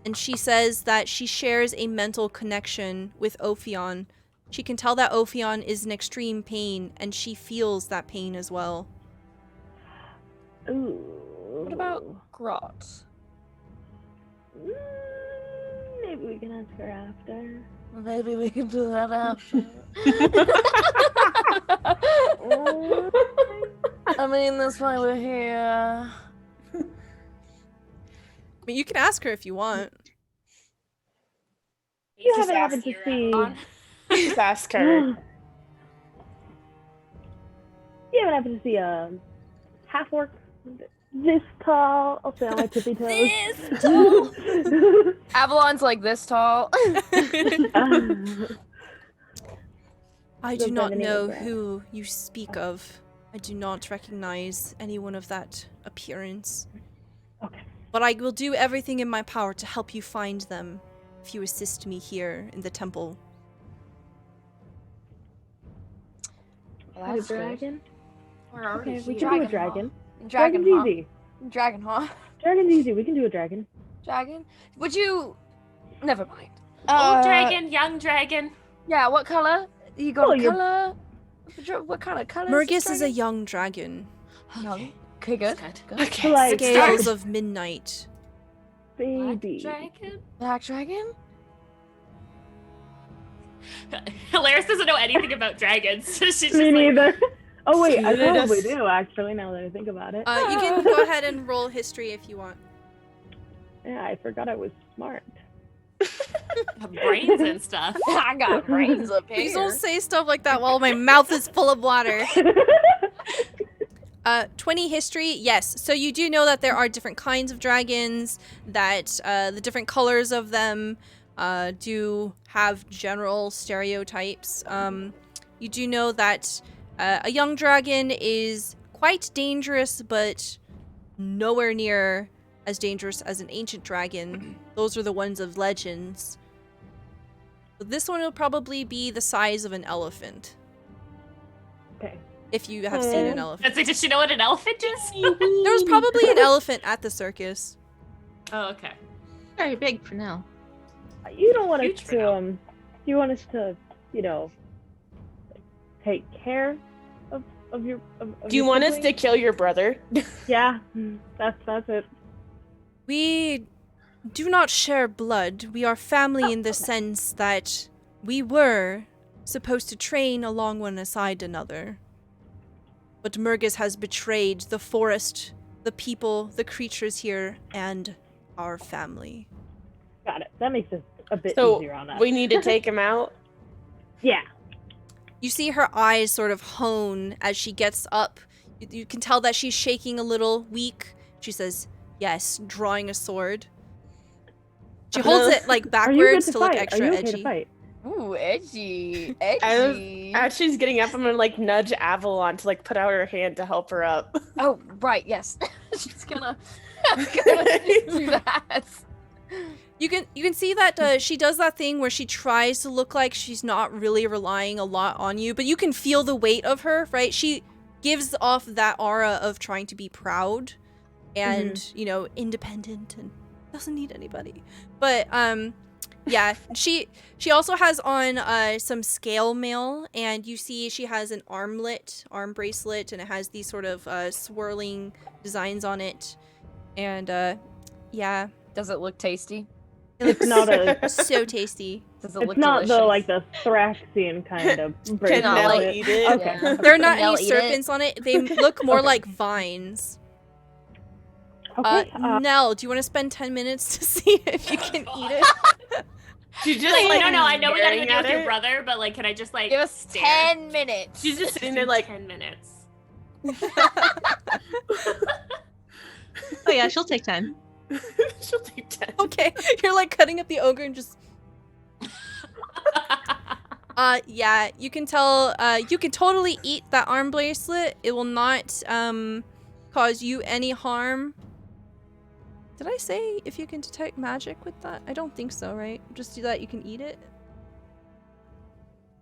And she says that she shares a mental connection with Ophion. She can tell that Ophion is in extreme pain, and she feels that pain as well. Ooh. what about Grot? Maybe we can ask her after. Maybe we can do that after. I mean, that's why we're here. I mean, you can ask her if you want. You Just haven't happened ask to Your see. Avalon. Just ask her. You haven't happened to see a half orc this tall? I'll say on my tippy toes. This tall. Avalon's like this tall. I The do not Revenant know Ogre. who you speak of. I do not recognize anyone of that appearance. Okay. But I will do everything in my power to help you find them if you assist me here in the temple. Well, A that's good. dragon? We're already Okay, we here. can do a Dragon, dragon. Dragon, Dragon's huh? easy. Dragon, huh? Dragon's easy. We can do a dragon. Dragon? Would you? Never mind. Old dragon, young dragon. Yeah. What color? You got Oh, a you're- color? What kind of color? Murgis is a young dragon. young. Okay, good. Good. Good. Okay. Like Scales of midnight. Black baby. dragon. Black dragon. Hilaris doesn't know anything about dragons. So she's just Me like, neither. Oh wait, I Should probably us- do actually. Now that I think about it. You can go ahead and roll history if you want. Yeah, I forgot I was smart. brains and stuff. I got brains up Please here. don't say stuff like that while my mouth is full of water. 20 history, yes. So you do know that there are different kinds of dragons, that the different colors of them do have general stereotypes. You do know that a young dragon is quite dangerous, but nowhere near as dangerous as an ancient dragon. Those are the ones of legends. But this one will probably be the size of an elephant. Okay. If you have seen an elephant. That's like, does she know what an elephant is? There was probably an elephant at the circus. Oh, okay. Very big for now. You don't want us Huge for now. to, you want us to, take care of your, of Do you your want us to sibling? kill your brother? Yeah, that's it. We do not share blood. We are family in the sense that we were supposed to train along one aside another. But Murgus has betrayed the forest, the people, the creatures here, and our family. Got it. That makes it a bit So easier on us. we need to take him out. Yeah. You see her eyes sort of hone as she gets up. You can tell that she's shaking a little, weak. She says, yes, drawing a sword. She holds it like Are you good backwards to to look fight? extra Are you okay edgy. to fight? Ooh, edgy. As she's getting up, I'm gonna like nudge Avalon to like put out her hand to help her up. Oh, right, yes. She's gonna do that. You can see that she does that thing where she tries to look like she's not really relying a lot on you, but you can feel the weight of her, right? She gives off that aura of trying to be proud and, independent and doesn't need anybody. But yeah, she also has on some scale mail, and you see she has an arm bracelet, and it has these sort of swirling designs on it. And yeah, Does it look tasty? it looks Not a. so tasty. Does it It's look not delicious? the Thraxian kind of Can bracelet. Nell like- eat it? Okay. Yeah. There are not Nell any eat it? serpents on it. They look more Okay. like vines. Okay. Nell, do you want to spend 10 minutes to see if you can eat it? She's just Like, like, no, I know we gotta staring go deal at with your it. brother, but like, can I just like Give us stare? 10 minutes. She's just sitting there like, 10 minutes. Oh yeah, she'll take 10. she'll take 10. Okay, you're like cutting up the ogre and just. Yeah, you can tell. You can totally eat that arm bracelet. It will not cause you any harm. Did I say if you can detect magic with that? I don't think so, right? Just do that. You can eat it.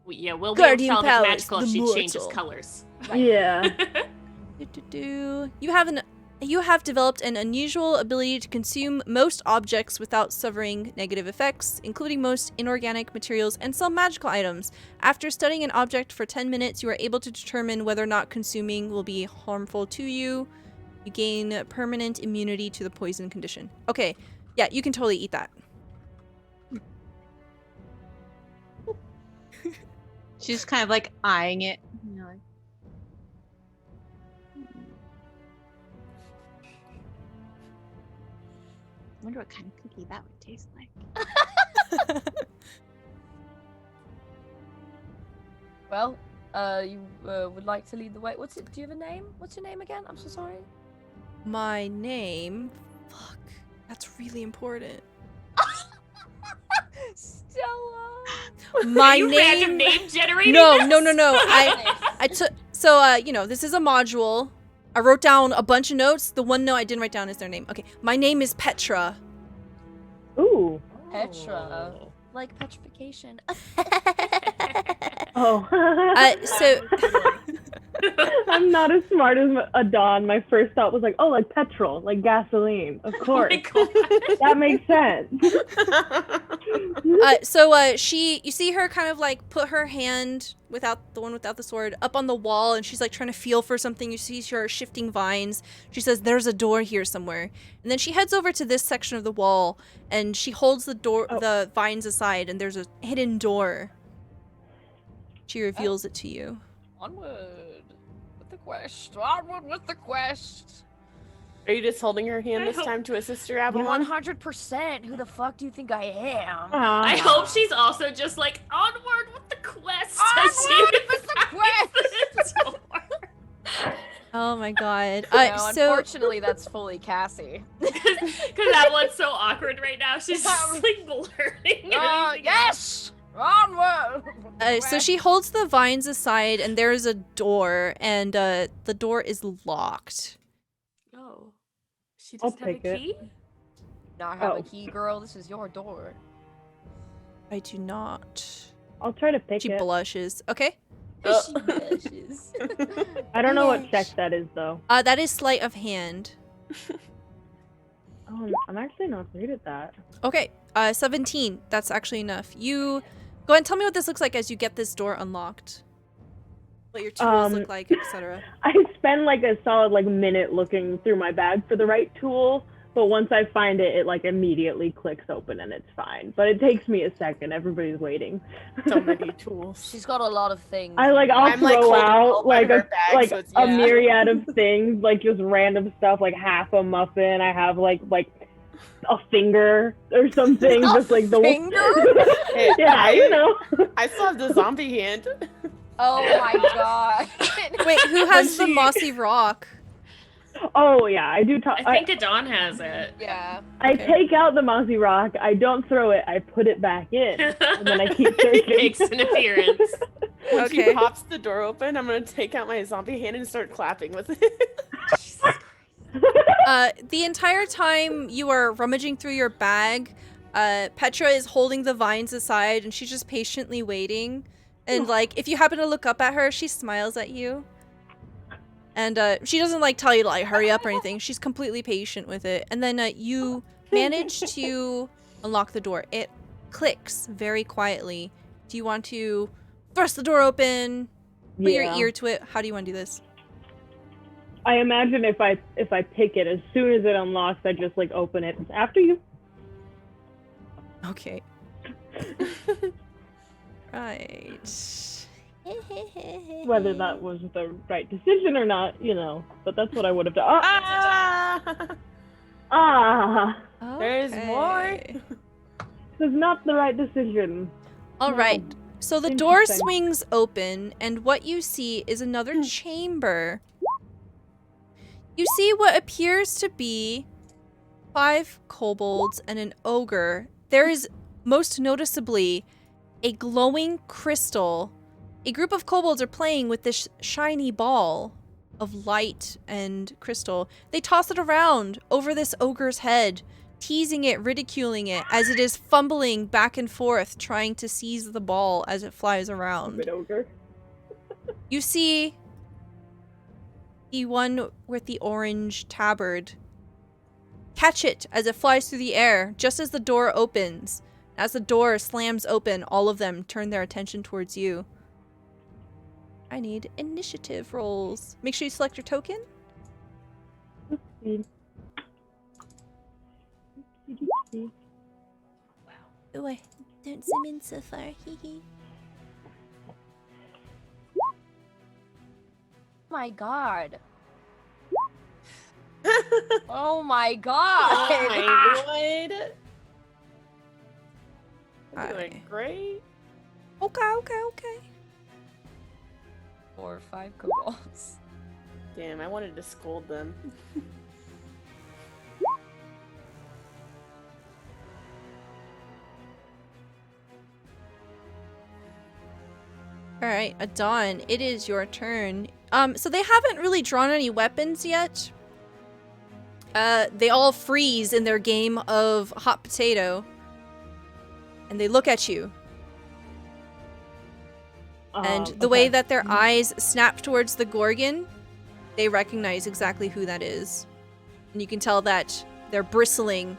Yeah, we'll be able to Guardian tell if it's powers, magical if the she changes mortal. colors. Yeah. You have developed an unusual ability to consume most objects without suffering negative effects, including most inorganic materials and some magical items. After studying an object for 10 minutes, you are able to determine whether or not consuming will be harmful to you. You gain permanent immunity to the poison condition. Okay, yeah, you can totally eat that. She's kind of like eyeing it. Like, I wonder what kind of cookie that would taste like. Well, you would like to lead the way. Do you have a name? What's your name again? I'm so sorry. My name... Fuck. That's really important. Stella. My you random name... name generating No. this? I took... So, this is a module. I wrote down a bunch of notes. The one note I didn't write down is their name. Okay, my name is Petra. Ooh. Petra. Like petrification. Oh. So... I'm not as smart as Adon. My first thought was like, oh, like petrol, like gasoline. Of Oh course. my God. That makes sense. You see her kind of like put her hand without the sword up on the wall, and she's like trying to feel for something. You see her shifting vines. She says, "There's a door here somewhere," and then she heads over to this section of the wall, and she holds the door, the vines aside, and there's a hidden door. She reveals it to you. Onward with the quest. Onward with the quest. Are you just holding her hand this time to assist her, Avalon? 100%. Who the fuck do you think I am? I hope she's also just like onward with the quest. Onward with the quest. Oh my god. No, So unfortunately, that's fully Cassie. Because Avalon's so awkward right now. She's just like blurting. everything Yes! Onward! so she holds the vines aside, and there is a door, and the door is locked. Oh. She I'll doesn't have a take it. key? Not have Oh. a key, girl. This is your door. I do not. I'll try to pick She it. blushes. Okay. She blushes. I don't know what Blush. check that is though. That is sleight of hand. Oh, I'm actually not great at that. Okay. 17. That's actually enough. You go ahead and tell me what this looks like as you get this door unlocked. What your tools look like, etc. I spend like a solid like minute looking through my bag for the right tool, but once I find it, it like immediately clicks open and it's fine. But it takes me a second. Everybody's waiting. So many tools. She's got a lot of things. I'll I'm, like, throw holding all out my like her bag, so it's- a yeah. myriad of things, like just random stuff, like half a muffin. I have like a finger or something, just like the Hey, yeah, you know. I still have the zombie hand. Oh my god. Wait, who has the mossy rock? Oh yeah, I do. I think Adon has it. Yeah. I Okay. take out the mossy rock. I don't throw it. I put it back in, and then I keep searching. Makes an appearance. Once Okay. he pops the door open, I'm gonna take out my zombie hand and start clapping with it. The entire time you are rummaging through your bag, Petra is holding the vines aside and she's just patiently waiting. And like, if you happen to look up at her, she smiles at you. And she doesn't like tell you to like hurry up or anything. She's completely patient with it. And then you manage to unlock the door. It clicks very quietly. Do you want to thrust the door open? Put your ear to it? How do you want to do this? I imagine if I pick it, as soon as it unlocks, I just like open it. After you. Okay. Right. Whether that was the right decision or not, you know, but that's what I would have done. Ah! Ah, There's more. Okay. this is not the right decision. All right. So the door Interesting. swings open, and what you see is another chamber. You see what appears to be 5 kobolds and an ogre. There is most noticeably a glowing crystal. A group of kobolds are playing with this shiny ball of light and crystal. They toss it around over this ogre's head, teasing it, ridiculing it as it is fumbling back and forth, trying to seize the ball as it flies around. Stupid ogre. You see the one with the orange tabard catch it as it flies through the air, just as the door opens. As the door slams open, all of them turn their attention towards you. I need initiative rolls. Make sure you select your token. Oh, I don't zoom in so far. Hee hee. Oh my god. Oh my god. Oh my god. I'm Hi. doing great. Okay. 4 or 5 kobolds. Damn, I wanted to scold them. All right, Adon, it is your turn. So they haven't really drawn any weapons yet. They all freeze in their game of hot potato. And they look at you. And the way that their eyes snap towards the Gorgon, they recognize exactly who that is. And you can tell that they're bristling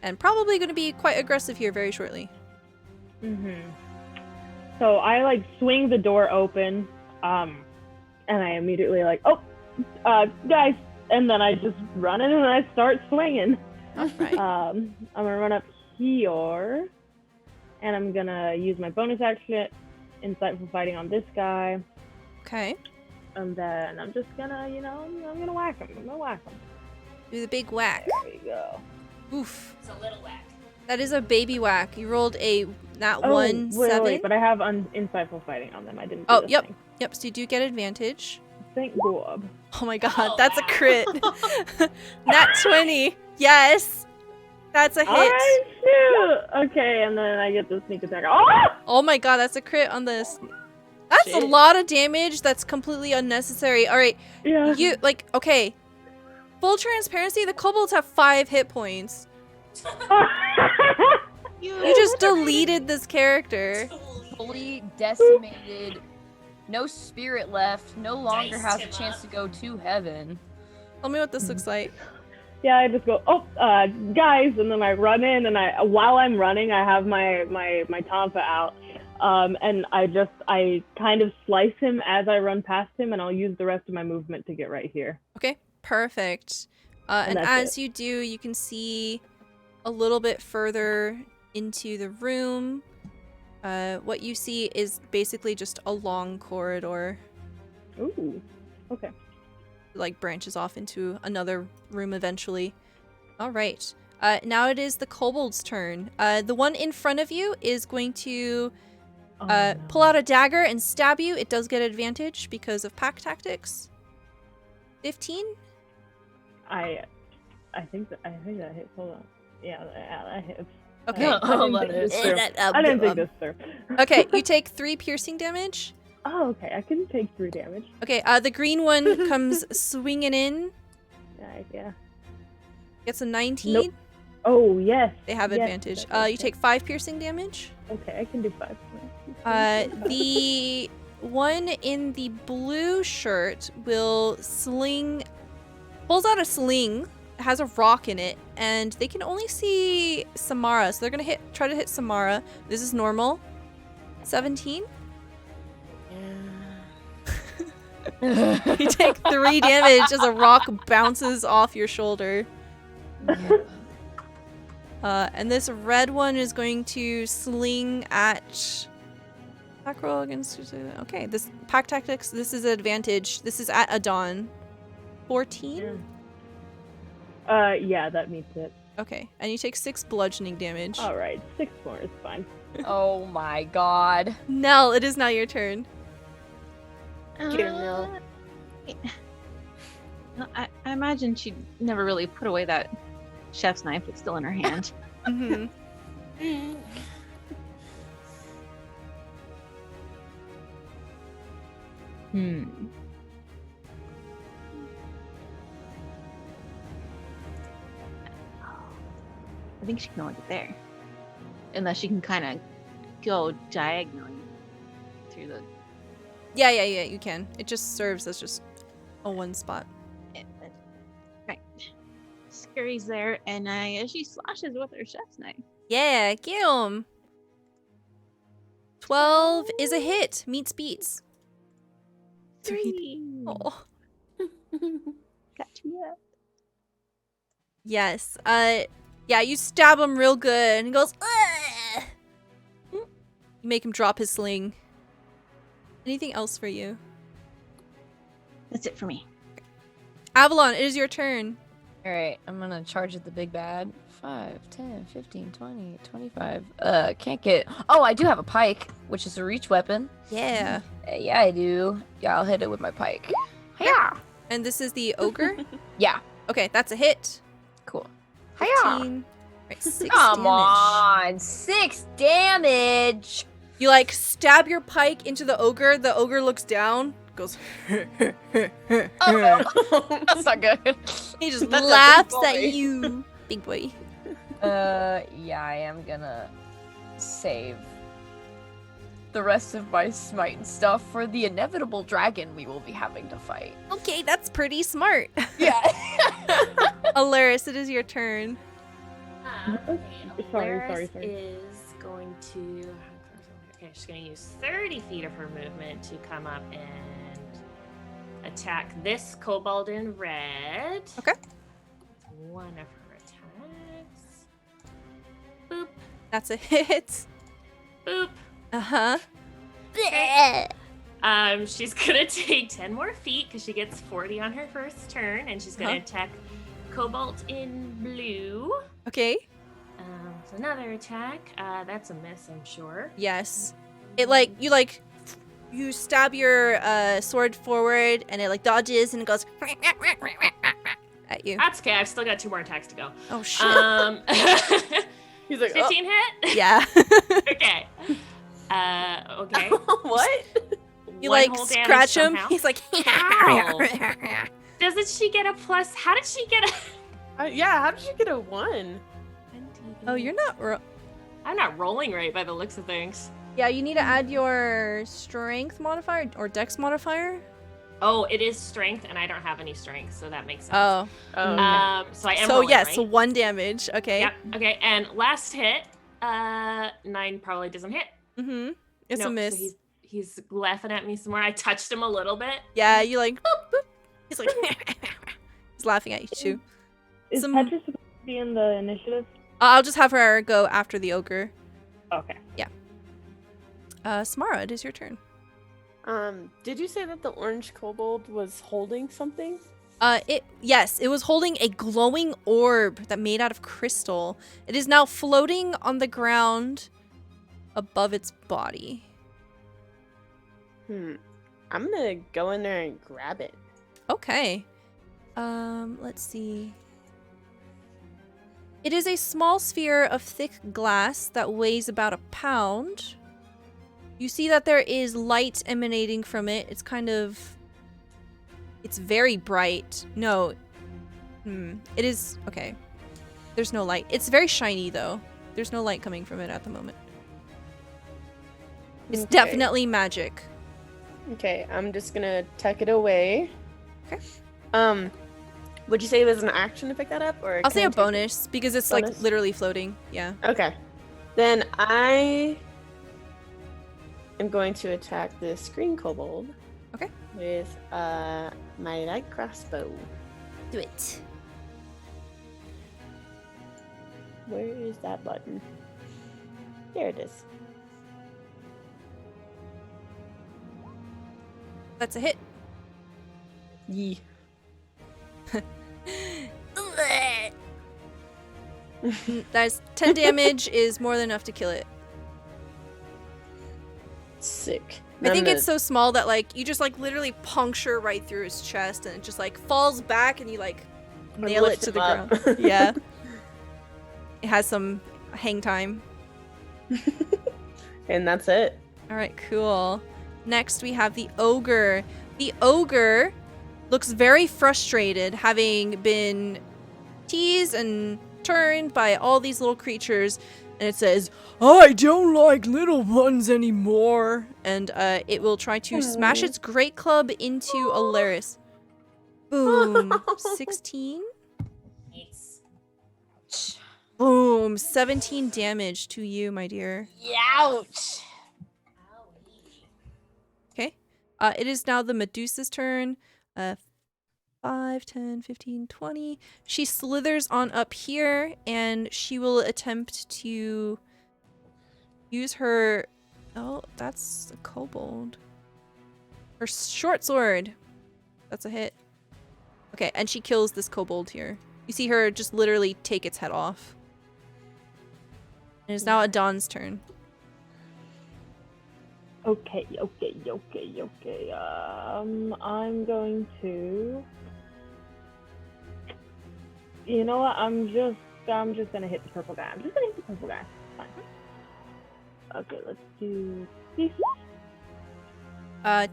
and probably going to be quite aggressive here very shortly. So I like swing the door open, and I immediately like, guys, and then I just run in and I start swinging. All right. I'm gonna run up here, and I'm gonna use my bonus action, insightful fighting on this guy, Okay. and then I'm just gonna, I'm gonna whack him. Do the big whack. There we go. Oof. It's a little whack. That is a baby whack. You rolled a nat Oh, 1, 7. wait, but I have insightful fighting on them. I didn't. Do Oh, this yep. thing. Yep, so you do get advantage. Thank God. Oh my god, Oh, that's a wow. crit. Nat 20. Yes. That's a hit. Alright, shoot. Okay, and then I get the sneak attack. Oh! Oh my god, that's a crit on this. That's a Shit. lot of damage that's completely unnecessary. All right, Yeah. you, like, okay. Full transparency, the kobolds have 5 hit points. You just deleted this character. Fully decimated. No spirit left. No longer has a chance to go to heaven. Tell me what this looks like. Yeah, I just go, guys, and then I run in, and while I'm running, I have my tonfa out, and I kind of slice him as I run past him, and I'll use the rest of my movement to get right here. Okay, perfect. And as you do, you can see a little bit further into the room. What you see is basically just a long corridor. Ooh, okay. Like branches off into another room eventually. All right. Now it is the kobold's turn. The one in front of you is going to pull out a dagger and stab you. It does get advantage because of pack tactics. 15? I think that hits. Hold on. Yeah, that hits. Okay. I didn't think this through. Okay, you take 3 piercing damage. Oh, okay. I can take 3 damage. Okay, the green one comes swinging in. Yeah. Gets a 19. Nope. Oh, yes. They have yes, advantage. You take 5 piercing damage. Okay, I can do 5. The one in the blue shirt will pulls out a sling. It has a rock in it, and they can only see Samara, so they're gonna try to hit Samara. This is normal. 17. You take 3 damage as a rock bounces off your shoulder. And this red one is going to sling at attack roll against. Okay, this pack tactics. This is advantage. This is at Adon. 14. Yeah, that meets it. Okay, and you take 6 bludgeoning damage. All right, 6 more is fine. Oh my god. Nell, it is now your turn. I imagine she never really put away that chef's knife. It's still in her hand. Mm-hmm. I think she can only get there. Unless she can kind of go diagonally through the... Yeah, you can. It just serves as just a one spot. Right. Scurries there, and she slashes with her chef's knife. Yeah, kill him. 12 is a hit. Meets beats. 3. Oh. Got you up. Yes. Yeah, you stab him real good, and he goes, ugh! You make him drop his sling. Anything else for you? That's it for me. Avalon, it is your turn. Alright, I'm gonna charge at the big bad. 5, 10, 15, 20, 25. Can't get... Oh, I do have a pike, which is a reach weapon. Yeah. Yeah, I do. Yeah, I'll hit it with my pike. Yeah. And this is the ogre? Yeah. Okay, that's a hit. Cool. 15. Right, 6 Come damage. on, 6 damage. You like stab your pike into the ogre looks down, goes Oh, that's not good. he just That's a laughs big at boy. you. Big boy. Yeah, I am gonna save the rest of my smite and stuff for the inevitable dragon we will be having to fight. Okay, that's pretty smart. Yeah. Alaris, it is your turn. Sorry. Alaris is going to... Okay, she's going to use 30 feet of her movement to come up and attack this kobold in red. Okay. One of her attacks. Boop. That's a hit. Boop. Uh-huh. She's gonna take 10 more feet because she gets 40 on her first turn, and she's gonna attack Kobold in blue. Okay. So another attack. That's a miss, I'm sure. Yes. It you stab your sword forward, and it dodges, and it goes at you. That's okay. I've still got 2 more attacks to go. Oh shit. He's like, 15 hit. Yeah. Okay. Okay. What? You One whole damage scratch him. somehow. He's like. Ow. Doesn't she get a plus? How did she get a? Yeah, how did you get a 1? Oh, you're not. I'm not rolling right by the looks of things. Yeah, you need to add your strength modifier or dex modifier. Oh, it is strength, and I don't have any strength, so that makes sense. Oh. Oh, So I am. So rolling, yes, right? so 1 damage. Okay. Yep. Okay, and last hit, 9 probably doesn't hit. Mm-hmm. It's Nope, a miss. So he's laughing at me some more. I touched him a little bit. Yeah, you like. Boop, boop. He's like. He's laughing at you too. Is Some- Petra supposed to be in the initiative? I'll just have her go after the ogre. Okay. Samara, it is your turn. Did you say that the orange kobold was holding something? Yes, it was holding a glowing orb that made out of crystal. It is now floating on the ground above its body. I'm gonna go in there and grab it. Okay. Let's see. It is a small sphere of thick glass that weighs about 1 pound. You see that there is light emanating from it. It's very bright. No. It is, okay. There's no light. It's very shiny though. There's no light coming from it at the moment. It's Okay. definitely magic. Okay, I'm just gonna tuck it away. Okay. Would you say it was an action to pick that up, or I'll can say I a take it? bonus because it's like Bonus? literally floating. Yeah. Okay. Then I am going to attack this green kobold. Okay. With my light crossbow. Do it. Where is that button? There it is. That's a hit. Yee. That's 10 damage is more than enough to kill it. Sick. I think it's so small that like you just like literally puncture right through his chest and it just like falls back and you like nail it to the ground. Yeah. It has some hang time. And that's it. All right, cool. Next we have the ogre. The ogre looks very frustrated having been teased and turned by all these little creatures. And it says, I don't like little ones anymore. And it will try to smash its great club into Alaris. Boom. 16. Nice. Boom. 17 damage to you, my dear. Ouch. Okay. It is now the Medusa's turn. 5, 10, 15, 20. She slithers on up here and she will attempt to use her... Oh, that's a kobold. Her short sword. That's a hit. Okay, and she kills this kobold here. You see her just literally take its head off. It is now Adon's turn. Okay. I'm going to. You know what? I'm just gonna hit the purple guy. Fine. Okay, let's do this.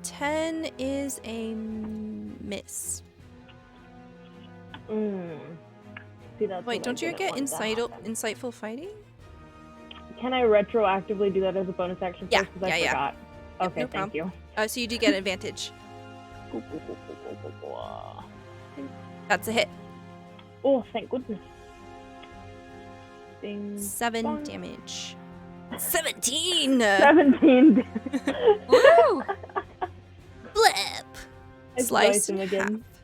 10 is a miss. See, that's Wait, what don't I you didn't get want to happen. insightful fighting? Can I retroactively do that as a bonus action? Yeah, first? 'Cause I yeah. forgot. Yep, Okay, no thank you. So you do get advantage. That's a hit. Oh, thank goodness. Ding. 7 Bong. damage. 17! 17. Woo! Flip! I Slice sliced him in again. half.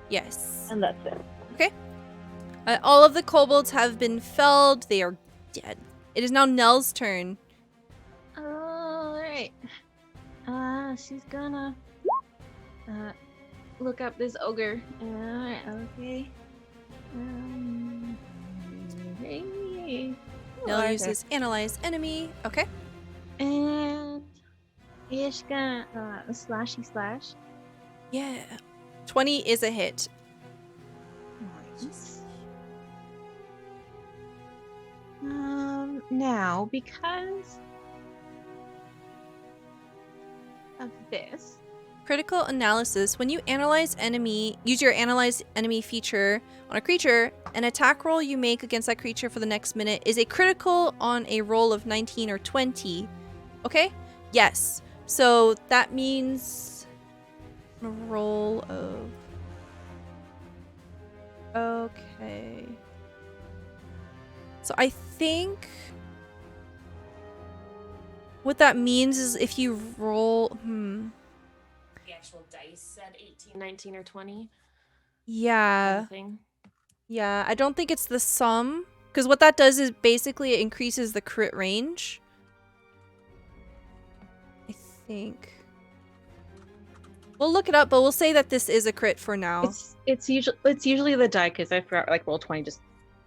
Yes. And that's it. All of the kobolds have been felled. They are dead. It is now Nell's turn. Alright. She's gonna look up this ogre. Alright, okay. Hey. Nell uses analyze enemy. Okay. And she's gonna slashy slash. Yeah. 20 is a hit. Nice. Now, because of this, Critical analysis. When you use your analyze enemy feature on a creature, an attack roll you make against that creature for the next minute is a critical on a roll of 19 or 20. Okay? Yes. So that means a roll of... Okay. So I think what that means is if you roll... The actual dice said 18, 19, or 20. Yeah. Thing. Yeah, I don't think it's the sum. Because what that does is basically it increases the crit range. I think. We'll look it up, but we'll say that this is a crit for now. It's usually the die, because I forgot, like, roll 20 just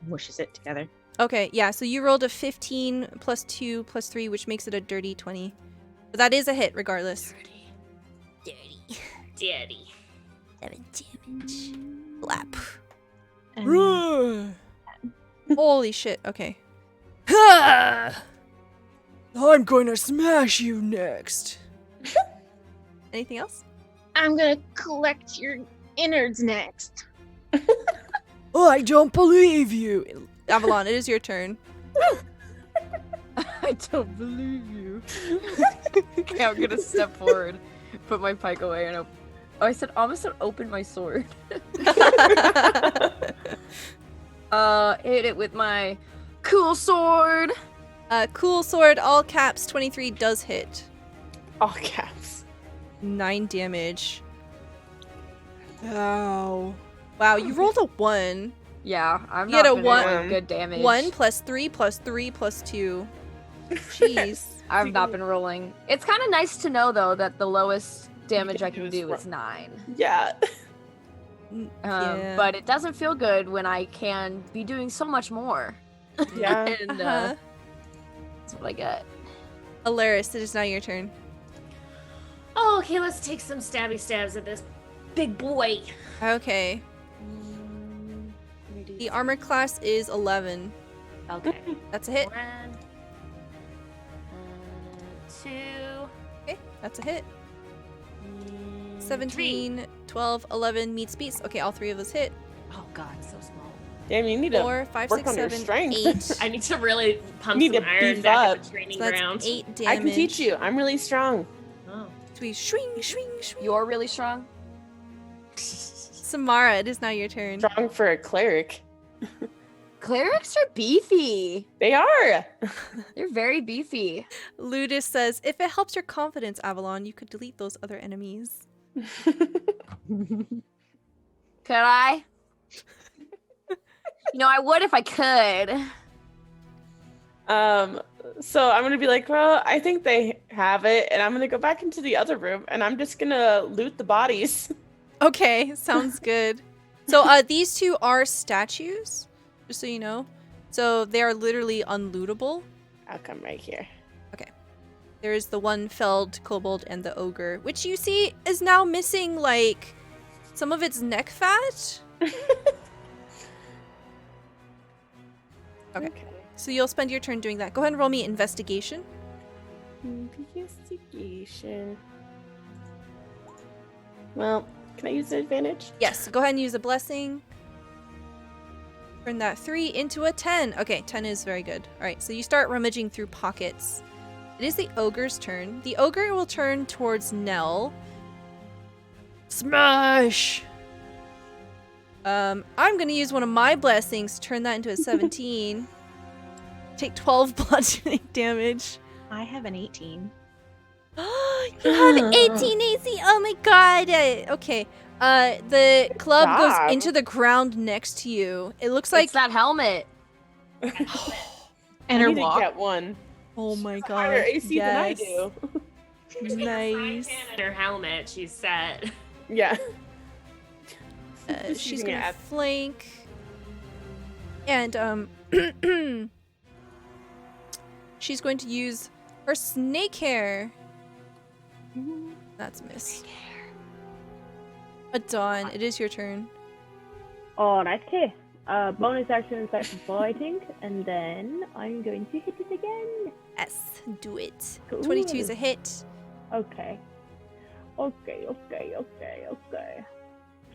mushes it together. Okay, yeah, so you rolled a 15 plus 2 plus 3, which makes it a dirty 20. But that is a hit regardless. Daddy. 7 damage. Blap. And Holy shit, okay. I'm going to smash you next. Anything else? I'm gonna collect your innards next. I don't believe you. Avalon, it is your turn. I don't believe you. Okay, I'm gonna step forward, put my pike away, and I said almost open my sword. Hit it with my cool sword. Cool sword, all caps, 23 does hit. All caps. 9 damage. Ow. Wow, you rolled a 1. Yeah, I'm You had not a been one- rolling good damage. 1 plus 3 plus 3 plus 2. Jeez. I've not been rolling. It's kind of nice to know though that the lowest damage I can do is is 9. Yeah. Yeah. But it doesn't feel good when I can be doing so much more. Yeah. And that's what I get. Alaris, it is now your turn. Oh, okay, let's take some stabby stabs at this big boy. Okay. The armor class is 11. Okay. That's a hit. 1, 2, Okay, that's a hit. 3. 17, 12, 11 meets beats. Okay, all 3 of those hit. Oh god, so small. Damn, you need to 4, 5, work 6, on your 7, strength. 8. I need to really pump Need some to iron beef back up. at the training So that's ground. 8 damage. I can teach you. I'm really strong. Oh. So we swing, swing, swing. You're really strong. Samara, it is now your turn. Strong for a cleric. Clerics are beefy. They are. They're very beefy. Ludus says, if it helps your confidence, Avalon, you could delete those other enemies. Could I? I would if I could. So I'm gonna be like, well, I think they have it, and I'm gonna go back into the other room, and I'm just gonna loot the bodies. Okay, sounds good. So these 2 are statues, just so you know. So they are literally unlootable. I'll come right here. There's the one felled kobold and the ogre, which you see is now missing, like, some of its neck fat. Okay. So you'll spend your turn doing that. Go ahead and roll me investigation. Investigation. Well, can I use the advantage? Yes, go ahead and use a blessing. Turn that 3 into a 10. Okay, 10 is very good. All right, so you start rummaging through pockets. It is the ogre's turn. The ogre will turn towards Nell. Smash! I'm going to use one of my blessings to turn that into a 17. Take 12 bludgeoning damage. I have an 18. You have 18 AC. Oh my god. Okay. The club job. goes into the ground next to you. It looks like It's that helmet. And I her need to walk. get one. oh my god. Higher AC yes. than I do. Nice. And her helmet, she's set. Yeah. She's using gonna it. flank. And she's going to use her snake hair. That's miss. Dawn, it is your turn. Alright, okay. Bonus action start fighting, and then I'm going to hit it again. Yes, do it. Cool. 22 is a hit. Okay. Okay.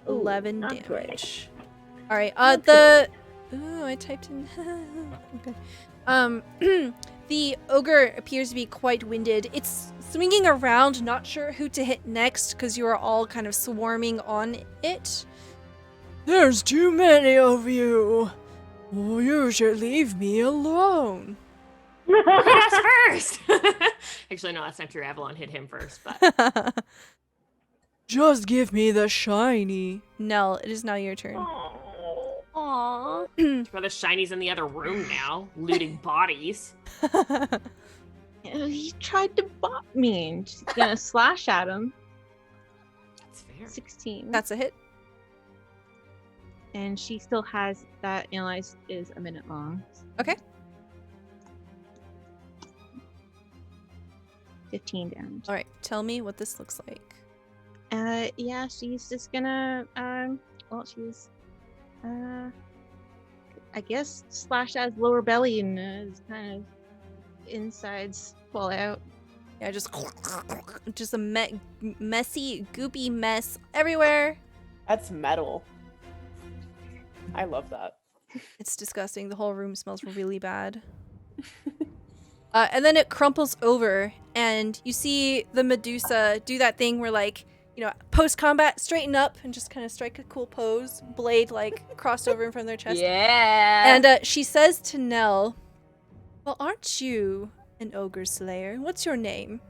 Ooh, 11 not great. damage. All right. Okay. Ooh, I typed in. Okay. The ogre appears to be quite winded. It's swinging around, not sure who to hit next because you are all kind of swarming on it. There's too many of you. You should leave me alone. Hit us first. Actually, no, that's not true. Avalon hit him first, but Just give me the shiny. Nell, it is now your turn. Aww. the shinies in the other room now, looting bodies. He tried to bot me. I'm just gonna slash at him. That's fair. 16. That's a hit. And she still has that analyze is a minute long. Okay. 15 damage. All right, tell me what this looks like. Yeah, she's just gonna she's I guess slash at his lower belly and his kind of insides fall out. Yeah, just a messy, goopy mess everywhere. That's metal. I love that. It's disgusting. The whole room smells really bad. And then it crumples over, and you see the Medusa do that thing where, like, you know, post-combat, straighten up and just kind of strike a cool pose, blade, like, crossed over in front of their chest. Yeah. And she says to Nell, well, aren't you an ogre slayer? What's your name?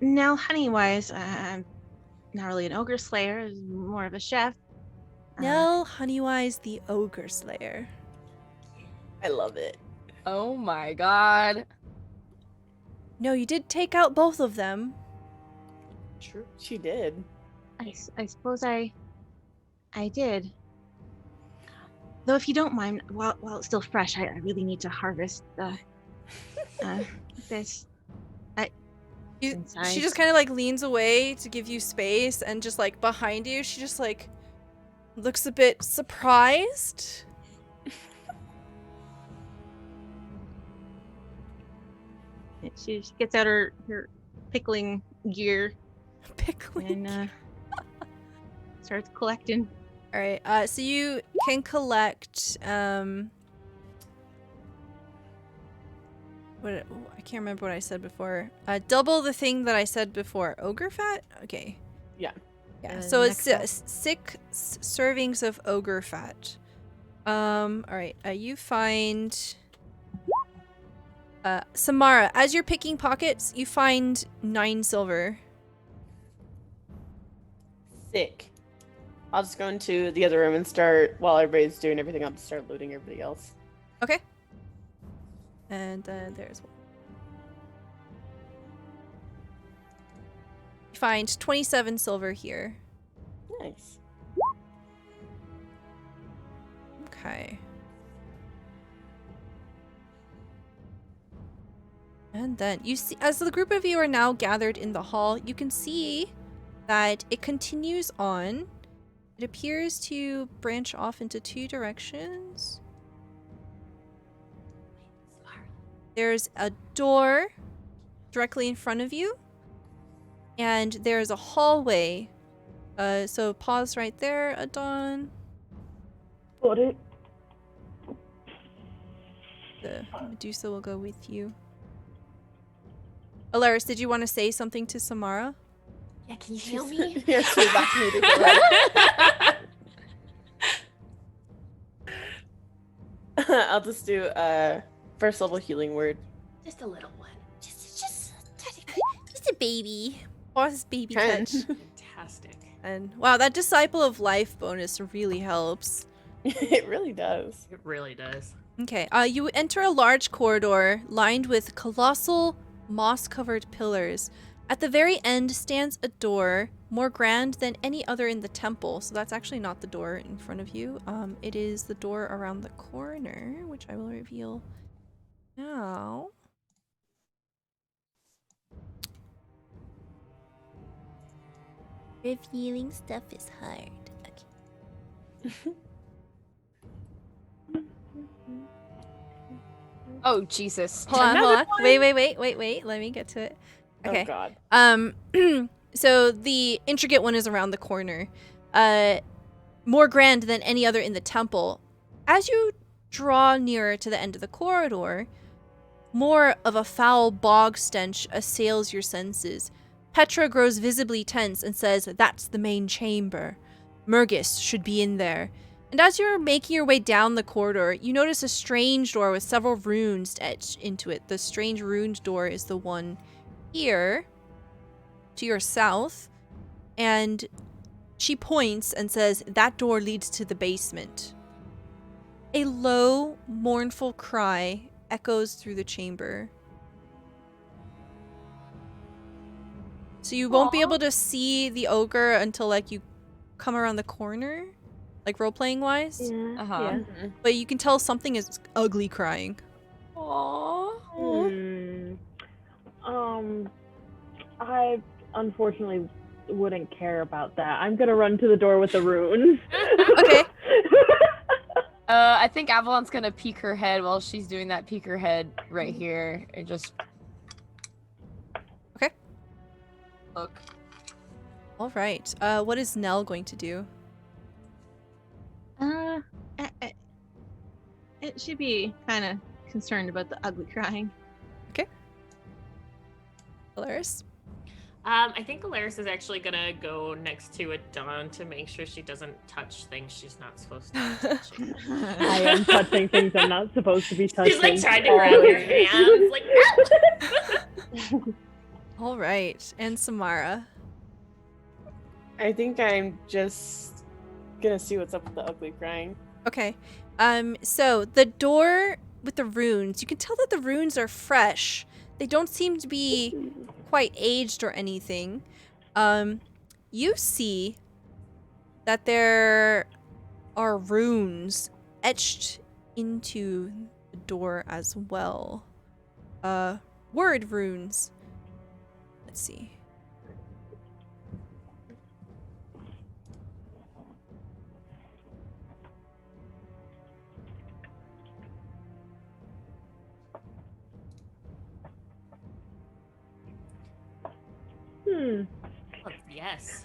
Now, Honeywise, I'm not really an ogre slayer, I'm more of a chef. Nell Honeywise the ogre slayer. I love it. Oh my god. No, you did take out both of them. True. She did. I suppose I did. Though, if you don't mind, while it's still fresh, I really need to harvest this. She just kind of like leans away to give you space, and just like behind you, she just like looks a bit surprised. She gets out her pickling gear Pickling. and starts collecting. All right. So you can collect. I can't remember what I said before. Double the thing that I said before. Ogre fat. Okay. Yeah. Yeah. So it's 6 servings of ogre fat. All right. You find. Samara, as you're picking pockets, you find 9 silver. Sick. I'll just go into the other room and start, while everybody's doing everything, I'll just start looting everybody else. Okay. And then there's one. You find 27 silver here. Nice. Okay. And then you see, as the group of you are now gathered in the hall, you can see that it continues on. It appears to branch off into 2 directions. There's a door directly in front of you, and there's a hallway. So pause right there, Adon. Got it. The Medusa will go with you. Alaris, did you want to say something to Samara? Yeah, can you heal me? Yeah, she's vaccinated. Right? I'll just do first level healing word. Just a little one. Just a baby. Boss baby 10. touch. Fantastic. And wow, that disciple of life bonus really helps. It really does. It really does. Okay, you enter a large corridor lined with colossal moss-covered pillars. At the very end stands a door more grand than any other in the temple. So that's actually not the door in front of you. It is the door around the corner, which I will reveal now. Revealing stuff is hard. Okay. Oh, Jesus. Hold on. Wait. Let me get to it. Okay. Oh God. So the intricate one is around the corner. More grand than any other in the temple. As you draw nearer to the end of the corridor, more of a foul bog stench assails your senses. Petra grows visibly tense and says, "That's the main chamber. Murgis should be in there." And as you're making your way down the corridor, you notice a strange door with several runes etched into it. The strange runed door is the one here, to your south. And she points and says, "That door leads to the basement." A low, mournful cry echoes through the chamber. So you won't be able to see the ogre until like you come around the corner, like role-playing wise. Yeah. Uh-huh. Yeah. But you can tell something is ugly crying. Aww. I unfortunately wouldn't care about that. I'm gonna run to the door with the runes. Okay. I think Avalon's gonna peek her head while she's doing that. Peek her head right here and just. Okay. Look. All right. What is Nell going to do? It should be kind of concerned about the ugly crying. Alaris? I think Alaris is actually gonna go next to Adon to make sure she doesn't touch things she's not supposed to be touching. I am touching things I'm not supposed to be touching. She's like trying to grab your hands, like. All right. And Samara? I think I'm just gonna see what's up with the ugly crying. Okay. So the door with the runes, you can tell that the runes are fresh. They don't seem to be quite aged or anything. You see that there are runes etched into the door as well. Word runes. Let's see. Yes.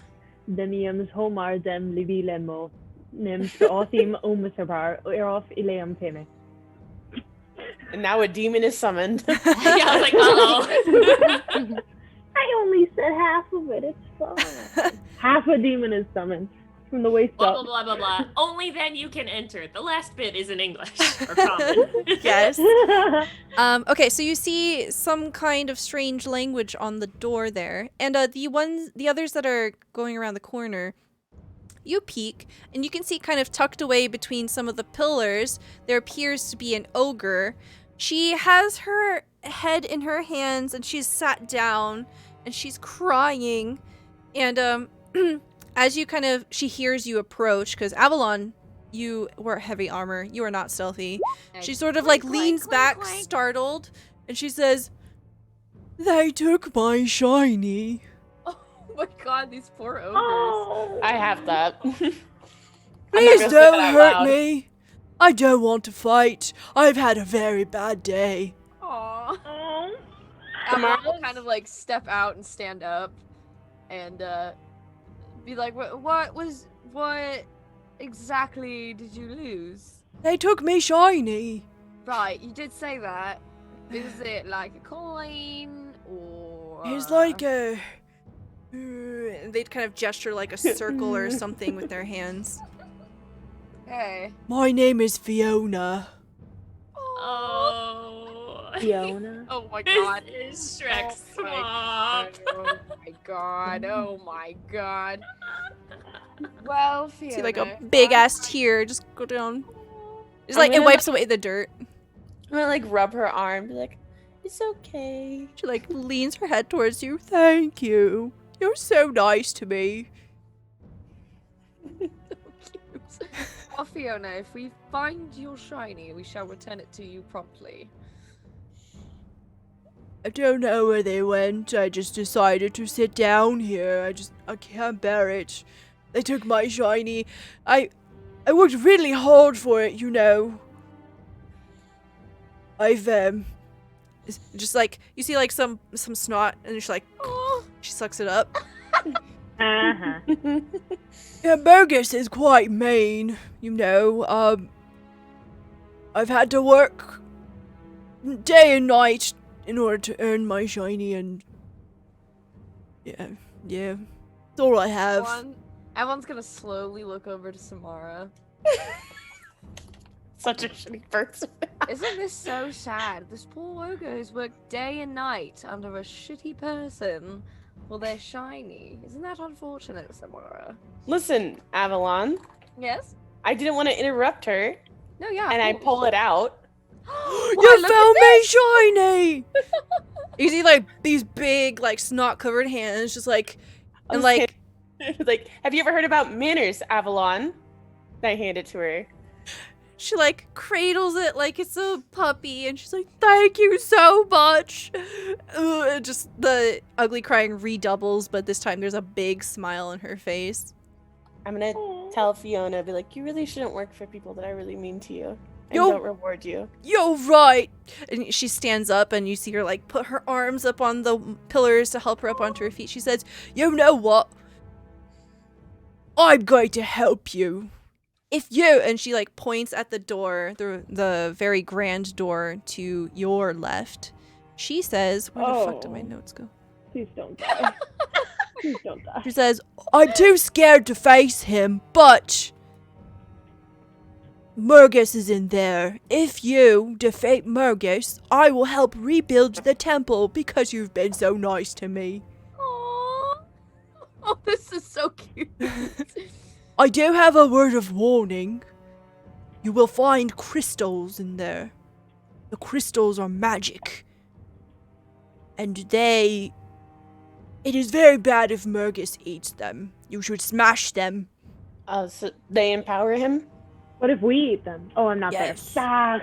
Demiums homar dem livilemo. Nem othim umasabar erof ileum teme. And now a demon is summoned. Yeah, I was like, uh-oh. I only said half of it, it's fine. Half a demon is summoned from the waist Blah, up. blah, blah, blah, blah. Only then you can enter. The last bit is in English, or common. Yes. Okay, so you see some kind of strange language on the door there. And the others that are going around the corner, you peek, and you can see kind of tucked away between some of the pillars, there appears to be an ogre. She has her head in her hands, and she's sat down, and she's crying. And as you she hears you approach, because Avalon, you wear heavy armor, you are not stealthy. She sort of like leans back, startled, and she says, "They took my shiny." Oh my god, these poor ogres. Oh. I have that. Please gonna say don't that out hurt loud. me. I don't want to fight. I've had a very bad day. Aww. Oh. Avalon will kind of like step out and stand up and be like, what exactly did you lose? They took me shiny. Right, you did say that. Is it like a coin or? It's like a... They'd kind of gesture like a circle or something with their hands. Hey. My name is Fiona. Oh. Fiona. Oh my god. This is Shrek's Oh my swamp. god. Oh my god. Oh my god. Well, Fiona. See like a big ass tear just go down. It's like it gonna- wipes away the dirt. I'm gonna like rub her arm, be like, "It's okay." She like leans her head towards you. Thank you. You're so nice to me. Well, Fiona, if we find your shiny, we shall return it to you promptly. I don't know where they went. I just decided to sit down here. I can't bear it. They took my shiny. I worked really hard for it, you know. I've It's just like you see like some snot, and she's like, she sucks it up. Uh-huh. Yeah, Burgess is quite mean. I've had to work day and night in order to earn my shiny, and yeah, that's all I have. Avalon's gonna slowly look over to Samara. Such a shitty person. Isn't this so sad? This poor ogre has worked day and night under a shitty person for their shiny. Isn't that unfortunate, Samara? Listen, Avalon, Yes? I didn't want to interrupt her, No, yeah. and I pull it out. You found me shiny! You see like these big like snot covered hands, just like, and like. Like, have you ever heard about manners, Avalon? And I hand it to her. She like cradles it like it's a puppy, and she's like, "Thank you so much." Just the ugly crying redoubles, but this time there's a big smile on her face. I'm gonna tell Fiona, be like, you really shouldn't work for people that are really mean to you and Yo- don't reward you. You're right. And she stands up, and you see her like put her arms up on the pillars to help her up onto her feet. She says, "You know what? I'm going to help you. If you," and she like points at the door, the very grand door to your left. She says, "Where the fuck did my notes go?" Please don't die. Please don't die. She says, "I'm too scared to face him, but Murgus is in there. If you defeat Murgus, I will help rebuild the temple because you've been so nice to me." Aww. Oh, this is so cute. I do have a word of warning. You will find crystals in there. The crystals are magic. And it is very bad if Murgus eats them. You should smash them. So they empower him? What if we eat them? Oh, I'm not Yes. there. Ah.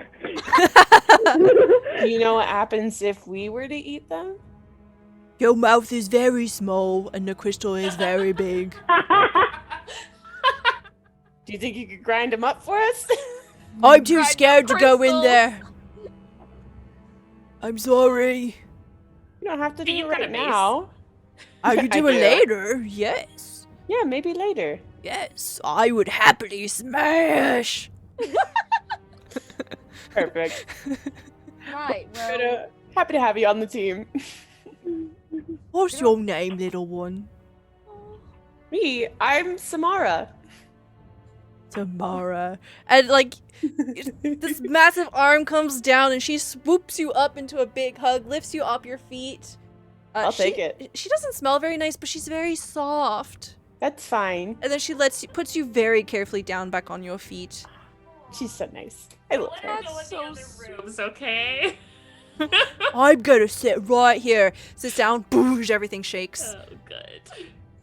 Do you know what happens if we were to eat them? Your mouth is very small and the crystal is very big. Do you think you could grind them up for us? I'm too Grind scared to go in crystals. there. I'm sorry. You don't have to do You it got a right base. now. I Yeah, could I do it do. later. Yes. Yeah, maybe later. Yes. I would happily smash. Perfect. Right, well, But, happy to have you on the team. What's your name, little one? Me, I'm Samara. Tamara. And like this massive arm comes down and she swoops you up into a big hug, lifts you up your feet. I'll take it. She doesn't smell very nice, but she's very soft. That's fine. And then she puts you very carefully down back on your feet. She's so nice. I love her. Let her go in the other rooms, okay? I'm gonna sit right here. Sits down, boosh, everything shakes. Oh, good. So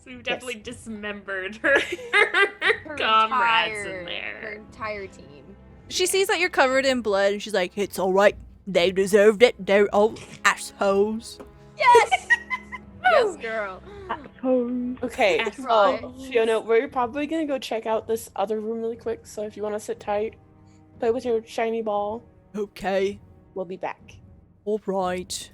we've definitely dismembered her, her comrades entire, in there. Her entire team. She sees that you're covered in blood and she's like, "It's alright. They deserved it. They're old assholes." Yes! Yes, girl. Okay, That's so right. Fiona, we're probably gonna go check out this other room really quick. So if you want to sit tight, play with your shiny ball, Okay. we'll be back. Alright.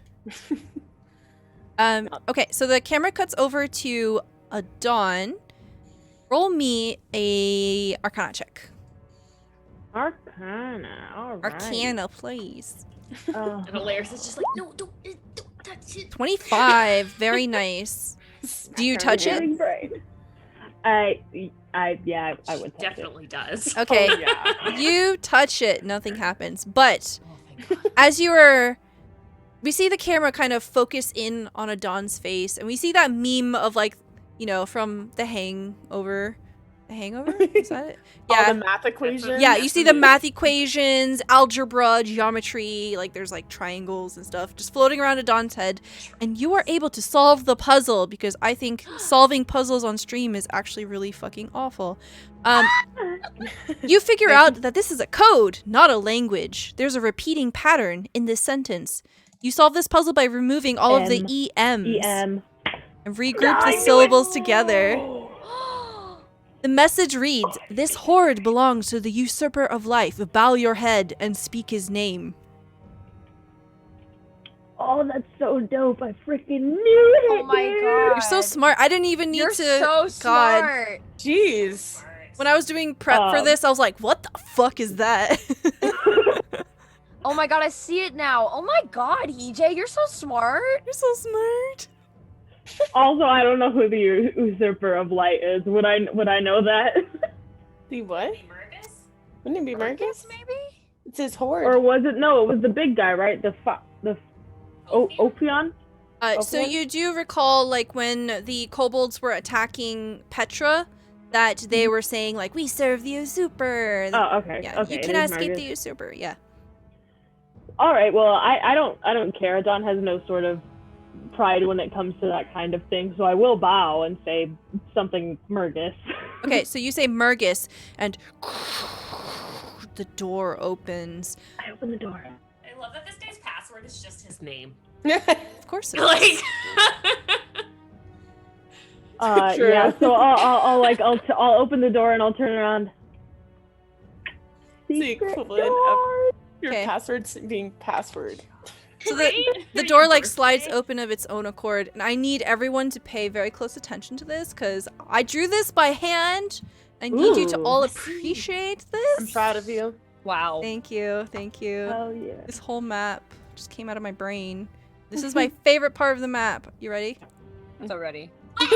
Okay, so the camera cuts over to a Dawn. Roll me a Arcana check. Arcana. All right. Arcana, please. Oh. And Alaris is just like, no, don't touch it. 25. Very nice. Do you touch it? Feeling great. I would touch it. Definitely does. Okay. Oh, yeah. You touch it, nothing happens. But Oh, thank God. as we see the camera kind of focus in on a Dawn's face, and we see that meme of like, from The Hangover. The Hangover? Is that it? All Yeah. the math equations. Yeah, you see the math equations, algebra, geometry, like there's like triangles and stuff just floating around a Dawn's head, and you are able to solve the puzzle because I think solving puzzles on stream is actually really fucking awful. You figure out that this is a code, not a language. There's a repeating pattern in this sentence. You solve this puzzle by removing all of the EMs EM. and regroup the syllables together. The message reads, "This hoard belongs to the usurper of life. Bow your head and speak his name." Oh, that's so dope. I freaking knew it. Oh my dude. god. You're so smart. I didn't even need You're to. so God. smart. Jeez. When I was doing prep for this, I was like, what the fuck is that? Oh my god, I see it now. Oh my god, EJ, you're so smart. You're so smart. Also, I don't know who the usurper of light is. Would I know that? The what? Mergus? Wouldn't it be Mergus? Maybe? It's his horde. Or was it? No, it was the big guy, right? The Ophion? So Okay. you do recall, like, when the kobolds were attacking Petra, that they were saying, like, we serve the usurper. Oh, okay. Yeah, Okay. you it cannot is escape Margus. the usurper. Yeah. All right. Well, I don't care. Dawn has no sort of pride when it comes to that kind of thing, so I will bow and say something Mergus. Okay, so you say Mergus, and the door opens. I open the door. I love that this guy's password is just his name. Of course it is. Like, True. Yeah. So I'll open the door and I'll turn around. The Secret equivalent door. of your Okay. passwords being password. So right? the Your door, like, birthday. slides open of its own accord, and I need everyone to pay very close attention to this, because I drew this by hand. I need you to Ooh. all appreciate this. I'm proud of you. Wow. Thank you. Thank you. Oh yeah. This whole map just came out of my brain. This is my favorite part of the map. You ready? So ready. Wow.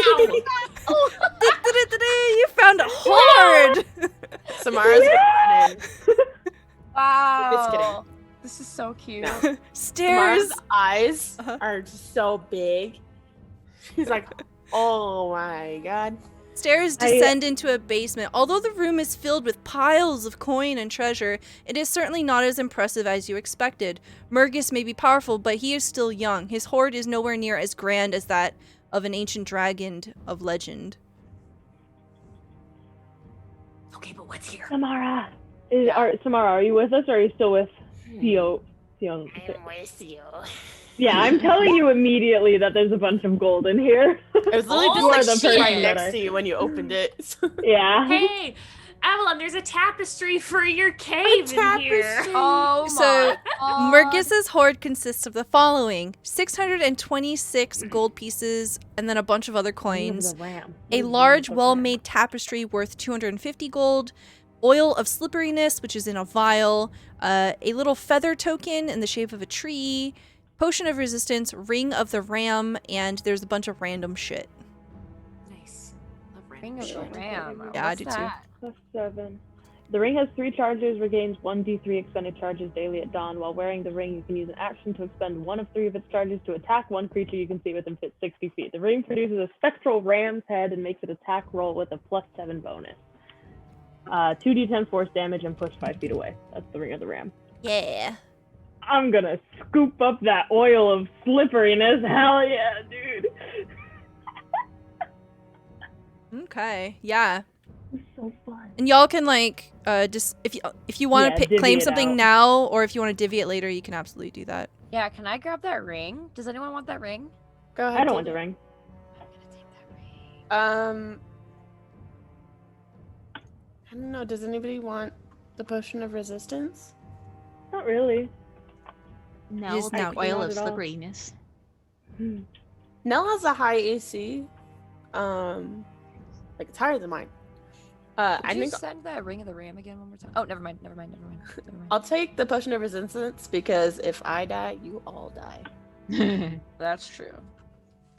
You found it hard! Samara's running. Wow. This is so cute. No. Stairs! Samara's eyes Uh-huh. are just so big. She's like, oh my god. Stairs descend into a basement. Although the room is filled with piles of coin and treasure, it is certainly not as impressive as you expected. Mergus may be powerful, but he is still young. His hoard is nowhere near as grand as that of an ancient dragon of legend. Okay, but what's here? Samara. Yeah. Samara, are you with us or are you still with Theo? I'm with you. Yeah, I'm telling you immediately that there's a bunch of gold in here. I was literally Oh, just the like person right that next I- to you when you opened it. Yeah. Hey, Avalon, there's a tapestry for your cave in here. tapestry. Oh So, my. Mergus's hoard consists of the following: 626 gold pieces, and then a bunch of other coins. A large, well-made tapestry worth 250 gold, oil of slipperiness, which is in a vial, a little feather token in the shape of a tree, potion of resistance, ring of the ram, and there's a bunch of random shit. Nice. Love Ring random of shit. the Ram. Yeah, I What's do too. that? Plus 7. The ring has 3 charges, regains 1d3 expended charges daily at dawn. While wearing the ring, you can use an action to expend 1 of 3 of its charges to attack one creature you can see within 60 feet. The ring produces a spectral ram's head and makes it attack roll with a +7 bonus. 2d10 force damage and push 5 feet away. That's the ring of the ram. Yeah. I'm gonna scoop up that oil of slipperiness. Hell yeah, dude. Okay. Yeah. It's so fun. And y'all can, like, just if you want Yeah, to divvy claim it something out. now, or if you want to divvy it later, you can absolutely do that. Yeah, can I grab that ring? Does anyone want that ring? Go ahead. I don't want take the it. ring. I'm gonna take that ring. I don't know. Does anybody want the potion of resistance? Not really. No, Just like now, oil not of at all. slipperiness. Nell has a high AC. Like it's higher than mine. Would I you think send that ring of the ram again one more time? Oh, never mind. I'll take the potion of resistance because if I die, you all die. That's true.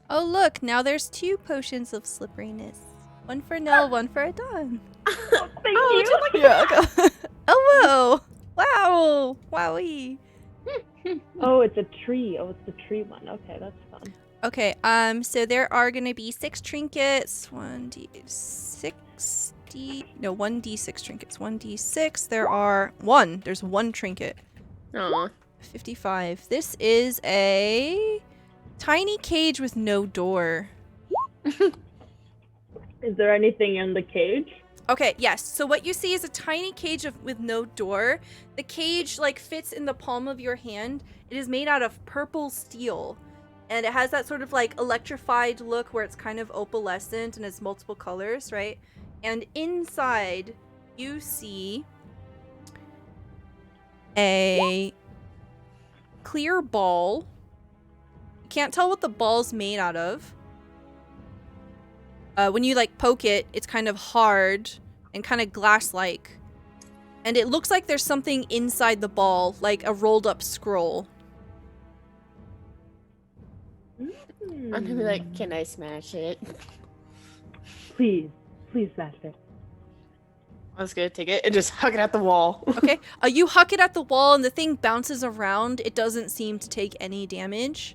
Oh, look, now there's 2 potions of slipperiness. One for Nell, one for Adon. Thank Oh, you. would you Yeah, okay. Oh, whoa. Wow. Wowie. Oh, it's a tree. Oh, it's the tree one. Okay, that's fun. Okay, so there are gonna be 6 trinkets. 1d6. 1d6 trinkets. 1d6. There's 1 trinket. Aw. 55. This is a tiny cage with no door. Is there anything in the cage? Okay, yes. So what you see is a tiny cage with no door. The cage, like, fits in the palm of your hand. It is made out of purple steel. And it has that sort of, like, electrified look where it's kind of opalescent and it's multiple colors, right? And inside, you see a clear ball You can't tell what the ball's made out of. When you like poke it, it's kind of hard and kind of glass-like. And it looks like there's something inside the ball, like a rolled up scroll. I'm gonna be like, can I smash it? Please smash it. I was gonna take it and just hug it at the wall. Okay, you huck it at the wall and the thing bounces around. It doesn't seem to take any damage.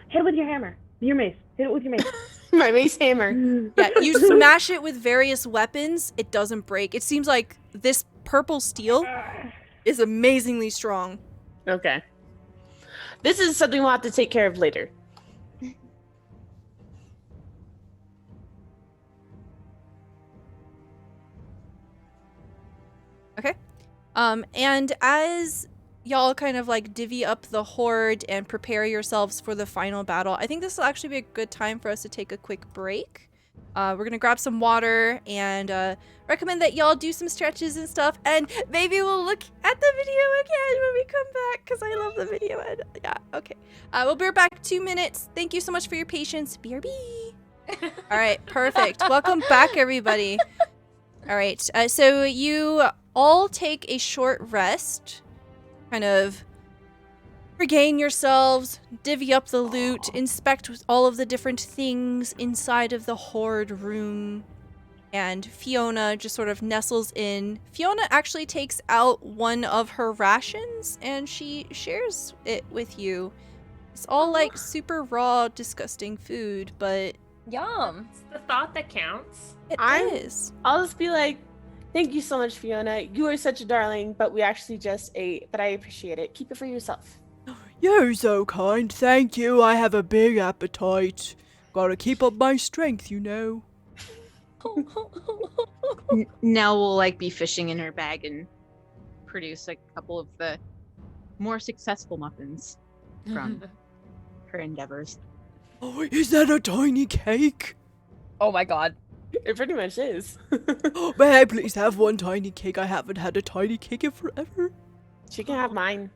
Hit it with your hammer. Your mace. Hit it with your mace. My mace hammer. Yeah, you smash it with various weapons. It doesn't break. It seems like this purple steel is amazingly strong. Okay. This is something we'll have to take care of later. Okay. And as y'all kind of like divvy up the horde and prepare yourselves for the final battle, I think this will actually be a good time for us to take a quick break. We're gonna grab some water and recommend that y'all do some stretches and stuff, and maybe we'll look at the video again when we come back because I love the video. And yeah, okay. We'll be back 2 minutes. Thank you so much for your patience. BRB. All right, perfect. Welcome back, everybody. All right, so you all take a short rest, kind of regain yourselves, divvy up the loot, inspect all of the different things inside of the horde room, and Fiona just sort of nestles in. Fiona actually takes out one of her rations and she shares it with you. It's all like super raw, disgusting food, but Yum. It's the thought that counts. it I'm- is. I'll just be like, thank you so much, Fiona. You are such a darling, but we actually just ate, but I appreciate it. Keep it for yourself. You're so kind, thank you. I have a big appetite. Gotta keep up my strength, you know. Nell will like be fishing in her bag and produce a couple of the more successful muffins from her endeavors. Oh, is that a tiny cake? Oh my god. It pretty much is. May I please have one tiny cake? I haven't had a tiny cake in forever. She can have mine.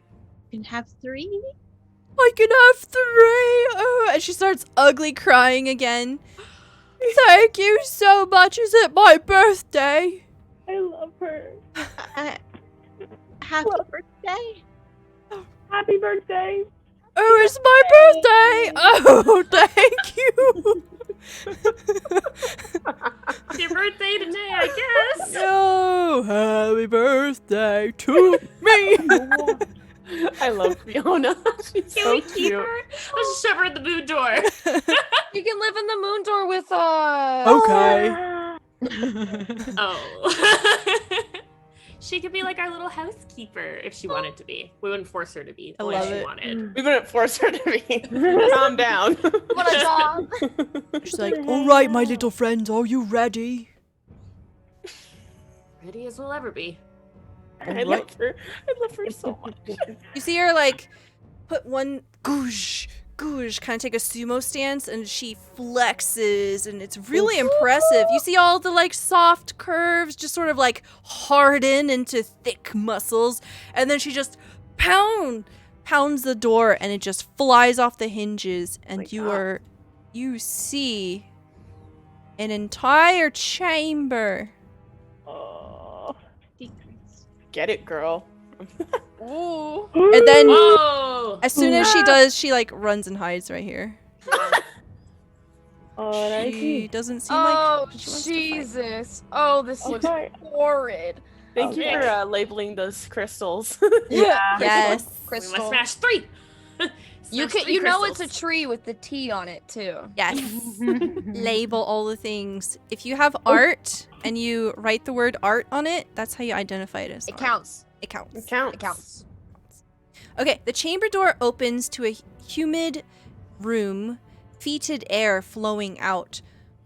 You can have 3. I can have 3. Oh, and she starts ugly crying again. Thank you so much. Is it my birthday? I love her. Happy birthday. Happy birthday. Oh, it's my birthday. Oh, thank you. It's your birthday today, I guess. Oh, happy birthday to me. I love Fiona. She's Can so we keep cute. her? Let's just shove her in the moon door. You can live in the moon door with us. Okay. Oh. She could be like our little housekeeper if she wanted to be. We wouldn't force her to be. I Only love if she it. wanted. We wouldn't force her to be. Calm down. What a dog. She's like, all right, my little friends, are you ready? Ready as we'll ever be. I love her. I love her so much. You see her like put one goosh, kind of take a sumo stance, and she flexes, and it's really impressive. You see all the like soft curves just sort of like harden into thick muscles, and then she just pounds the door, and it just flies off the hinges, and you see an entire chamber. Oh. Get it, girl. Ooh. And then Whoa! as soon as she does, she like runs and hides right here. Oh, and She doesn't seem Oh, like she wants to fight. Jesus. Oh, this looks Okay. horrid. Thank you Okay. for labeling those crystals. Yeah. Yes. We Crystal. must smash 3. You Smash can, 3 you know it's a crystals. tree with the T on it too. Yes. Label all the things. If you have art and you write the word art on it, that's how you identify it as It art. counts. It counts. It counts. It counts. Okay, the chamber door opens to a humid room, fetid air flowing out.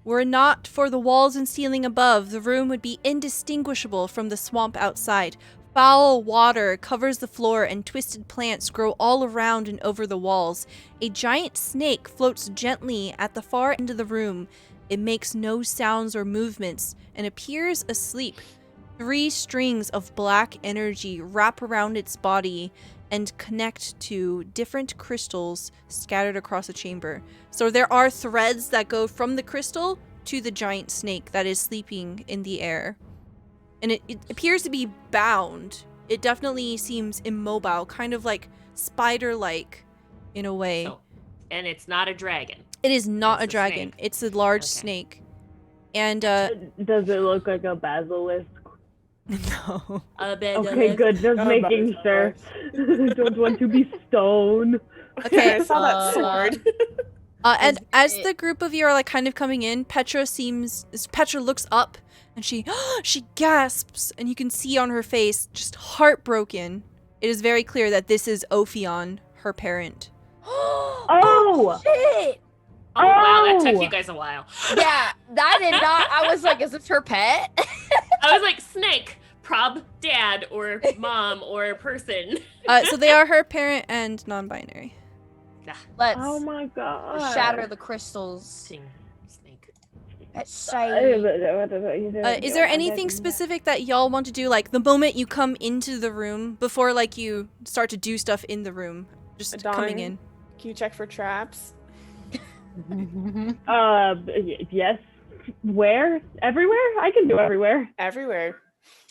Were it not for the walls and ceiling above, the room would be indistinguishable from the swamp outside. Foul water covers the floor and twisted plants grow all around and over the walls. A giant snake floats gently at the far end of the room. It makes no sounds or movements and appears asleep. 3 strings of black energy wrap around its body, and connect to different crystals scattered across the chamber. So there are threads that go from the crystal to the giant snake that is sleeping in the air. And it appears to be bound. It definitely seems immobile, kind of like spider-like in a way. So, and it's not a dragon. It is not It's a dragon. snake. It's a large Okay. snake. And Does it look like a basilisk? no. Okay, good. Just Oh, making sure. Don't want to be stoned. Okay. I saw that sword. And as the group of you are like kind of coming in, Petra looks up and she gasps, and you can see on her face just heartbroken. It is very clear that this is Ophion, her parent. Oh! Shit! Oh, wow, that Oh! took you guys a while. Yeah, that did not. I was like, is this her pet? I was like, snake, prob dad or mom or person. So they are her parent and non-binary. Let's Oh my god. shatter the crystals. Snake. Let's say. Is there anything specific that y'all want to do, like the moment you come into the room, before like you start to do stuff in the room, just Dawn, coming in? Can you check for traps? Yes. Where? Everywhere? I can do everywhere. Everywhere.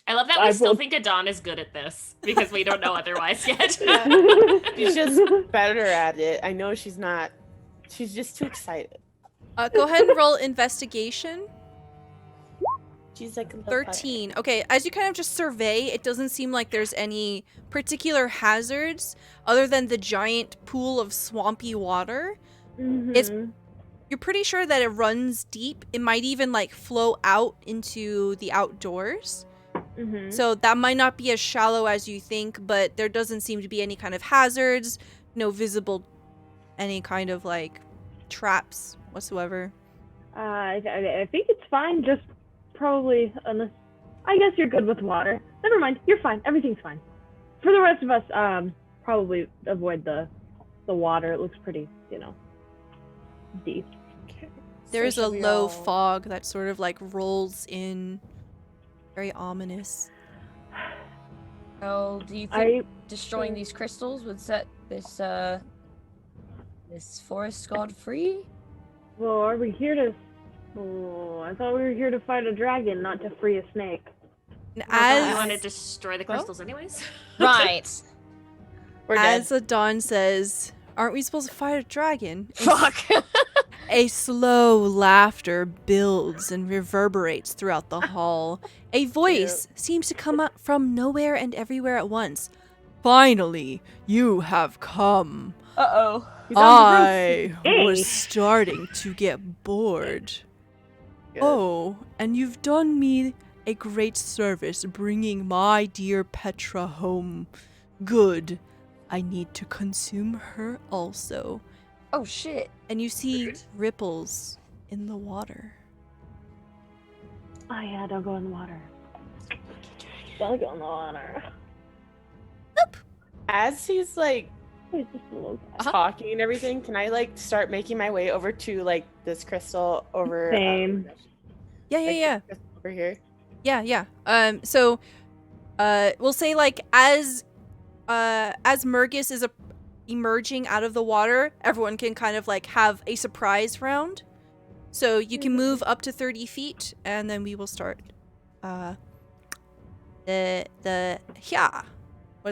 I love that I we still will- think Adon is good at this because we don't know otherwise yet. She's just better at it. I know she's not. She's just too excited. Go ahead and roll investigation. She's like 13. Okay, as you kind of just survey, it doesn't seem like there's any particular hazards other than the giant pool of swampy water. Mhm. You're pretty sure that it runs deep. It might even like flow out into the outdoors. Mhm. So that might not be as shallow as you think, but there doesn't seem to be any kind of hazards, no visible, any kind of like traps whatsoever. I think it's fine. Just probably, unless I guess you're good with water. Never mind. You're fine. Everything's fine. For the rest of us, probably avoid the water. It looks pretty, deep. There is So a should we low all- fog that sort of like rolls in, very ominous. Oh, do you think I destroying these crystals would set this forest god free? well, are we here to? Oh, I thought we were here to fight a dragon, not to free a snake. And You want to as destroy the crystals anyways? Right. We're dead. as Adon says, aren't we supposed to fight a dragon? Fuck. A slow laughter builds and reverberates throughout the hall. A voice seems to come up from nowhere and everywhere at once. Finally, you have come. Uh-oh. He's on the I Hey. was starting to get bored. Good. Oh, and you've done me a great service bringing my dear Petra home. Good. I need to consume her also. Oh shit. And you see ripples in the water. Oh yeah, don't go in the water. Don't go in the water. As he's like Wait, just a little. talking and everything, can I like start making my way over to like this crystal over? Same. Yeah. Over here. Yeah. So, we'll say like as Murgus is emerging out of the water, everyone can kind of like have a surprise round. So you can move up to 30 feet, and then we will start. What's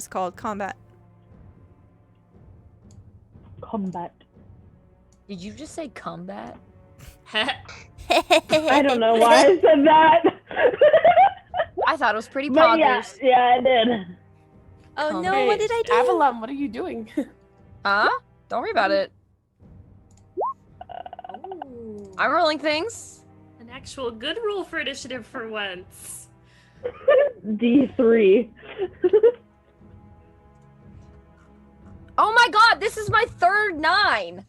it called? Combat. Combat. Did you just say combat? I don't know why I said that. I thought it was pretty But yeah, poggers. yeah, I did. Oh no! Hey, What did I do? Avalon, what are you doing? Huh? Don't worry about it. Ooh, I'm rolling things. an actual good rule for initiative for once. D3. Oh my god, this is my third 9.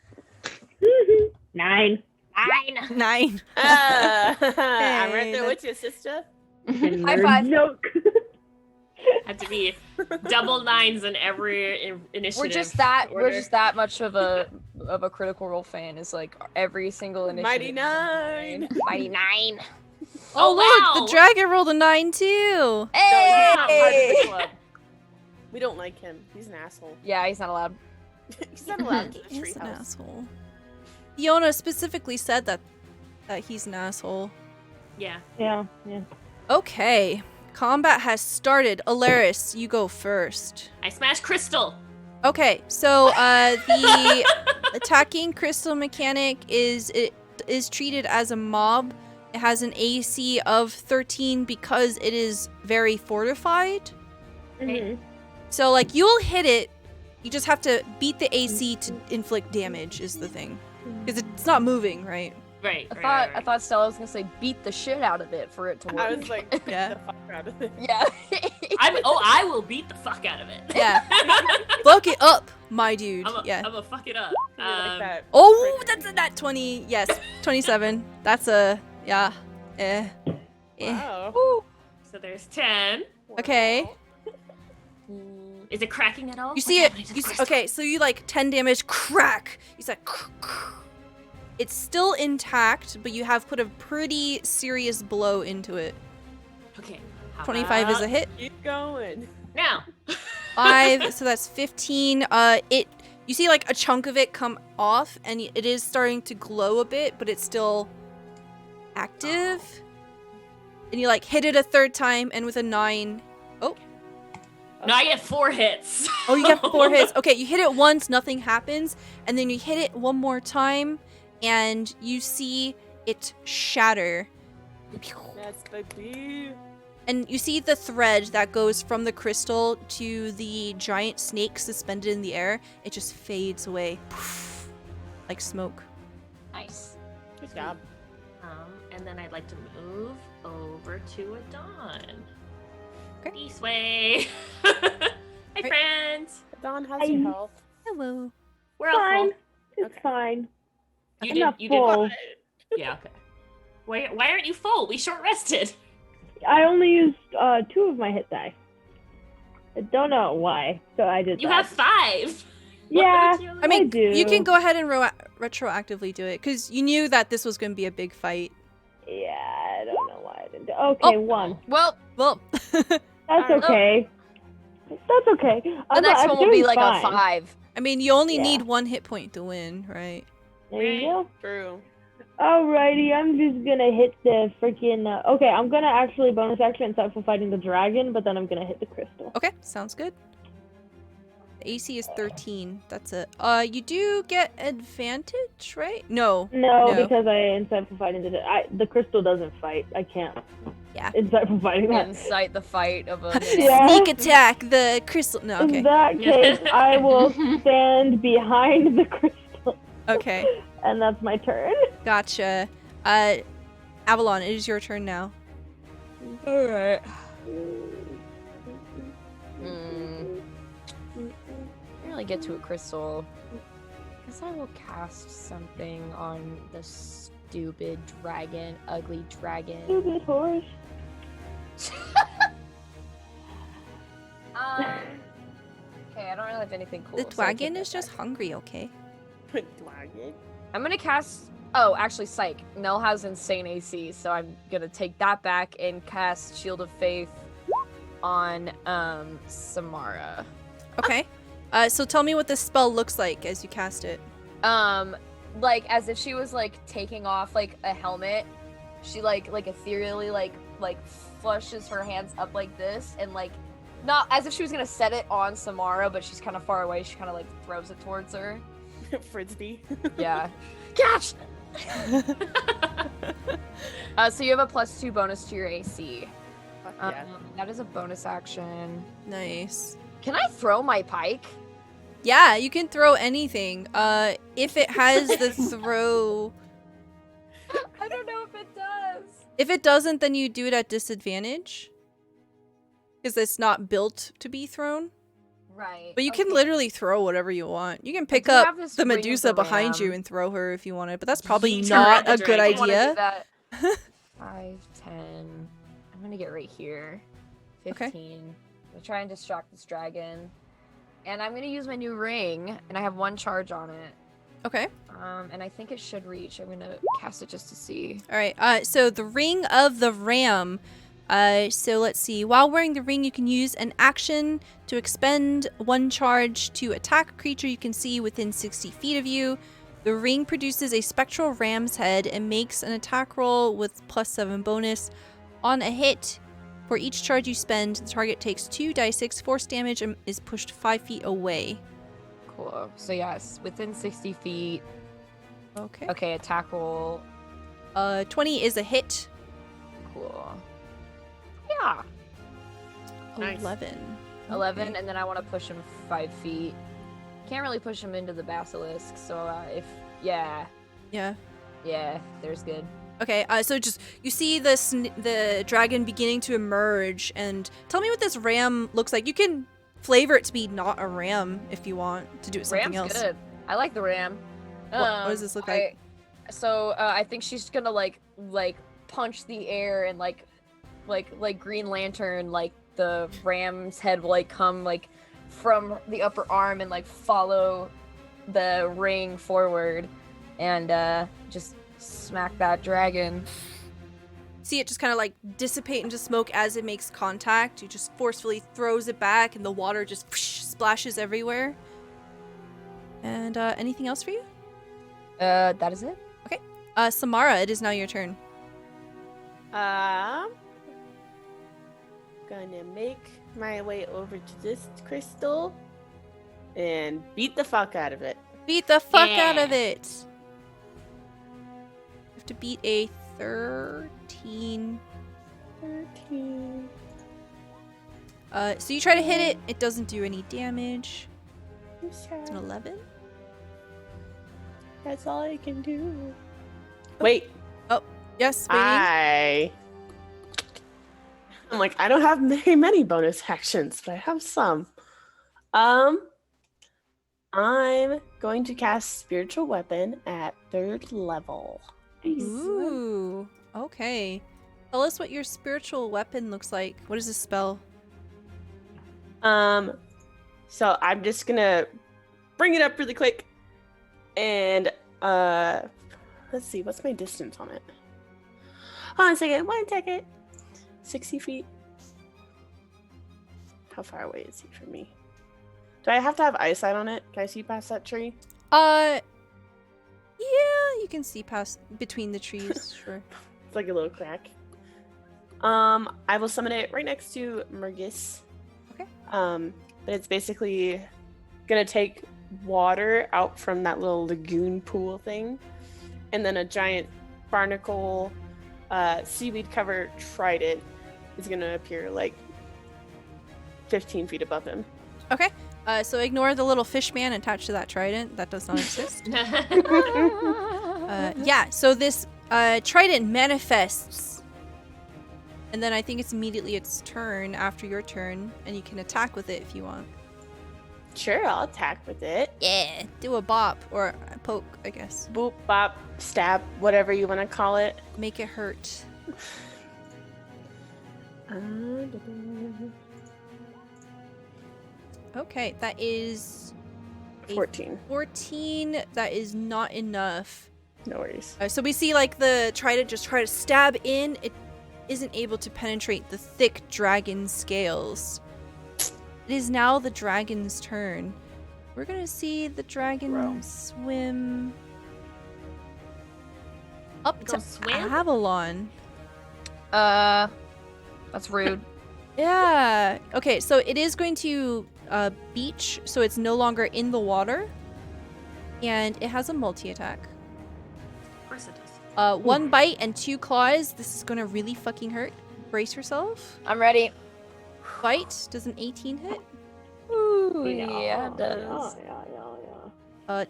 9. 9. I'm right there with you, sister. High five. Joke. Had to be double 9s in every initiative. We're just that order. much of a Critical Role fan. Is like every single initiative. Mighty 9. Mighty 9. Oh, wow. look! The dragon rolled a 9 too. No, he's not part of the Hey! club. We don't like him. He's an asshole. Yeah, he's not allowed. He's not allowed to the He's an treehouse. asshole. Fiona specifically said that he's an asshole. Yeah. Yeah. Okay. Combat has started. Alaris, you go first. I smash Crystal. Okay, so the attacking crystal mechanic is treated as a mob. It has an AC of 13 because it is very fortified. Mm-hmm. So like you'll hit it, you just have to beat the AC to inflict damage is the thing. Because it's not moving, right? Right. I thought Stella was gonna say beat the shit out of it for it to work. I was like, beat Yeah. the fuck out of it. yeah. I will beat the fuck out of it. Yeah. Fuck it up, my dude. Yeah. I'm gonna fuck it up. I really like that. Oh, Right that's a nat 20. Yes, 27. That's a, yeah. Wow. So there's 10. Okay. Is it cracking at all? You see it. Okay, so you like 10 damage, crack. You said, it's still intact, but you have put a pretty serious blow into it. Okay. How 25 is a hit. Keep going. Now. 5, so that's 15. You see like a chunk of it come off, and it is starting to glow a bit, but it's still active. And you like hit it a third time, and with a 9. Oh. No, I get 4 hits. Oh, you get 4 hits. Okay, you hit it once, nothing happens, and then you hit it one more time, and you see it shatter. That's baby. And you see the thread that goes from the crystal to the giant snake suspended in the air. It just fades away. Poof, like smoke. Nice. Good job. And then I'd like to move over to Adon. Okay. This way. Hi, Right. friends. Dawn, how's your health? Hello. We're all Fine. full. It's fine. You I'm did. not You full. did. Yeah. Okay. Why aren't you full? We short rested. I only used 2 of my hit die. I don't know why, so I did You that. have 5. Yeah, I mean, do. you can go ahead and retroactively do it because you knew that this was going to be a big fight. Yeah, I don't know why I didn't do. Okay, Oh. 1. Well, That's okay. That's okay. the next one will be like a 5. I mean, you only Yeah. need 1 hit point to win, right? There you go. True. Alrighty, I'm just gonna hit the freaking. Okay, I'm gonna actually bonus action insightful fighting the dragon, but then I'm gonna hit the crystal. Okay, sounds good. The AC is 13. That's it. You do get advantage, right? No. No, No. because I insightful fighting the crystal doesn't fight. I can't. Yeah. Insightful fighting that. Incite the fight of a. Yeah. Sneak attack the crystal. No, okay. In that case, I will stand behind the crystal, Okay. and that's my turn. Gotcha. Avalon, it is your turn now. Alright. Really get to a crystal. Guess I will cast something on the stupid dragon, ugly dragon. Stupid horse. Okay, I don't really have anything cool. The so I take dragon that is just back. hungry, okay? Dragon. I'm gonna cast. Oh, actually, Psych. Nell has insane AC, so I'm gonna take that back and cast Shield of Faith on Samara. Okay. So tell me what this spell looks like as you cast it. Like as if she was like taking off like a helmet. She like ethereally like flushes her hands up like this and like not as if she was gonna set it on Samara, but she's kind of far away. She kind of like throws it towards her. Frisbee. Yeah. Catch. So you have a +2 bonus to your AC. Fuck yeah. That is a bonus action. Nice. Can I throw my pike? Yeah, you can throw anything. If it has the throw... I don't know if it does. If it doesn't, then you do it at disadvantage. Because it's not built to be thrown. Right. But you can okay. literally throw whatever you want. You can pick do up have this the ring of Medusa the behind you ram. and throw her if you wanted, but that's probably Yeet her not at a the good dragon. I wanna do idea. that. 5, 10. I'm gonna get right here. 15. Okay. I'm gonna try and distract this dragon. And I'm gonna use my new ring, and I have 1 charge on it. Okay. And I think it should reach. I'm gonna cast it just to see. All right. So the ring of the ram So let's see. While wearing the ring, you can use an action to expend 1 charge to attack a creature you can see within 60 feet of you. The ring produces a spectral ram's head and makes an attack roll with +7 bonus. On a hit, for each charge you spend, the target takes 2d6 force damage and is pushed 5 feet away. Cool. So yes, within 60 feet. Okay. Okay, attack roll. 20 is a hit. Cool. Yeah. Nice. 11. 11, Okay. and then I want to push him 5 feet. Can't really push him into the basilisk, so yeah, there's good. Okay, so just you see the dragon beginning to emerge, and tell me what this ram looks like. You can flavor it to be not a ram if you want to do it something Ram's else. good. I like the ram. What does this look like? So I think she's gonna like punch the air and like Green Lantern, like the ram's head will like come like from the upper arm and like follow the ring forward and just smack that dragon. See it just kind of like dissipate into smoke as it makes contact. You just forcefully throws it back, and the water just splashes everywhere. And anything else for you? That is it. Okay. Samara, it is now your turn. Gonna make my way over to this crystal and beat the fuck out of it. Beat the fuck out of it. You have to beat a 13. 13. So you try to hit it. It doesn't do any damage. I'm It's sorry. an 11. That's all I can do. Wait. Yes, waiting. I'm like, I don't have very many bonus actions, but I have some. I'm going to cast Spiritual Weapon at 3rd level. Ooh. Okay. Tell us what your spiritual weapon looks like. What is this spell? So I'm just gonna bring it up really quick, and let's see, what's my distance on it? Hold on a second. 1 second. 60 feet. How far away is he from me? Do I have to have eyesight on it? Can I see past that tree? Yeah, you can see past between the trees, sure. It's like a little crack. I will summon it right next to Murgis. Okay. But it's basically gonna take water out from that little lagoon pool thing, and then a giant barnacle, seaweed covered trident is gonna appear like 15 feet above him. Okay. So ignore the little fish man attached to that trident. That does not exist. Yeah, so this trident manifests. And then I think it's immediately its turn after your turn, and you can attack with it if you want. Sure, I'll attack with it. Yeah, do a bop or a poke, I guess. Boop, bop, stab, whatever you want to call it. Make it hurt. Okay, that is 14. 14. That is not enough. No worries. So we see like the trident just try to stab in. It isn't able to penetrate the thick dragon scales. It is now the dragon's turn. We're gonna see the dragon swim up Go to swim? Avalon. That's rude. Yeah. Okay, so it is going to beach, so it's no longer in the water. And it has a multi-attack. Of course it does. 1 bite and 2 claws. This is gonna really fucking hurt. Brace yourself. I'm ready. Bite. Does an 18 hit? Ooh, yeah, it does.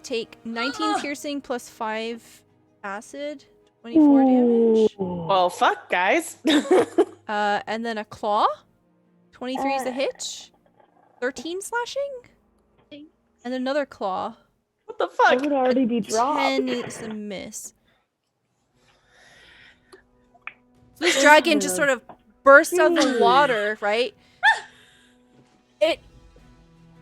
Take 19 piercing plus 5 acid. 24 damage. Well, fuck, guys. And then a claw. 23 is a hit. 13 slashing. And another claw. What the fuck? It would already be dropped. 10 is a miss. So this dragon just sort of bursts out of the water, right? It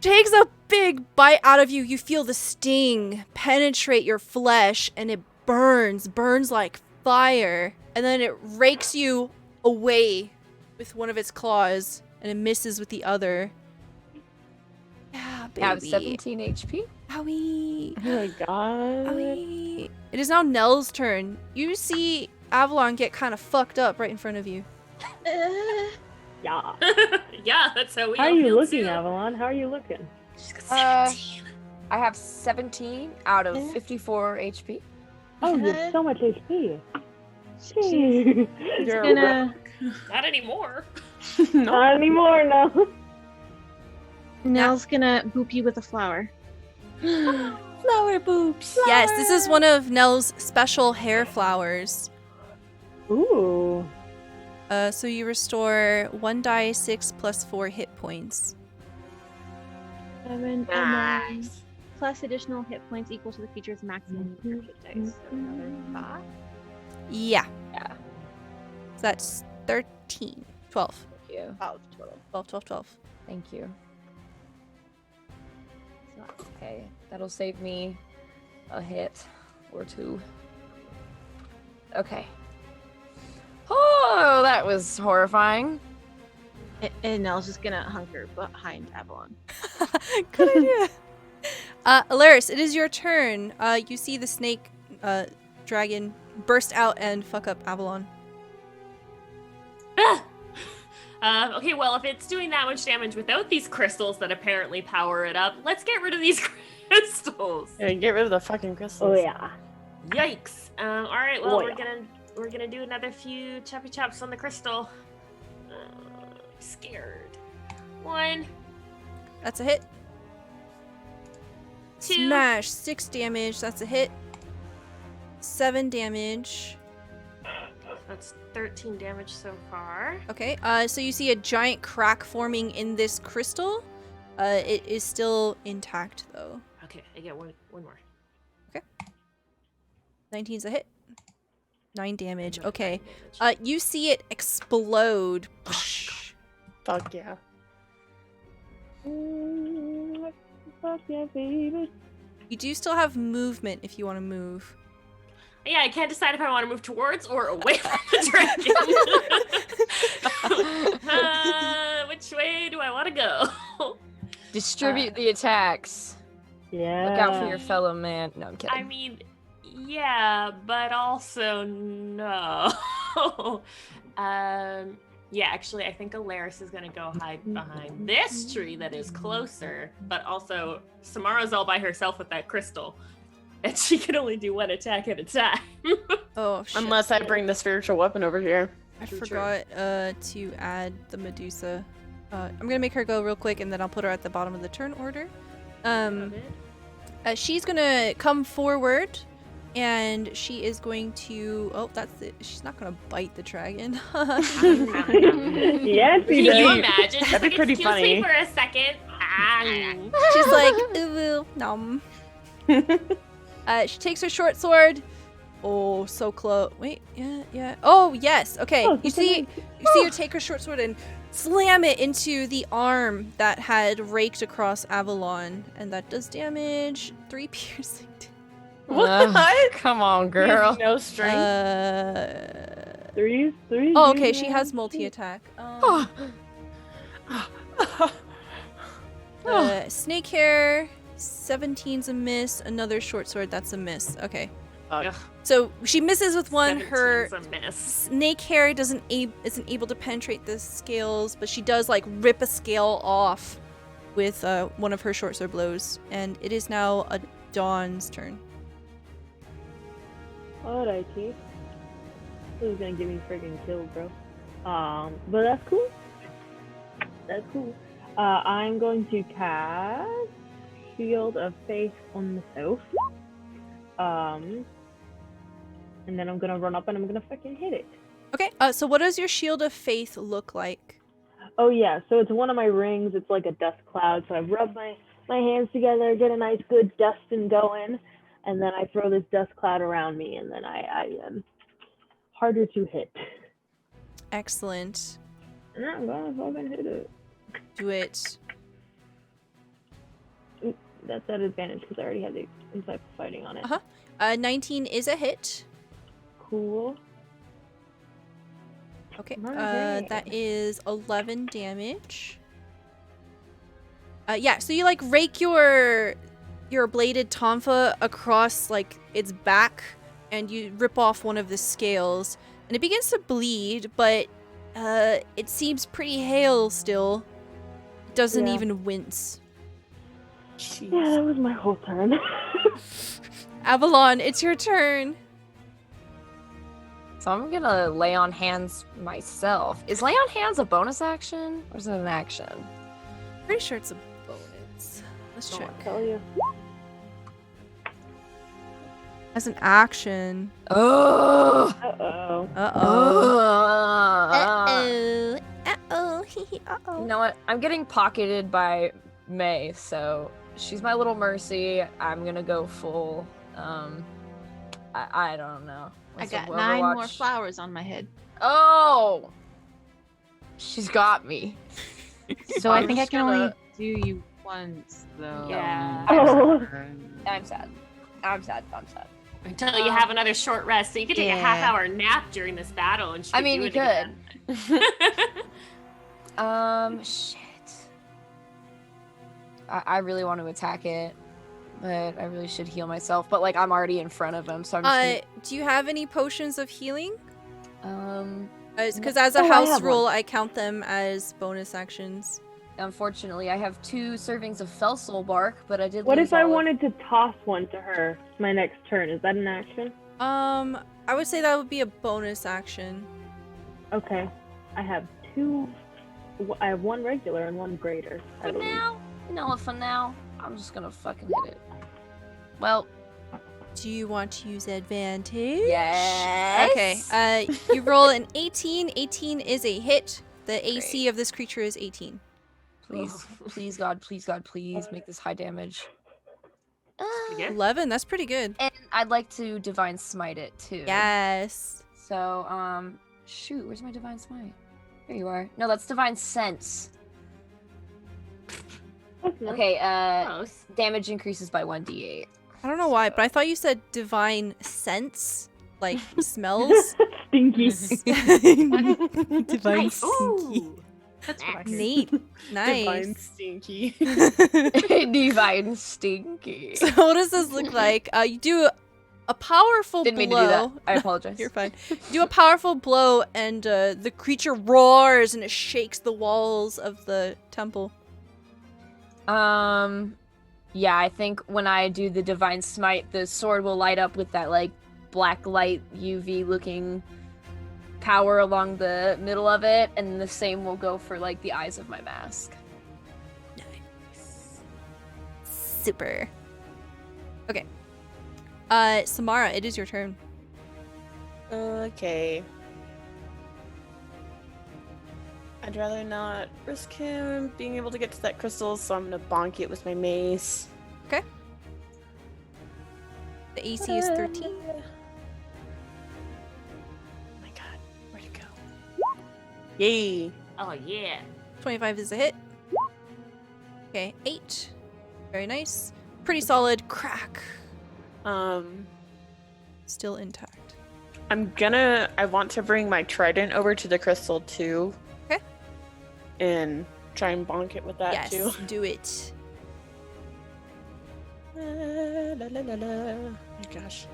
takes a big bite out of you. You feel the sting penetrate your flesh, and it burns like fire. And then it rakes you away with one of its claws, and it misses with the other. Yeah, baby. I have 17 HP. Owie. Oh my god. Owie. It is now Nell's turn. You see Avalon get kind of fucked up right in front of you. Yeah. Yeah, that's how we How are all you feel looking, too. Avalon? How are you looking? She's got 17. I have 17 out of 54 HP. Oh, you have so much HP. You're Gonna Not anymore. Not anymore, no. Nell's gonna boop you with a flower. Flower boobs. Yes, this is one of Nell's special hair flowers. Ooh. So you restore 1d6 plus 4 hit points. 7 and then Nice. plus additional hit points equal to the creature's maximum number of hit dice. So another 5. Yeah. Yeah. So that's 13. 12. Thank you. 12 total. 12. Thank you. Okay, that'll save me a hit or 2. Okay. Oh, that was horrifying. And Nell's just gonna hunker behind Avalon. Good idea. Alaris, it is your turn. You see the snake dragon burst out and fuck up Avalon. Okay, well, if it's doing that much damage without these crystals that apparently power it up, let's get rid of these crystals. Yeah, get rid of the fucking crystals. Oh yeah. Yikes. All right, well, Oh, we're yeah. gonna do another few choppy chops on the crystal. Scared. 1, That's a hit. 2. Smash. 6 damage. That's a hit. 7 damage. That's 13 damage so far. Okay, so you see a giant crack forming in this crystal. It is still intact, though. Okay, I get one more. 19's a hit. 9 damage. Another Okay. 9 damage. You see it explode. Fuck yeah. Fuck yeah, baby. You do still have movement if you want to move. Yeah, I can't decide if I want to move towards or away from the dragon. Which way do I want to go? Distribute the attacks. Yeah. Look out for your fellow man. No, I'm kidding. I mean, yeah, but also no. Yeah, actually, I think Alaris is gonna go hide behind this tree that is closer, but also Samara's all by herself with that crystal, and she can only do one attack at a time. Oh, shit. Unless I bring the spiritual weapon over here. I True. forgot to add the Medusa. I'm gonna make her go real quick, and then I'll put her at the bottom of the turn order. She's gonna come forward, and she is going to. Oh, that's it. She's not gonna bite the dragon. Yes, Can he you does. imagine? Just That'd be like, pretty excuse me funny. for a second. She's like, ooh, nom. She takes her short sword. Oh, so close. Wait, yeah. Oh, yes. Okay. Oh, You see her take her short sword and slam it into the arm that had raked across Avalon, and that does damage. 3 piercing. What? Come on, You girl. have no strength. Three. Oh, okay. She has multi-attack. Snake hair. 17's a miss. Another short sword. That's a miss. Okay. Ugh. So she misses with one. Her 17's a miss. snake hair isn't able to penetrate the scales, but she does like rip a scale off with one of her short sword blows, and it is now a Dawn's turn. Alrighty. This is gonna get me freaking killed, bro. But that's cool. That's cool. I'm going to cast Shield of Faith on myself. And then I'm gonna run up and I'm gonna fucking hit it. Okay. So what does your shield of faith look like? Oh yeah, so it's one of my rings. It's like a dust cloud. So I rub my hands together, get a nice good dusting going, and then I throw this dust cloud around me, and then I am harder to hit. Excellent. And I'm gonna fucking hit it. Do it. That's at advantage because I already had the insight fighting on it. 19 is a hit. Cool. Okay. Okay. That is 11 damage. Yeah. So you like rake your bladed tonfa across like its back, and you rip off one of the scales, and it begins to bleed, but it seems pretty hale still. It doesn't Yeah. even wince. Jeez. Yeah, that was my whole turn. Avalon, it's your turn. So I'm gonna lay on hands myself. Is lay on hands a bonus action or is it an action? Pretty sure it's a bonus. Let's check. Tell you. As an action. Oh. Uh-oh. Uh-oh. Uh-oh. Uh-oh. Uh-oh. You know what? I'm getting pocketed by May, so she's my little mercy. I'm gonna go full. I don't know. I What's got up, 9 more Overwatch? flowers on my head. Oh, she's got me. So I I'm think I just can gonna- only do you once, though. Yeah. Oh. I'm sad. I'm sad. I'm sad. Until you have another short rest, so you could take a Yeah. half-hour nap during this battle, and she I could mean, do you it again. Shit. I really want to attack it, but I really should heal myself. But like, I'm already in front of him, so I'm just. Do you have any potions of healing? Because No. as a Oh, I house have rule, one. I count them as bonus actions. Unfortunately, I have 2 servings of fell soul bark, but I did. What lose if I all of- wanted to toss one to her my next turn? Is that an action? I would say that would be a bonus action. Okay. I have 2. I have 1 regular and 1 greater. I For believe. now, no, for now, I'm just gonna fucking hit it. Well, Do you want to use advantage? yes. Okay. You roll an 18. 18 is a hit. The AC of this creature is 18. Please, please, God, please make this high damage. Pretty good. 11. That's pretty good. And I'd like to divine smite it too. Yes. So, shoot, where's my divine smite? There you are. No, that's divine sense. Okay, Close. damage increases by 1d8. I don't know why, but I thought you said divine sense, like smells. Stinky. Divine Nice. Ooh. That's what I heard. Neat. Divine Nice. stinky. Divine stinky. So what does this look like? You do a powerful Didn't mean to blow. do that. I apologize. You're fine. You do a powerful blow, and the creature roars, and it shakes the walls of the temple. Yeah, I think when I do the divine smite, the sword will light up with that like black light UV looking power along the middle of it, and the same will go for like the eyes of my mask. Nice. Super. Okay. Samara, it is your turn. Okay. I'd rather not risk him being able to get to that crystal, so I'm gonna bonk it with my mace. Okay. The AC is 13. Oh my god, where'd it go? Yay! Oh yeah. 25 is a hit. Okay, 8. Very nice. Pretty solid crack. Still intact. I want to bring my trident over to the crystal too. Okay. And try and bonk it with that Yes, too. do it. La, la, la, la. Oh my gosh.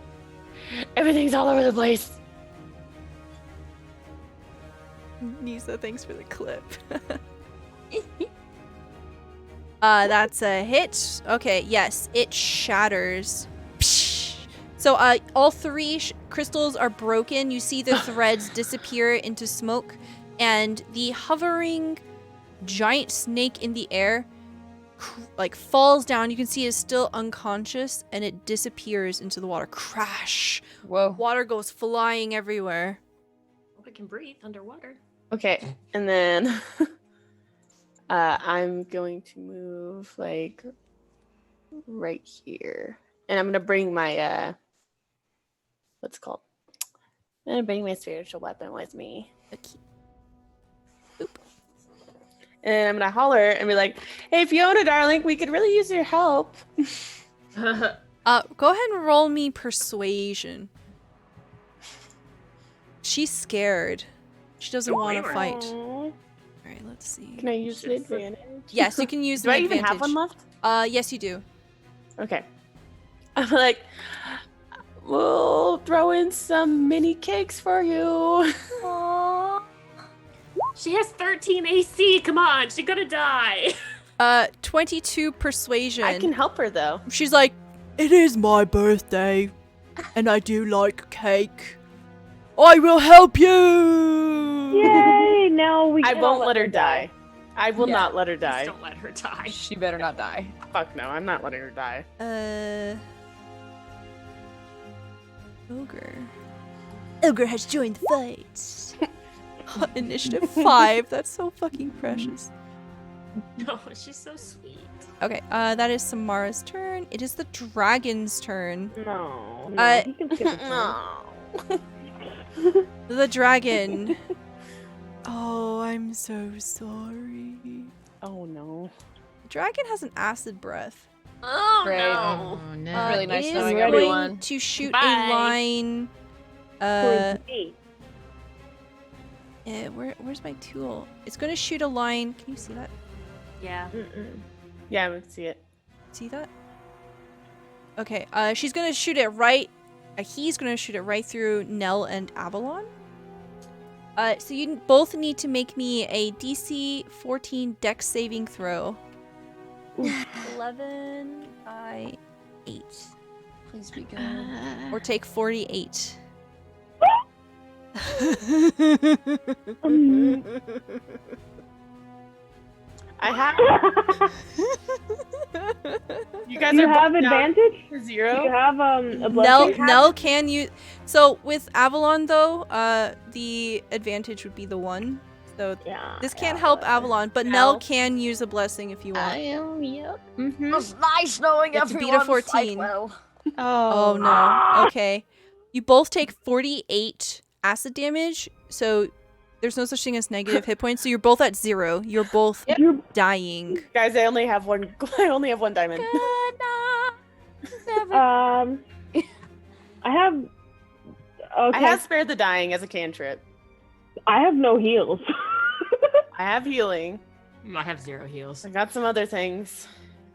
Everything's all over the place. Nisa, thanks for the clip. That's a hit. Okay, yes, it shatters. Psh. So, all 3 crystals are broken. You see the threads disappear into smoke, and the hovering giant snake in the air, like, falls down. You can see it's still unconscious, and it disappears into the water. Crash! Whoa. Water goes flying everywhere. Hope it can breathe underwater. Okay, and then I'm going to move like right here, and I'm gonna bring my what's it called? I'm gonna bring my spiritual weapon with me, Okay. and I'm gonna holler and be like, "Hey, Fiona, darling, we could really use your help." Go ahead and roll me persuasion. She's scared. She doesn't want to blame her. fight. Aw. All right, let's see. Can I use the Shit's so- advantage? Yes, you can use Do the I even have advantage. one left? Yes, you do. Okay. I'm like, we'll throw in some mini cakes for you. Aww. She has 13 AC. Come on, she's gonna die. 22 persuasion. I can help her though. She's like, it is my birthday, and I do like cake. I will help you! Yay! Now we. I cannot won't let her die. I will Yeah. not let her Please die. don't let her die. She better not die. Fuck no, I'm not letting her die. Ogre. Ogre has joined the fight. Initiative 5. That's so fucking precious. No, she's so sweet. Okay, that is Samara's turn. It is the dragon's turn. No. Uh, He can skip his turn. No. The dragon. Oh, I'm so sorry. Oh no. The dragon has an acid breath. Oh Great. no. Oh, no. Really nice it is knowing going everyone. to shoot Bye. a line. Towards me. Where's my tool? It's going to shoot a line. Can you see that? Yeah. Yeah, I would see it. See that? Okay. She's going to shoot it right. He's going to shoot it right through Nell and Avalon. So you both need to make me a DC 14 Dex saving throw. 11 by 8. Please be good. Or take 48. I have. You guys Do you are have both down advantage? for Do zero. you have a blessing? Nell can use. So with Avalon though, the advantage would be the 1. So Yeah. this can't help Avalon, but Nell can use a blessing if you want. am, yep. Mm-hmm. It was nice knowing You have to beat a everyone. Fight 14. well. Oh no. Okay. You both take 48 acid damage, so there's no such thing as negative hit points. So you're both at 0. You're both You're dying. Guys, I only have one. I only have one diamond. I have. Okay. I have spared the dying as a cantrip. I have no heals. I have healing. I have 0 heals. I got some other things.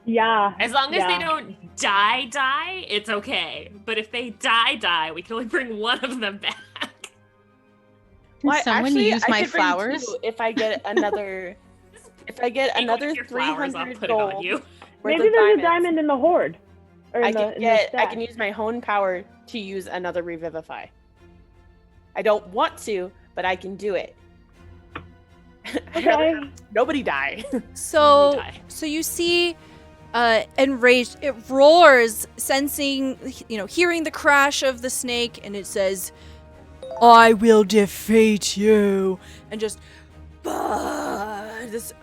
Yeah. As long as yeah. they don't die, it's okay. But if they die, we can only bring one of them back. Can someone use I my could bring flowers? 2 if I get another. If I get Take one another of your flowers, I'll 300 put it on gold. you. worth Maybe of there's a diamonds, diamond in the horde. Or I in the, can in the get. I stack. can use my hone power to use another revivify. I don't want to, but I can do it. I'd rather Okay. have nobody die. So, die. so you see, enraged, it roars, sensing, hearing the crash of the snake, and it says, I will defeat you. and just, this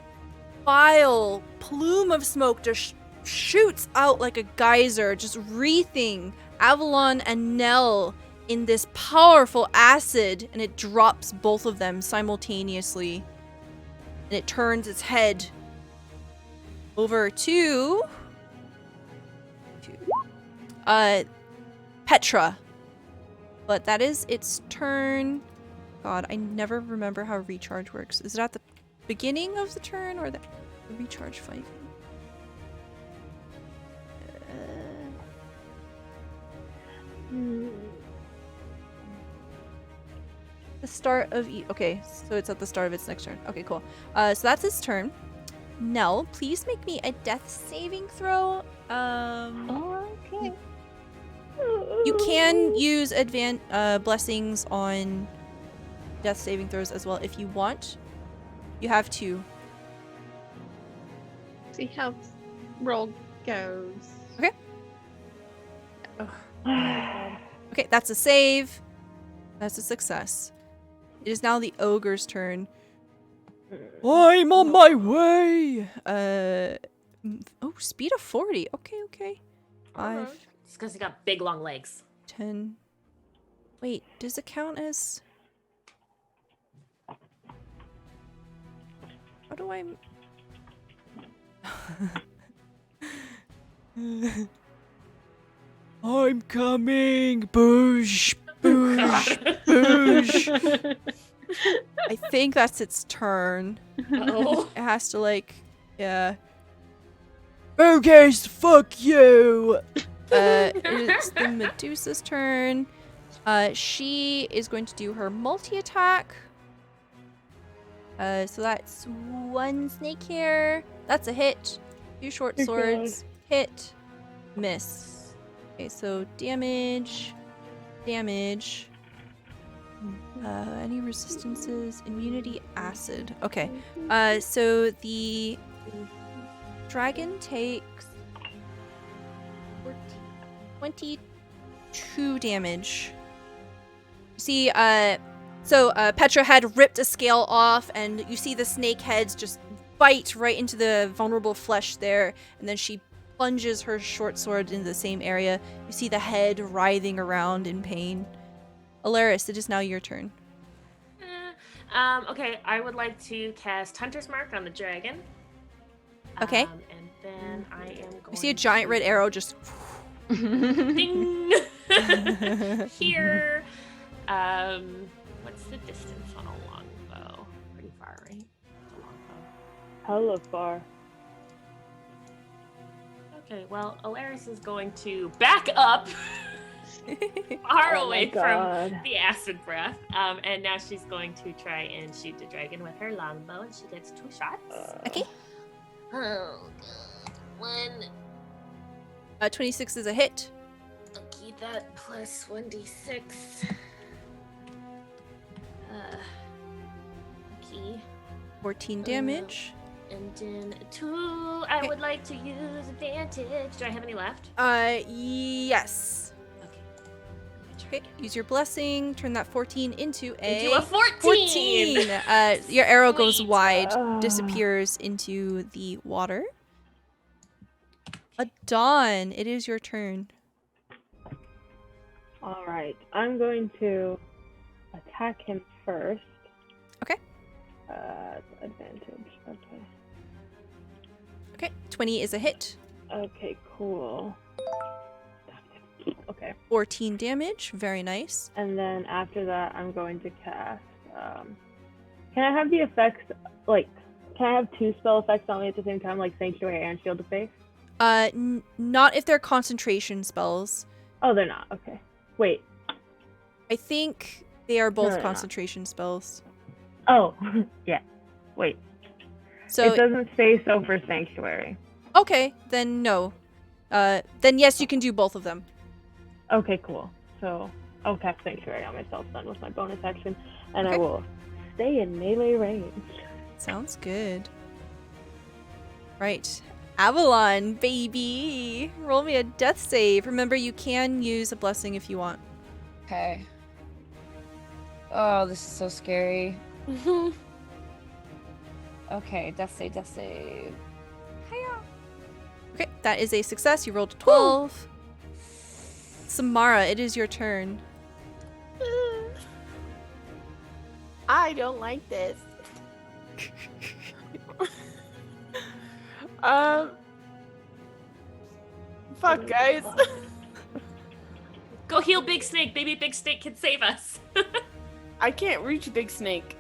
vile plume of smoke just shoots out like a geyser, just wreathing Avalon and Nell in this powerful acid, and it drops both of them simultaneously. And it turns its head over to Petra. But that is its turn. God, I never remember how recharge works. Is it at the beginning of the turn or the recharge fight? The start of okay, so it's at the start of its next turn. Okay, cool. So that's its turn. Nell, please make me a death saving throw. Okay. You can use blessings on death saving throws as well if you want. You have 2. See how roll goes. Okay, that's a save. That's a success. It is now the ogre's turn. I'm on my way. Speed of 40. Okay. 5, It's because he got big, long legs. 10. Wait, does it count as... How do I... I'm coming. Boosh, boosh, boosh. I think that's its turn. Oh. It has to yeah. Okay, fuck you. It's the Medusa's turn. She is going to do her multi-attack. So that's one snake here. That's a hit. 2 short swords. Hit. Miss. Okay, so damage. Damage. Any resistances? Immunity, acid. Okay. So the dragon takes 22 damage. See, so Petra had ripped a scale off, and you see the snake heads just bite right into the vulnerable flesh there, and then she plunges her short sword into the same area. You see the head writhing around in pain. Alaris, it is now your turn. Okay, I would like to cast Hunter's Mark on the dragon. Okay. And then I am going You see a giant red arrow just... Ding! Here. What's the distance on a longbow? Pretty far, right? It's a longbow. Hella far. Okay, well, Alaris is going to back up far Oh my away from God. the acid breath. And now she's going to try and shoot the dragon with her longbow, and she gets 2 shots. Okay. Oh, God. 26 is a hit. Okay, that plus 1d6. Okay. 14 damage. And then 2, I would like to use advantage. Do I have any left? Yes. Okay, use your blessing. Turn that 14 into Into a 14! 14! Your arrow goes Sweet. wide, disappears into the water. Dawn, it is your turn. All right, I'm going to attack him first. Okay. Advantage. Okay. Okay, 20 is a hit. Okay, cool. Okay. 14 damage, very nice. And then after that, I'm going to cast. Can I have the effects, like, can I have 2 spell effects on me at the same time, like Sanctuary and Shield of Faith? Not if they're concentration spells. Oh, they're not. Okay. Wait. I think they are both No, they're not. concentration spells. Oh, yeah. Wait. So It doesn't say so for Sanctuary. okay, then no. Then yes, you can do both of them. Okay, cool. So I'll cast Sanctuary on myself then with my bonus action, and I Okay. will stay in melee range. Sounds good. Right. Avalon, baby! Roll me a death save. Remember, you can use a blessing if you want. Okay. Oh, this is so scary. Okay, death save, death save. Okay, that is a success. You rolled a 12. Samara, it is your turn. I don't like this. Fuck, guys. Go heal Big Snake. Baby Big Snake can save us. I can't reach Big Snake.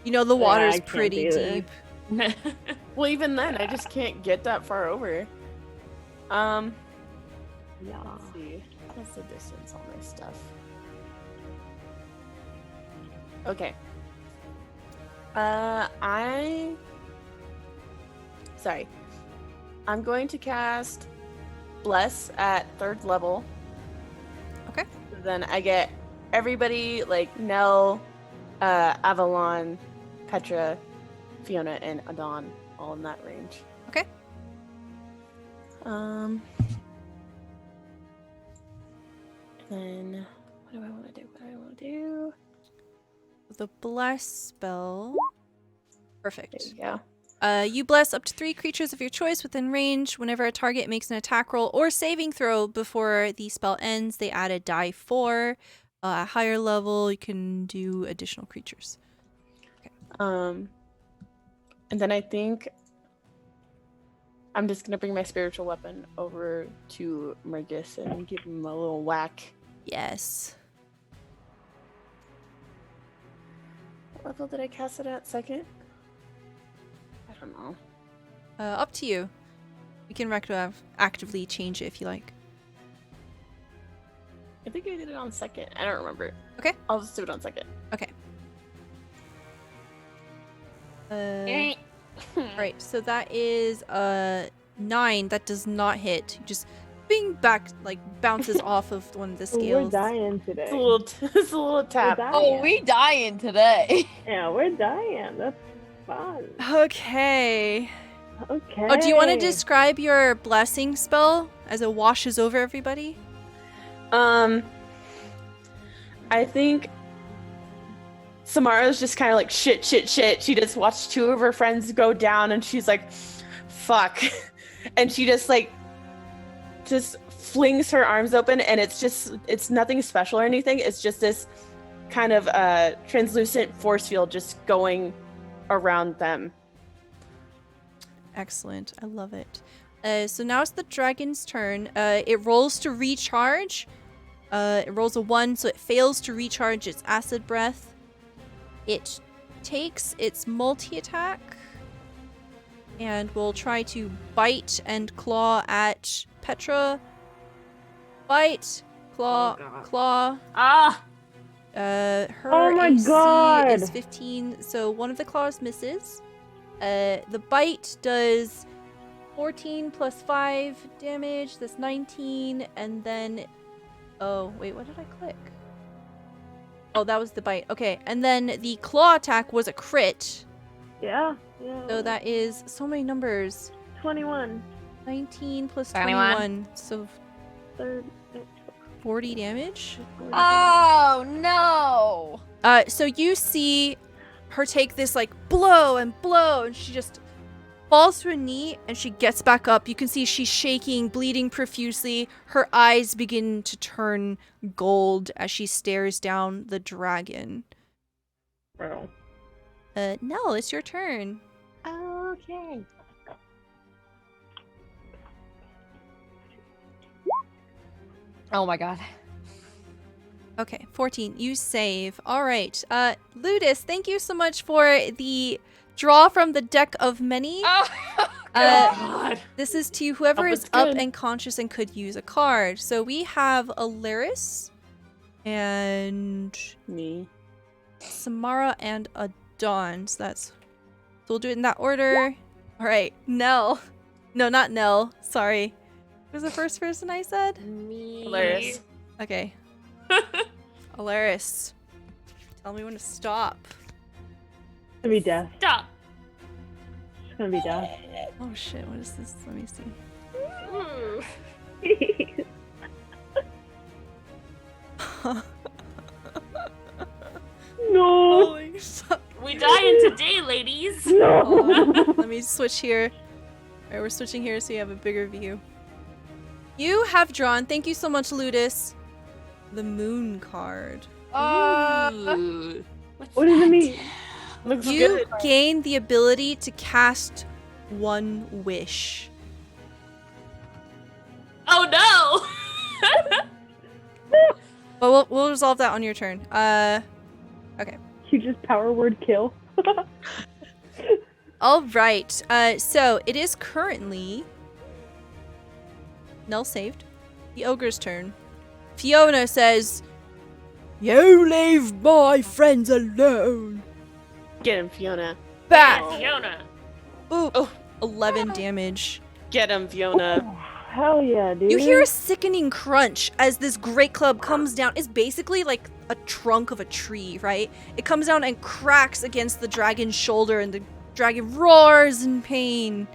You know the Yeah, water's I can't pretty either. deep. Well, even then, I just can't get that far over. Yeah. Let's see. What's the distance on this stuff? Okay. Sorry. I'm going to cast Bless at 3rd level. Okay. Then I get everybody, like Nell, Avalon, Petra, Fiona, and Adon, all in that range. Okay. Then what do I want to do? The bless spell. Perfect. There you go. You bless up to 3 creatures of your choice within range. Whenever a target makes an attack roll or saving throw before the spell ends, they add a die 4. At higher level, you can do additional creatures. And then I think I'm just gonna bring my spiritual weapon over to Mergus and give him a little whack. Yes. What level did I cast it at? Second? I don't know. Up to you. You can actively change it if you like. I think I did it on second. I don't remember. Okay. I'll just do it on second. Okay. Alright, so that is 9. That does not hit. Just being back, like, bounces off of one of the We're scales. dying today. It's a little tap. We're Oh, dying. we dying today. Yeah, we're dying. That's fun. Okay. Okay. Oh, do you want to describe your blessing spell as it washes over everybody? I think Samara's just kind of like shit. She just watched 2 of her friends go down, and she's like, "Fuck," and she just flings her arms open, and it's nothing special or anything. It's just this kind of translucent force field just going around them. Excellent. I love it. So now it's the dragon's turn. It rolls to recharge. It rolls a 1, so it fails to recharge its acid breath. It takes its multi-attack and will try to bite and claw at Petra. Bite, claw, Oh, God. claw. Ah! Her Oh my AC God. is 15, so one of the claws misses. The bite does 14 plus 5 damage. That's 19, and then... Oh, wait, what did I click? Oh, that was the bite. Okay, and then the claw attack was a crit. Yeah. So that is so many numbers. 21. 19 plus 21. 21, so 40 damage. Oh no! So you see her take this like blow, and she just falls to a knee and she gets back up. You can see she's shaking, bleeding profusely. Her eyes begin to turn gold as she stares down the dragon. Bro. Nell, it's your turn. Okay. Oh my god. Okay, 14. You save. All right. Ludus, thank you so much for the draw from the deck of many. Oh, God. This is to whoever Hope is it's up good. and conscious and could use a card. So we have Alaris and Me. Samara and Adon. So we'll do it in that order. All right, Nell. No, not Nell. Sorry. Who was the first person I said? Me. Alaris. Okay. Alaris. Tell me when to stop. It's gonna be death. Stop. It's gonna be death. Oh shit, what is this? Let me see. Ooh. No. Holy fuck. We dying today, ladies. No. Let me switch here. Alright, we're switching here so you have a bigger view. You have drawn, thank you so much, Ludus, the moon card. Ooh. What does it mean? Looks You good. gain the ability to cast one wish. Oh no! But we'll resolve that on your turn. Okay. You just power word kill. All right. So it is currently Nell saved. The ogre's turn. Fiona says, "You leave my friends alone." Get him, Fiona. Back. Fiona. Ooh, Oh. 11 damage. Get him, Fiona. Hell yeah, dude. You hear a sickening crunch as this great club comes down. It's basically like a trunk of a tree, right? It comes down and cracks against the dragon's shoulder, and the dragon roars in pain.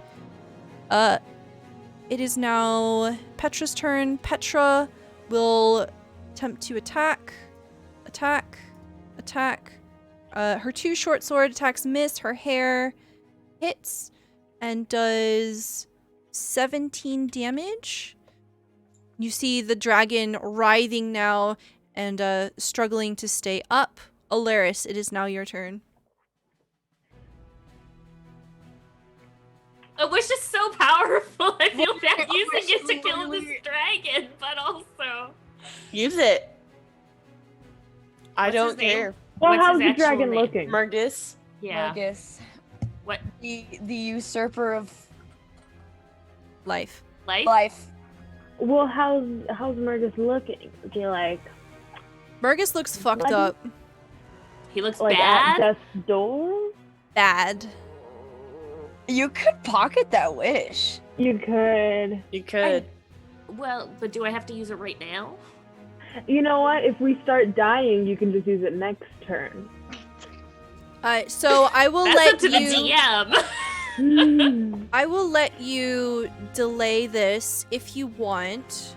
It is now Petra's turn. Petra will attempt to attack. Her 2 short sword attacks miss. Her hair hits and does 17 damage. You see the dragon writhing now and struggling to stay up. Alaris, it is now your turn. A wish is so powerful. I feel bad A using wish it is to kill this literally- dragon, but also. Use it. I What's don't his name? care. Well, What's how's his the actual dragon name? looking? Murgus. Yeah. Margus, What? the usurper of Life. life. Well, how's Murgus looking? Is he like Burgess looks fucked Bloody? up. He looks at bad. death's door? Bad. You could pocket that wish. You could. You could. Well, but do I have to use it right now? You know what? If we start dying, you can just use it next turn. So I will That's let up to the you. DM. I will let you delay this if you want.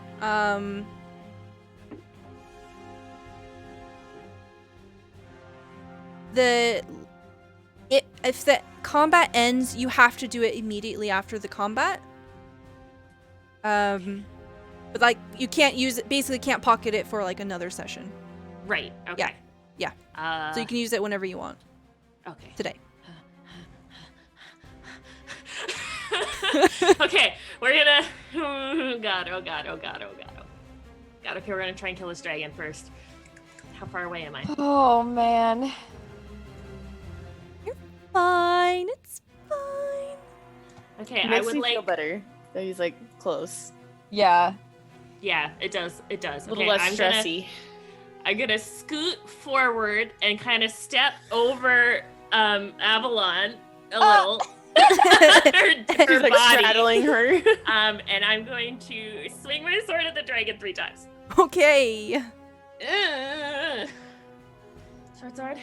If the combat ends, you have to do it immediately after the combat. But like you can't use it. Basically, can't pocket it for like another session. Right. Okay. Yeah. Yeah. So you can use it whenever you want Okay. today. Okay, we're gonna. Oh god! Oh god! Oh god! Oh god! God. Okay, we're gonna try and kill this dragon first. How far away am I? Oh man. Fine. It's fine. Okay, It I makes would me like. feel better that he's like close. Yeah. Yeah, it does. It does. A little Okay, less stressy. I'm gonna scoot forward and kind of step over Avalon a little. her He's like body. straddling her. And I'm going to swing my sword at the dragon 3 times. Okay. Short sword.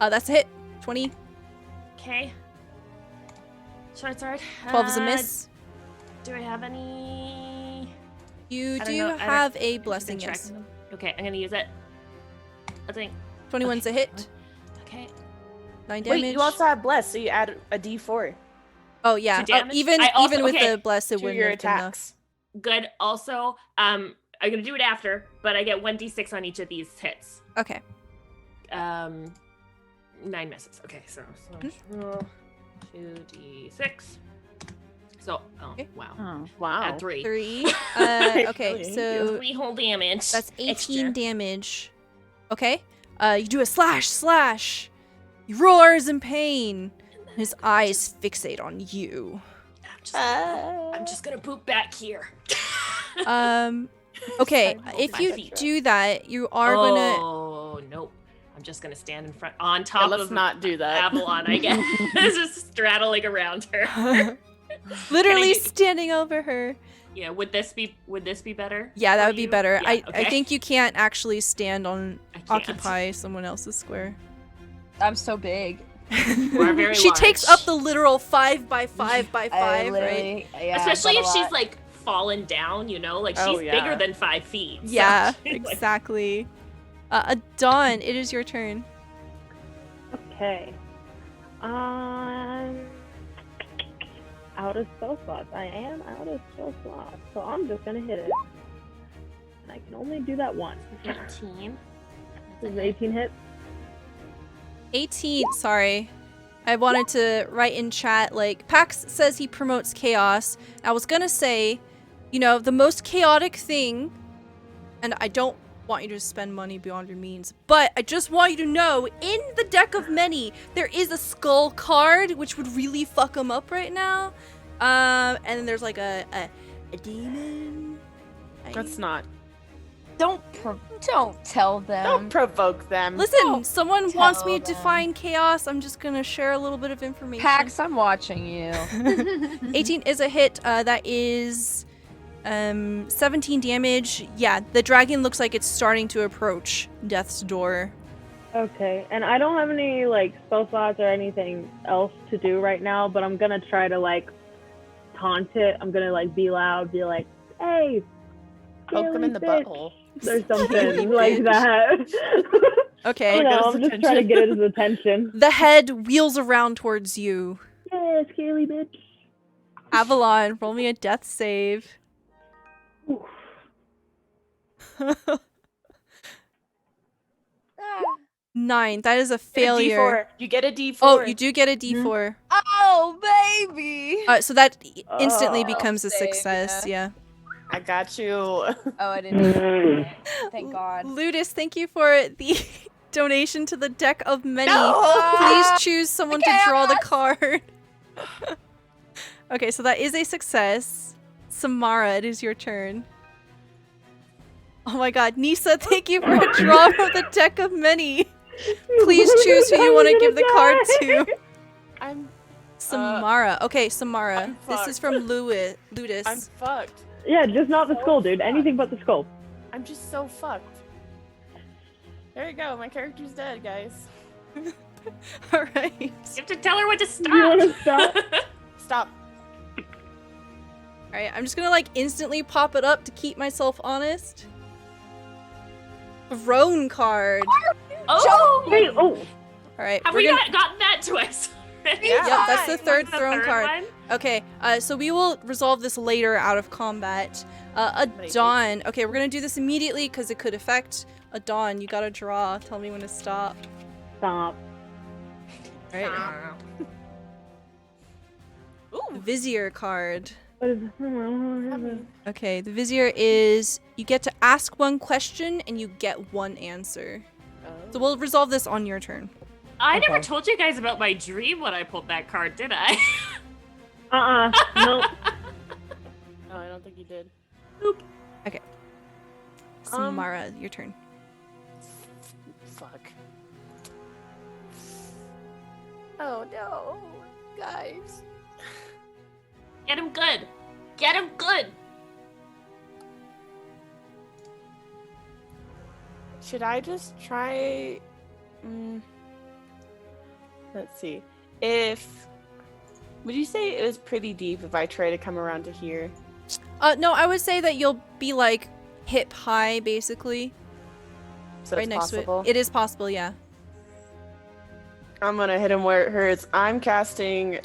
That's a hit. 20. Okay. Short sword. 12 is a miss. Do I have any? You I don't do know, I don't- have a I've blessing, been yes. tracking them. Okay, I'm gonna use it. I think. 21's a hit. Okay. 9 damage. Wait, you also have bless, so you add a d4 Oh yeah. to damage? Even I also- even with okay, the bless, it to wouldn't your have been enough. attacks. Good. Also, I'm gonna do it after, but I get 1d6 on each of these hits. Okay. 9 misses. Okay, so roll 2d6. So, oh Okay. wow. Oh. Wow. Add 3. 3. Really? Okay, so 3 whole damage. that's 18 extra. damage. Okay. You do a slash. He roars in pain. His eyes fixate on you. I'm just gonna poop back here. Okay, Sorry, if my you feet. do that, you are gonna. Oh nope. I'm just gonna stand in front on Yeah, top let's of not do that. Avalon, I guess. Just straddling around her. Literally Can I- standing over her. Yeah, would this be better? Yeah, that for would be you? better. Yeah, I okay. think you can't actually stand on I can't. occupy someone else's square. I'm so big. We're very She takes large. up the literal 5 by 5 by 5, I right? literally, yeah, Especially I've if got a she's lot. like fallen down, you know, like Oh, she's yeah. bigger than 5 feet. so Yeah, she's, like- exactly. Dawn, it is your turn. Okay. Out of spell slots. I am out of spell slots. So I'm just gonna hit it. And I can only do that once. 15. This is 18 hits. 18, sorry. I wanted to write in chat, like, Pax says he promotes chaos. I was gonna say, you know, the most chaotic thing, and I don't want you to spend money beyond your means, but I just want you to know, in the deck of many, there is a skull card, which would really fuck him up right now. And then there's like a demon. Let's not. Don't tell them. Don't provoke them. Listen, Don't someone wants me to tell them. define chaos. I'm just gonna share a little bit of information. Pax, I'm watching you. 18 is a hit. That is 17 damage. Yeah, the dragon looks like it's starting to approach death's door. Okay, and I don't have any like spell slots or anything else to do right now, but I'm gonna try to like taunt it. I'm gonna like be loud, be like, "Hey, Poke them in the bitch," butthole. or something like that. Okay. You Get know, his I'm just trying to get his attention. The head wheels around towards you. Yeah, scaly bitch. Avalon, roll me a death save. Oof. 9. That is a Get a failure. D4. You get a D4. Oh, you do get a D4. Oh, baby. So that instantly Oh. becomes a Save, success. Yeah. I got you. Oh, I didn't. Thank God. Ludus, thank you for the Donation to the deck of many. No! Please choose someone to draw the Chaos! card. Okay, so that is a success. Samara, it is your turn. Oh my god, Nisa, thank you for a draw from the deck of many. Please choose who you want to give the card to. I'm Samara. Okay, Samara. I'm This is fucked. from Ludus. I'm fucked. Yeah, just not the skull, dude. Anything but the skull. I'm just so fucked. There you go. My character's dead, guys. Alright. You have to tell her when to You stop. wanna stop? Stop. Alright, I'm just gonna like instantly pop it up to keep myself honest. Throne card. Oh, Hey, oh! Alright, have we're we gonna... not gotten that twice? already? Yeah. Yep, that's the What's third What's the throne third card. one? Okay, so we will resolve this later out of combat. Dawn. Okay, we're gonna do this immediately because it could affect a Dawn. You gotta draw. Tell me when to stop. Stop. Alright. Ooh. Vizier card. What is it? Okay, the Vizier is you get to ask one question and you get one answer. So we'll resolve this on your turn. I never Okay. told you guys about my dream when I pulled that card, did I? No. No, I don't think you did. Samara, your turn. Fuck. Oh no, guys. Get him good. Get him good. Should I just try? Let's see. Would you say it was pretty deep if I try to come around to here? No, I would say that you'll be like hip high basically. So right it's next possible. to it. It is possible, yeah. I'm gonna hit him where it hurts. I'm casting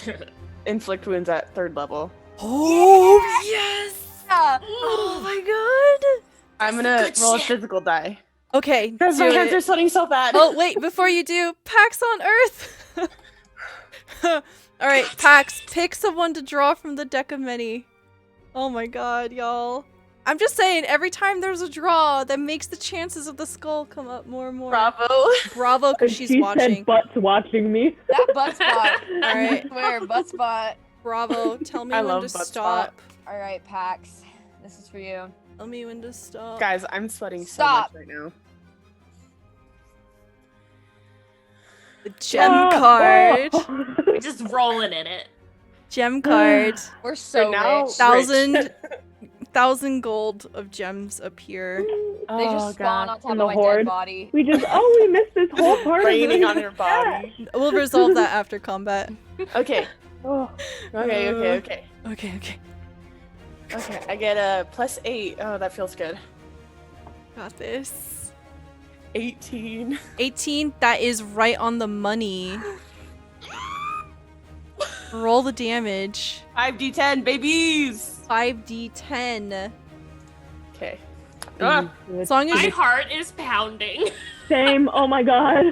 inflict wounds at 3rd level. Oh yes! Yeah. Oh my god! I'm gonna roll a physical die. Okay, Because my do hands it. are sweating so bad. Oh wait, before you do, Pax on Earth. All right, Pax, pick someone to draw from the deck of many. Oh my god, y'all! I'm just saying, every time there's a draw, that makes the chances of the skull come up more and more. Bravo. Bravo, because she's she watching. said butt's watching me. That butt spot. All right, I swear, butt spot. Bravo. Tell me I when love to butt stop. spot. All right, Pax. This is for you. Tell me when to stop. Guys, I'm sweating Stop. so much right now. The gem card. We're just rolling in it. Gem card. We're so now- rich. 1,000 gold of gems appear. They just spawn on top of the my horde. dead body. We just we missed this whole part Raining of on your body. We'll resolve that after combat. Okay. Oh. Okay. Okay, okay. Okay. I get a +8. Oh, that feels good. Got this. 18. 18, that is right on the money. Roll the damage. 5d10, babies. 5d10. Okay. Ah, As long as My you heart is pounding. Same. Oh my god.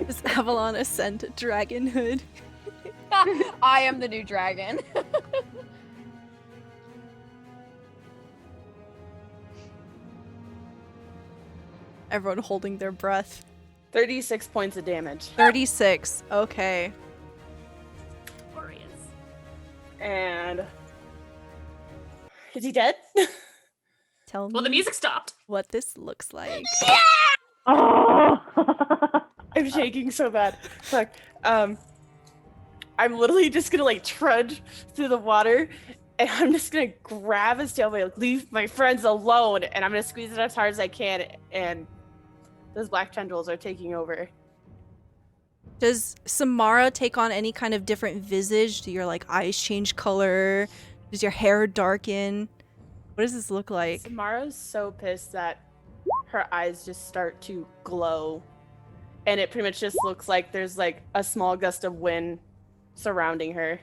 Is Avalon ascend to dragonhood? I am the new dragon. Everyone holding their breath. 36 points of damage. 36. Okay. Glorious. And is he dead? Tell me Well, the music stopped. what this looks like. Oh. I'm shaking so bad. Fuck. I'm literally just gonna like trudge through the water, and I'm just gonna grab his tail, like leave my friends alone, and I'm gonna squeeze it as hard as I can. And those black tendrils are taking over. Does Samara take on any kind of different visage? Do your like eyes change color? Does your hair darken? What does this look like? Samara's so pissed that her eyes just start to glow, and it pretty much just looks like there's like a small gust of wind surrounding her.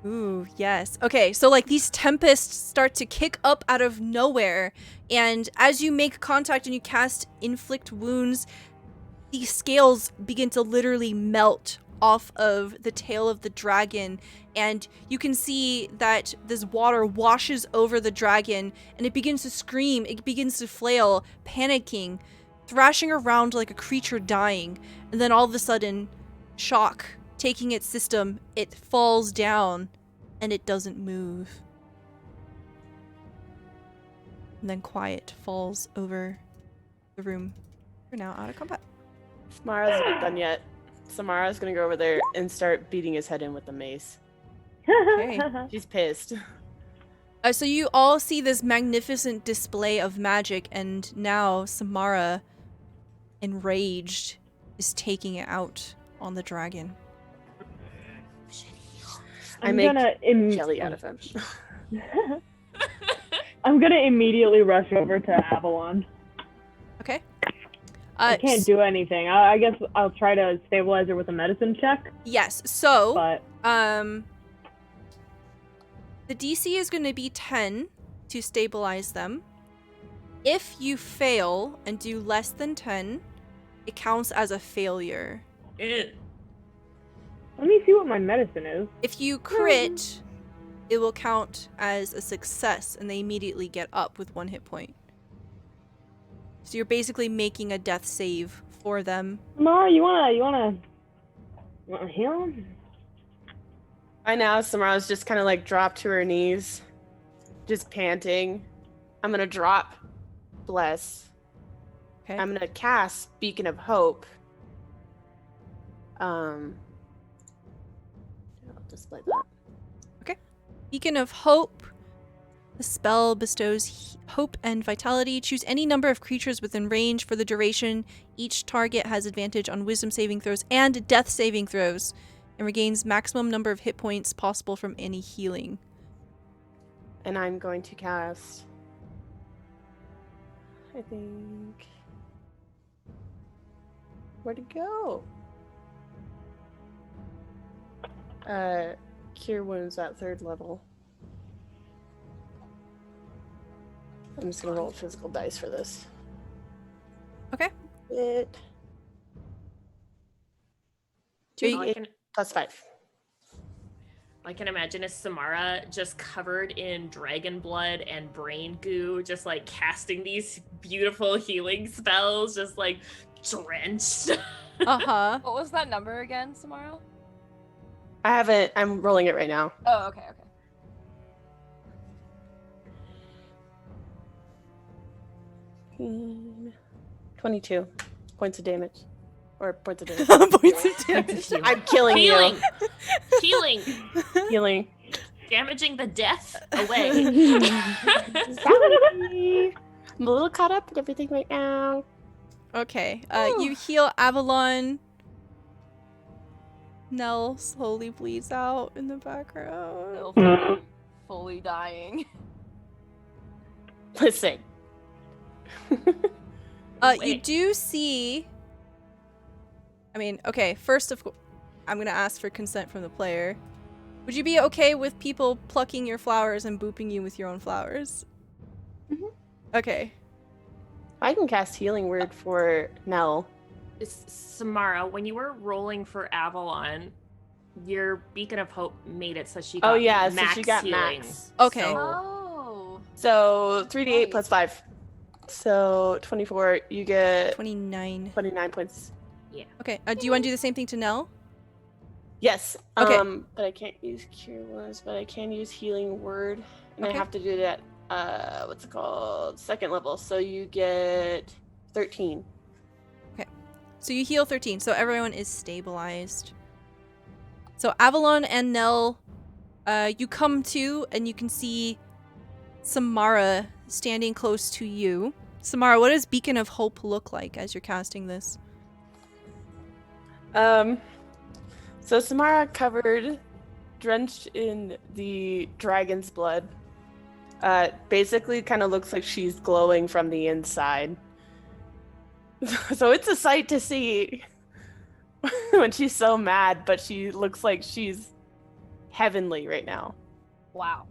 Ooh, yes. Okay, so like these tempests start to kick up out of nowhere, and as you make contact and you cast inflict wounds, these scales begin to literally melt off of the tail of the dragon, and you can see that this water washes over the dragon, and it begins to scream, it begins to flail, panicking, thrashing around like a creature dying, and then all of a sudden, shock taking its system, it falls down, and it doesn't move. And then quiet falls over the room. You're now out of combat. Samara's not done yet. Samara's gonna go over there and start beating his head in with the mace. Okay. She's pissed. So you all see this magnificent display of magic, and now Samara, enraged, is taking it out on the dragon. I make jelly out of him. I'm gonna immediately rush over to Avalon. Okay. I can't do anything. I guess I'll try to stabilize her with a medicine check. Yes. So, But the DC is going to be 10 to stabilize them. If you fail and do less than 10, it counts as a failure. Eh. let me see what my medicine is. If you crit, it will count as a success, and they immediately get up with 1 hit point. So you're basically making a death save for them. Samara, you wanna heal? By now, Samara's just kind of like dropped to her knees, just panting. I'm gonna drop Bless. Okay. I'm gonna cast Beacon of Hope. I'll display that. Beacon of Hope. The spell bestows hope and vitality. Choose any number of creatures within range for the duration. Each target has advantage on wisdom saving throws and death saving throws, and regains maximum number of hit points possible from any healing. And I'm going to cast, I think, where'd it go? Cure Wounds at 3rd level. I'm just gonna roll physical dice for this. Okay. It. All I can, Plus 5. I can imagine a Samara just covered in dragon blood and brain goo, just like casting these beautiful healing spells, just like drenched. Uh-huh. What was that number again, Samara? I haven't. I'm rolling it right now. Oh, okay. 22 points of damage. Or points of damage. Points of damage. I'm killing Healing! you. Healing! Healing. Damaging the death away. Sorry. I'm a little caught up in everything right now. Okay. You heal Avalon. Nell slowly bleeds out in the background. Still fully dying. Listen. You Wait. do see... I mean, okay, first of course, I'm gonna ask for consent from the player. Would you be okay with people plucking your flowers and booping you with your own flowers? Mhm. Okay. I can cast Healing Word for Nell. Samara, when you were rolling for Avalon, your Beacon of Hope made it so she got so max she got healing. max. Okay. Oh. So 3d8 Nice. plus 5. So 24, you get 29. 29 points. Okay, do you want to do the same thing to Nell? Yes. Okay. But I can't use Cure Wounds, but I can use Healing Word. And Okay. I have to do that, what's it called? 2nd level. So you get 13. So you heal 13, so everyone is stabilized. So Avalon and Nell, you come to, and you can see Samara standing close to you. Samara, what does Beacon of Hope look like as you're casting this? So Samara covered, drenched in the dragon's blood. Basically kind of looks like she's glowing from the inside. So it's a sight to see when she's so mad, but she looks like she's heavenly right now. Wow.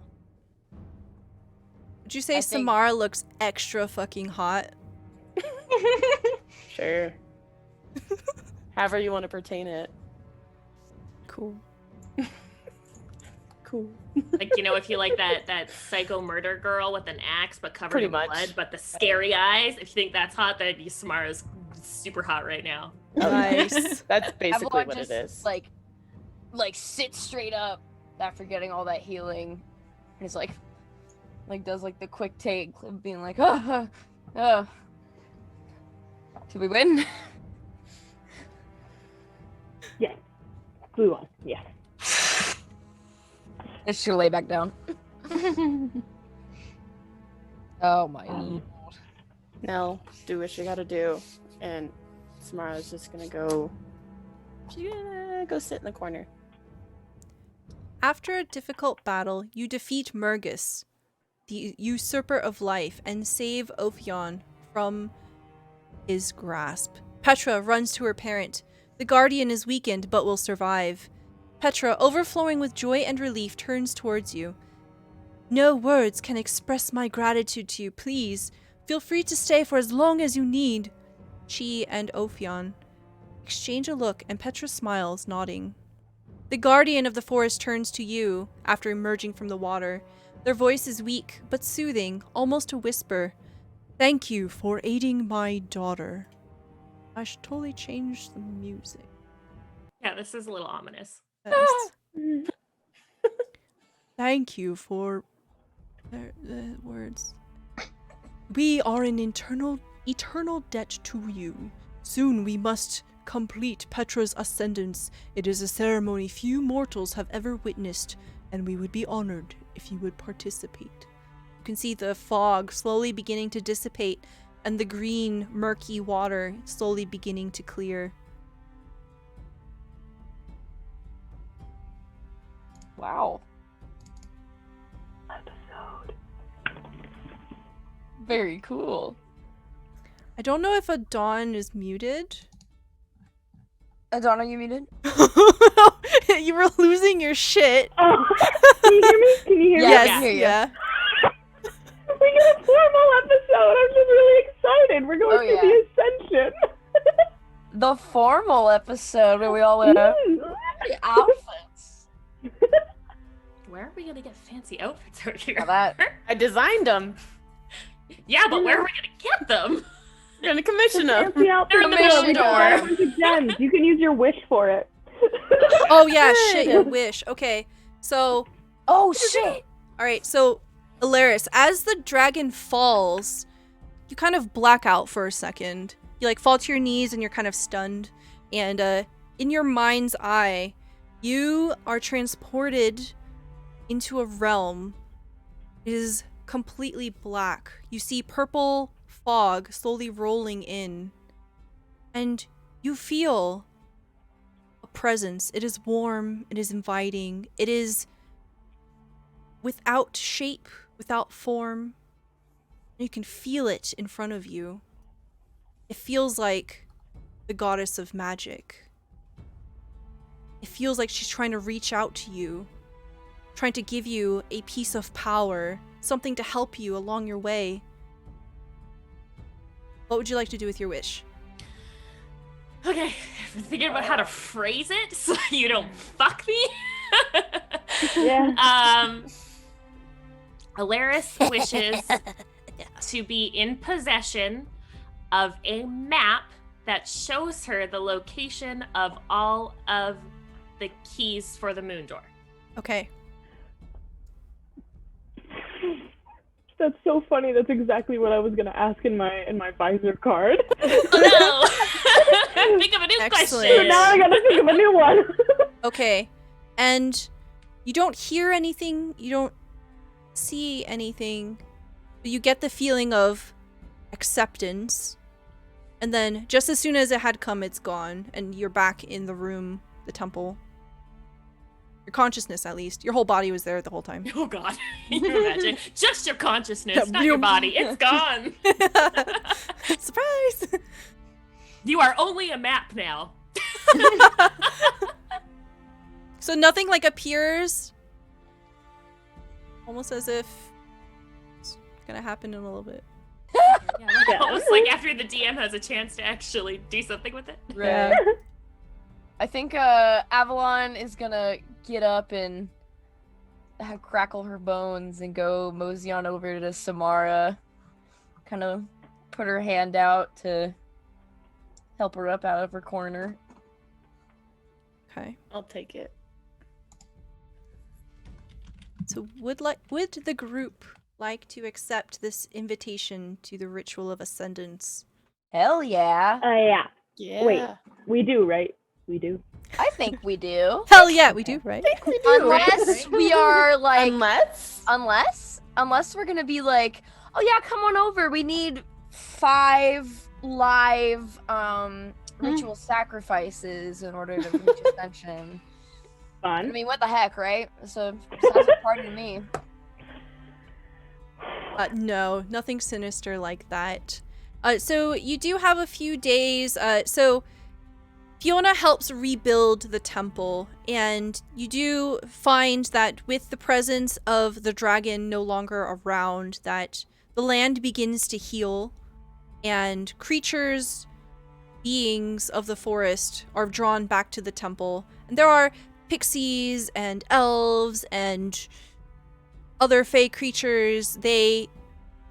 Would you say I think- Samara looks extra fucking hot? Sure. However you want to pertain it. Cool. Cool. Like, if you like that psycho murder girl with an axe but covered Pretty in much. blood, but the scary eyes, if you think that's hot, then Samara's super hot right now. Nice. That's basically Avalon what just, it is. Like sits straight up after getting all that healing, and is like does like the quick take, being like, oh, did we win? Yes. Glue on. Yes. It's she'll lay back down. Oh my lord. Nell, do what you gotta do. And Samara's just gonna go. She's gonna go sit in the corner. After a difficult battle, you defeat Murgus, the usurper of life, and save Ophion from his grasp. Petra runs to her parent. The Guardian is weakened, but will survive. Petra, overflowing with joy and relief, turns towards you. No words can express my gratitude to you. Please, feel free to stay for as long as you need. She and Ophion exchange a look, and Petra smiles, nodding. The Guardian of the Forest turns to you after emerging from the water. Their voice is weak, but soothing, almost a whisper. Thank you for aiding my daughter. I should totally change the music. Yeah, this is a little ominous. Yes. Thank you for the words. We are in eternal debt to you. Soon we must complete Petra's Ascendance. It is a ceremony few mortals have ever witnessed, and we would be honored if you would participate. You can see the fog slowly beginning to dissipate, and the green, murky water slowly beginning to clear. Wow. Episode. Very cool. I don't know if Adon is muted. Adon, are you muted? You were losing your shit. Oh, can you hear me? Can you hear me? Yes, I can hear you. yeah. We get a formal episode. I'm just really excited. We're going Oh, through the Ascension. The formal episode where we all went up the outfits. Where are we gonna get fancy outfits out here? Now that I designed them. Yeah, but where are we gonna get them? We're gonna commission them. Fancy outfit. They're in the No, mission we got a door. bunch of gems. You can use your wish for it. Oh yeah, shit, your wish. Okay, so oh shit! all right, so Alaris, as the dragon falls, you kind of black out for a second. You like fall to your knees and you're kind of stunned. And in your mind's eye, you are transported into a realm. It is completely black. You see purple fog slowly rolling in. And you feel a presence. It is warm. It is inviting. It is without shape, without form. You can feel it in front of you. It feels like the goddess of magic. It feels like she's trying to reach out to you, trying to give you a piece of power, something to help you along your way. What would you like to do with your wish? Okay, I'm thinking about how to phrase it so you don't fuck me. Yeah. Alaris wishes to be in possession of a map that shows her the location of all of the keys for the moon door. Okay. That's so funny. That's exactly what I was gonna ask in my visor card. Oh no! Think of a new Excellent. So question. now I gotta think of a new one. Okay. And you don't hear anything, you don't see anything, but you get the feeling of acceptance. And then just as soon as it had come, it's gone, and you're back in the room, the temple. Your consciousness, at least. Your whole body was there the whole time. Oh god. Can you imagine? Just your consciousness, not your body. It's gone. Surprise! You are only a map now. So nothing like appears, almost as if it's gonna happen in a little bit. Almost like after the DM has a chance to actually do something with it. Right. I think Avalon is gonna get up and crackle her bones and go mosey on over to Samara. Kind of put her hand out to help her up out of her corner. Okay. I'll take it. So would the group like to accept this invitation to the ritual of Ascendance? Hell yeah. Yeah. Yeah. Wait, we do, right? We do. I think we do. Hell yeah, we do, right? Unless we are like Unless we're gonna be like, oh yeah, come on over. We need 5 live ritual sacrifices in order to reach Ascension. I Fun. mean, what the heck, right? So sounds like party to me. No, nothing sinister like that. So you do have a few days. So Fiona helps rebuild the temple, and you do find that with the presence of the dragon no longer around, that the land begins to heal, and creatures, beings of the forest are drawn back to the temple. And there are pixies and elves and other fey creatures. They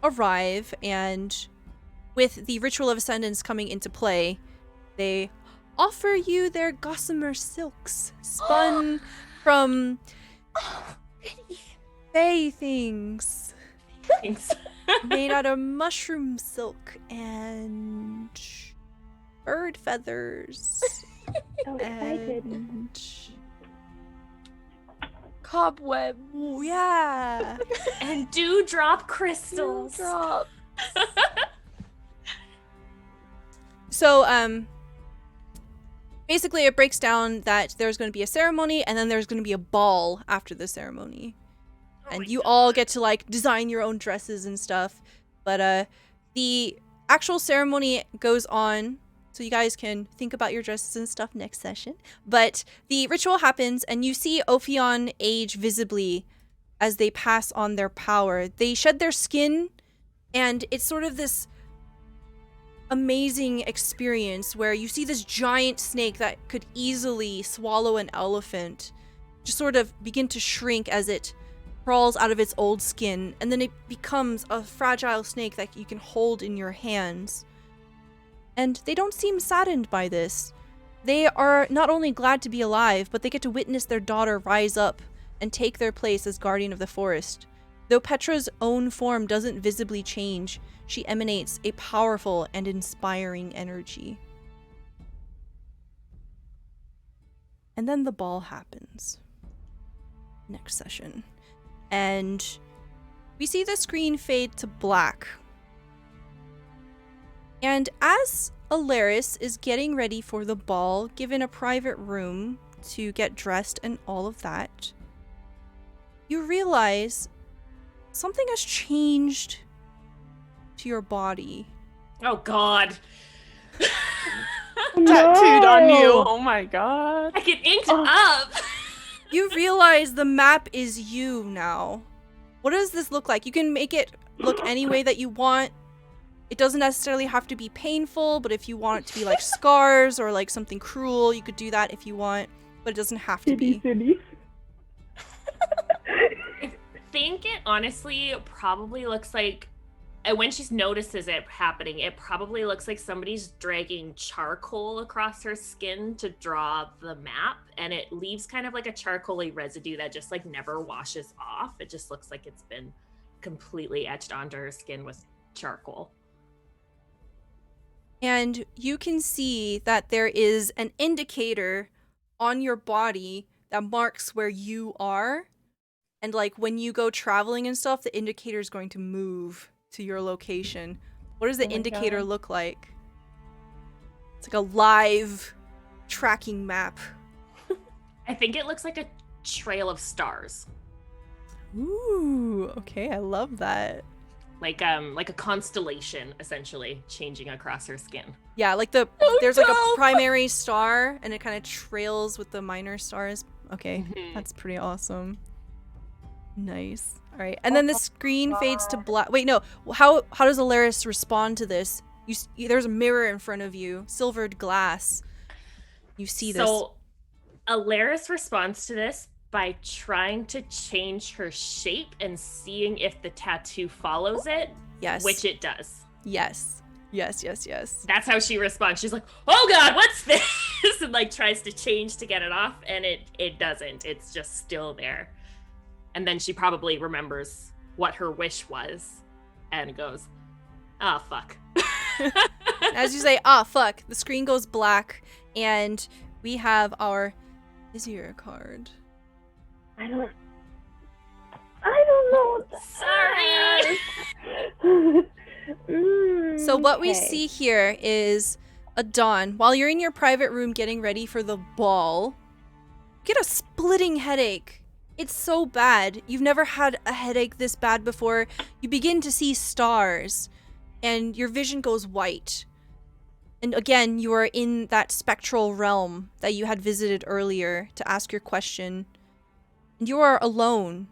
arrive, and with the ritual of Ascendance coming into play, they offer you their gossamer silks spun from fey things. Thanks. Made out of mushroom silk and bird feathers. So excited. And Cobweb. oh, yeah. And dewdrop crystals. Drop. So, basically it breaks down that there's going to be a ceremony, and then there's going to be a ball after the ceremony. And you all get to, like, design your own dresses and stuff. But, the actual ceremony goes on, so you guys can think about your dresses and stuff next session. But the ritual happens, and you see Ophion age visibly as they pass on their power. They shed their skin, and it's sort of this amazing experience where you see this giant snake that could easily swallow an elephant just sort of begin to shrink as it crawls out of its old skin, and then it becomes a fragile snake that you can hold in your hands. And they don't seem saddened by this. They are not only glad to be alive, but they get to witness their daughter rise up and take their place as guardian of the forest. Though Petra's own form doesn't visibly change, she emanates a powerful and inspiring energy. And then the ball happens. Next session. And we see the screen fade to black. And as Alaris is getting ready for the ball, given a private room to get dressed and all of that, you realize something has changed to your body. Oh God. Tattooed on you. Oh my god. I get inked up. You realize the map is you now. What does this look like? You can make it look any way that you want. It doesn't necessarily have to be painful, but if you want it to be like scars or like something cruel, you could do that if you want, but it doesn't have to be. I think it honestly probably looks like, and when she notices it happening, it probably looks like somebody's dragging charcoal across her skin to draw the map, and it leaves kind of like a charcoaly residue that just like never washes off. It just looks like it's been completely etched onto her skin with charcoal. And you can see that there is an indicator on your body that marks where you are. And like when you go traveling and stuff, the indicator is going to move to your location. What does the indicator look like? It's like a live tracking map. I think it looks like a trail of stars. Ooh, okay, I love that. Like a constellation, essentially, changing across her skin. Yeah, like there's like a primary star, and it kind of trails with the minor stars. Okay, that's pretty awesome. Nice. All right, and then the screen fades to black. Wait, no. How does Alaris respond to this? There's a mirror in front of you, silvered glass. You see this. So Alaris responds to this by trying to change her shape and seeing if the tattoo follows it. Yes. Which it does. Yes. Yes. That's how she responds. She's like, oh god, what's this? And like tries to change to get it off, and it doesn't. It's just still there. And then she probably remembers what her wish was and goes, ah, fuck. As you say, ah, fuck, the screen goes black, and we have our Vizier card. I don't know what Sorry. So what we Okay. see here is a dawn. While you're in your private room getting ready for the ball, you get a splitting headache. It's so bad. You've never had a headache this bad before. You begin to see stars, and your vision goes white. And again, you are in that spectral realm that you had visited earlier to ask your question. And you are alone.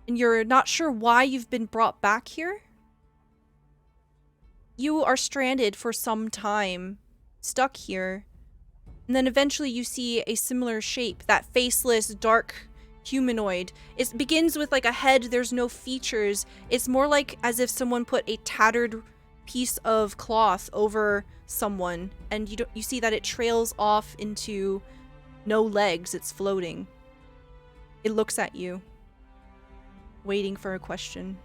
And you're not sure why you've been brought back here. You are stranded for some time, stuck here. And then eventually you see a similar shape, that faceless, dark humanoid. It begins with like a head, there's no features. It's more like as if someone put a tattered piece of cloth over someone, and you see that it trails off into no legs, it's floating. It looks at you, waiting for a question.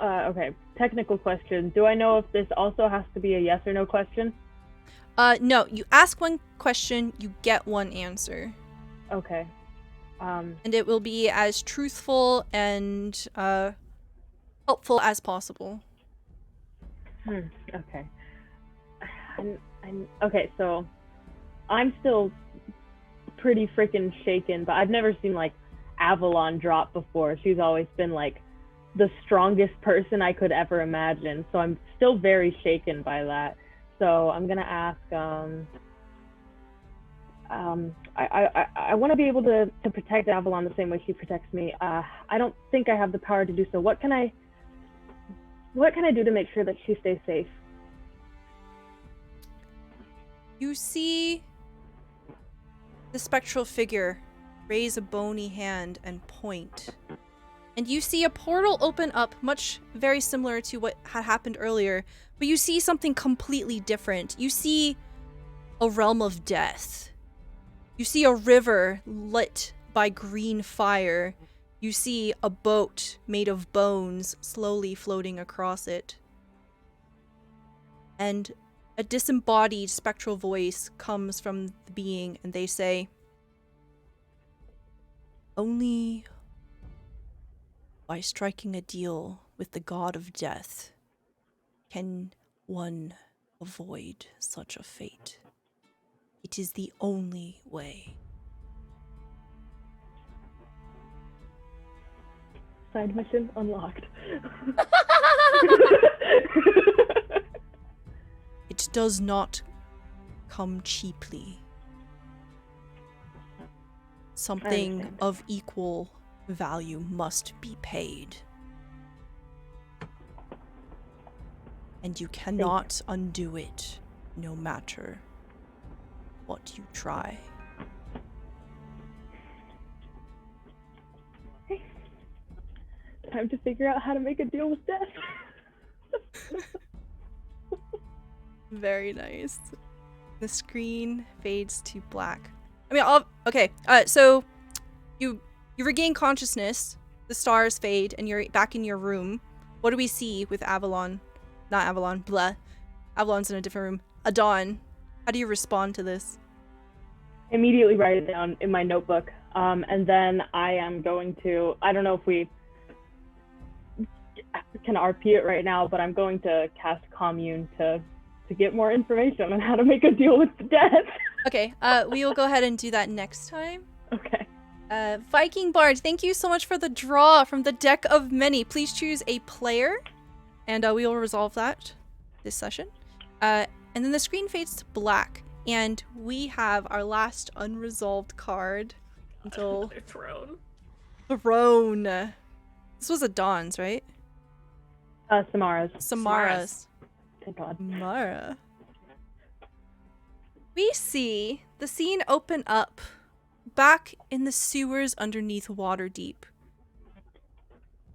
Okay, technical question. Do I know if this also has to be a yes or no question? No, you ask one question, you get one answer. Okay. And it will be as truthful and helpful as possible. Okay. Okay, so I'm still pretty freaking shaken, but I've never seen like Avalon drop before. She's always been like the strongest person I could ever imagine, so I'm still very shaken by that. So I'm gonna ask, I want to be able to protect Avalon the same way she protects me. I don't think I have the power to do so. What can I do to make sure that she stays safe? You see the spectral figure raise a bony hand and point. And you see a portal open up, very similar to what had happened earlier, but you see something completely different. You see a realm of death. You see a river lit by green fire. You see a boat made of bones slowly floating across it. And a disembodied spectral voice comes from the being, and they say, "Only by striking a deal with the god of death can one avoid such a fate. It is the only way." Side mission unlocked. It does not come cheaply. Something understand. of equal value must be paid. And you cannot undo it, no matter what you try. Time to figure out how to make a deal with death. Very nice. The screen fades to black. Okay, so you regain consciousness, the stars fade, and you're back in your room. What do we see with Avalon? Not Avalon, blah. Avalon's in a different room. Adon, how do you respond to this? Immediately write it down in my notebook. And then I am going to, I don't know if we can RP it right now, but I'm going to cast Commune to get more information on how to make a deal with the death. Okay, we will go ahead and do that next time. Okay. Viking Bard, thank you so much for the draw from the deck of many. Please choose a player, and we will resolve that this session. And then the screen fades to black, and we have our last unresolved card until Throne. Throne. This was Adon's, right? Samara's. Samara's. Thank God. Samara. We see the scene open up back in the sewers underneath Waterdeep.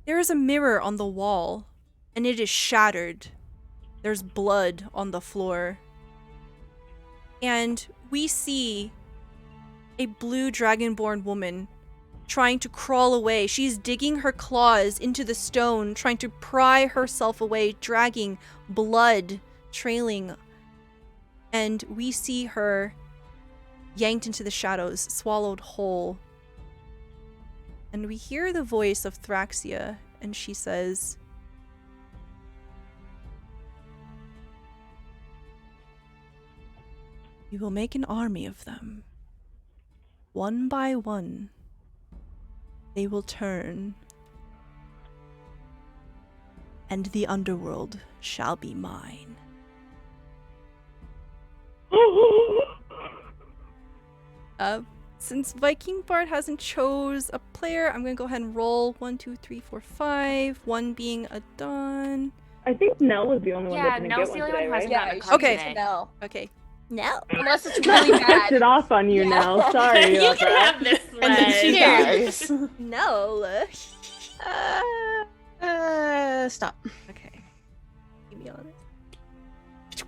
There is a mirror on the wall, and it is shattered. There's blood on the floor. And we see a blue dragonborn woman trying to crawl away. She's digging her claws into the stone, trying to pry herself away, dragging blood trailing. And we see her yanked into the shadows, swallowed whole. And we hear the voice of Thraxia, and she says, "We will make an army of them. One by one, they will turn, and the underworld shall be mine." Since Viking Bard hasn't chose a player, I'm gonna go ahead and roll 1, 2, 3, 4, 5. 1 being a Dawn. I think Nell was the only one that Yeah, didn't Nell's get the one only today, one who hasn't right? gotten a you card Okay. today. No. Okay. No. Unless it's really I pissed it bad. off on you, Yeah. Nell. Sorry You about can that. have this And then she one. dies. No. Stop. Okay. Keep me on it.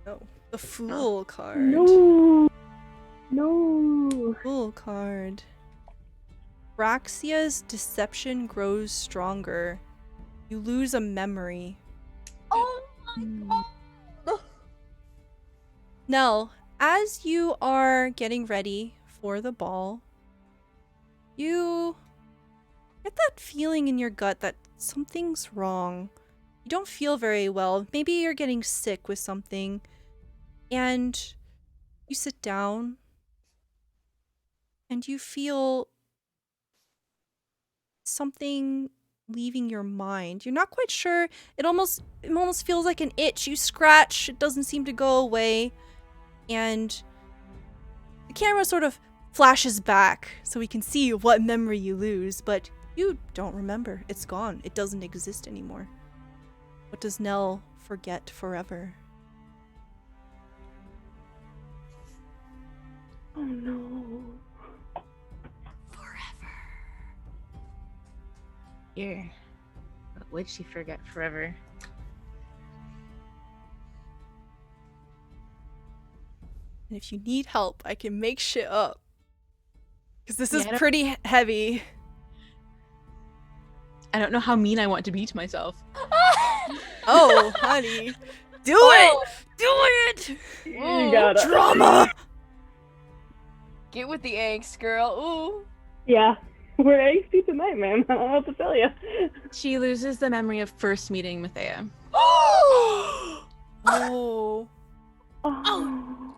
No. The Fool card. No. No. Fool card. Thraxia's deception grows stronger. You lose a memory. Oh my god. Nell, as you are getting ready for the ball, you get that feeling in your gut that something's wrong. You don't feel very well. Maybe you're getting sick with something. And you sit down and you feel something leaving your mind. You're not quite sure. It almost feels like an itch. You scratch, it doesn't seem to go away. And the camera sort of flashes back so we can see what memory you lose, but you don't remember. It's gone. It doesn't exist anymore. What does Nell forget forever? Oh no. Here. What would she forget forever? And if you need help, I can make shit up. Because this Yeah, is I don't- pretty heavy. I don't know how mean I want to be to myself. Oh, honey. Do Oh. it! Do it! You gotta. Drama! Get with the angst, girl. Ooh. Yeah. We're angsty tonight, man. I don't know what to tell you. She loses the memory of first meeting Mathea. Oh. Oh.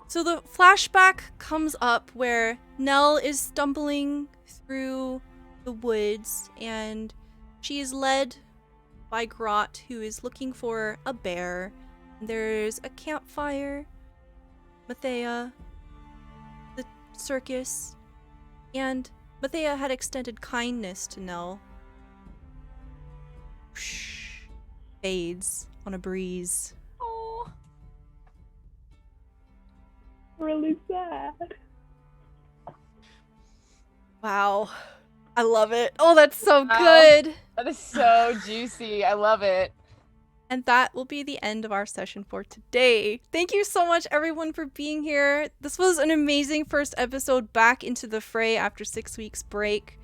So the flashback comes up where Nell is stumbling through the woods and she is led by Grot, who is looking for a bear. There's a campfire, Mathea, the circus, and Mathea had extended kindness to Nell. Whoosh. Fades on a breeze. Oh. Really sad. Wow. I love it. Oh, that's so Wow. good. That is so juicy. I love it. And that will be the end of our session for today. Thank you so much, everyone, for being here. This was an amazing first episode back into the fray after 6 weeks break.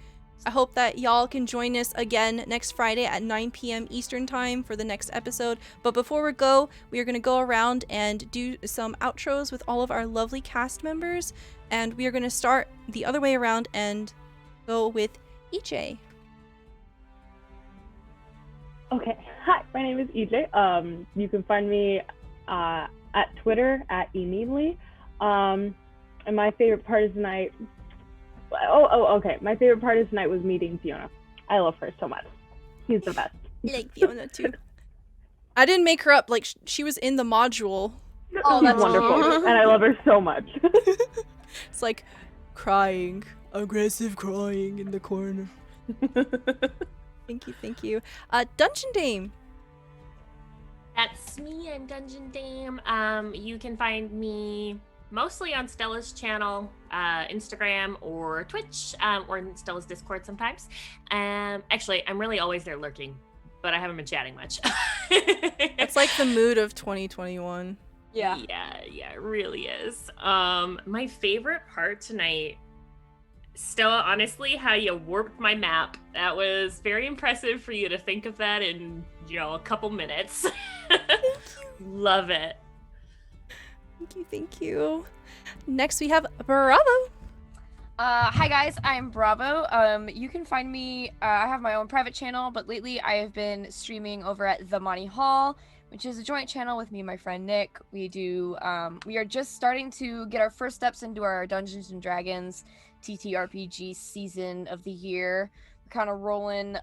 I hope that y'all can join us again next Friday at 9 p.m. Eastern Time for the next episode. But before we go, we are going to go around and do some outros with all of our lovely cast members. And we are going to start the other way around and go with EJ. Okay. Hi, my name is EJ. You can find me at Twitter at eneedly. And my favorite part of the night. Okay. My favorite part of tonight was meeting Fiona. I love her so much. She's the best. I like Fiona too. I didn't make her up. Like, she was in the module. Oh, She's that's wonderful, cute. and I love her so much. It's like crying, aggressive crying in the corner. Thank you. Dungeon Dame. That's it's me and Dungeon Dame. You can find me mostly on Stella's channel, Instagram or Twitch, or in Stella's Discord sometimes. Actually, I'm really always there lurking, but I haven't been chatting much. It's like the mood of 2021. Yeah. Yeah, it really is. My favorite part tonight, Stella, honestly, how you warped my map. That was very impressive for you to think of that in, a couple minutes. Love it. Thank you. Next we have Bravo. Hi guys, I'm Bravo. You can find me, I have my own private channel, but lately I have been streaming over at The Monty Hall, which is a joint channel with me and my friend Nick. We are just starting to get our first steps into our Dungeons and Dragons TTRPG season of the year. We're kind of rolling,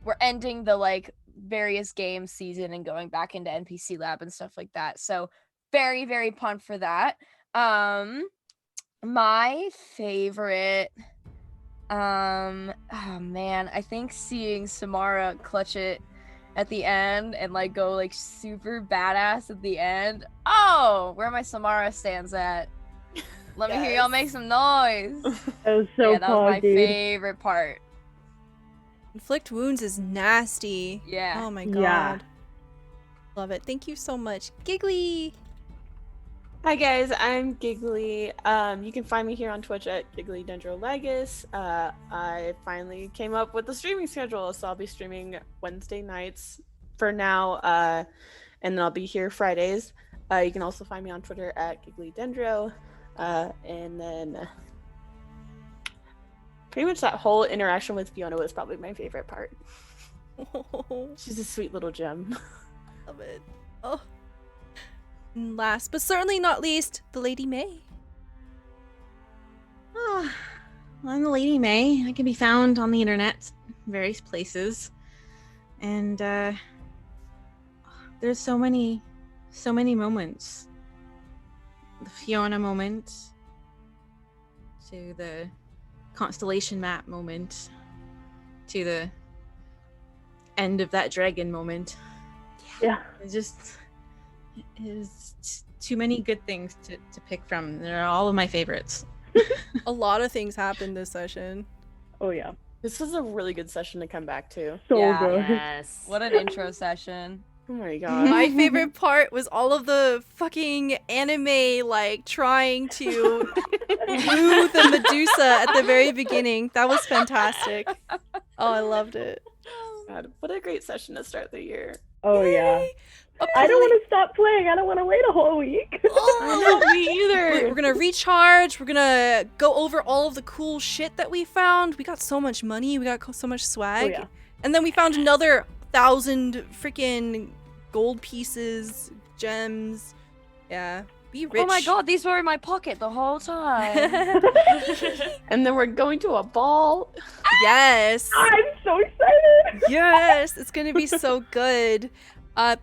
we're ending the various game season and going back into NPC Lab and stuff like that. So very, very pumped for that. My favorite, oh man, I think seeing Samara clutch it at the end and go super badass at the end. Oh, where my Samara stands at. Let me hear y'all make some noise. That was so that was my dude. favorite part. Inflict wounds is nasty. Yeah. Oh my god. Yeah. Love it. Thank you so much. Giggly. Hi guys, I'm Giggly. You can find me here on Twitch at Giggly Dendrolegus. I finally came up with the streaming schedule, so I'll be streaming Wednesday nights for now, and then I'll be here Fridays. You can also find me on Twitter at Giggly Dendro, and then pretty much that whole interaction with Fiona was probably my favorite part. She's a sweet little gem. Love it. Oh. And last but certainly not least, the Lady May. Oh, I'm the Lady May. I can be found on the internet, various places, and there's so many moments. The Fiona moment, to the constellation map moment, to the end of that dragon moment. Yeah. It's too many good things to pick from. They're all of my favorites. A lot of things happened this session. Oh yeah. This was a really good session to come back to. So Yeah. good. Yes. What an intro session. Oh my god. My favorite part was all of the fucking anime trying to woo the Medusa at the very beginning. That was fantastic. Oh, I loved it. God, what a great session to start the year. Oh yeah. I don't want to stop playing. I don't want to wait a whole week. I know, me either. We're gonna recharge. We're gonna go over all of the cool shit that we found. We got so much money. We got so much swag. Oh, yeah. And then we found another 1,000 freaking gold pieces, gems. Yeah, be rich. Oh my god, these were in my pocket the whole time. And then we're going to a ball. Yes. I'm so excited. Yes, it's gonna be so good.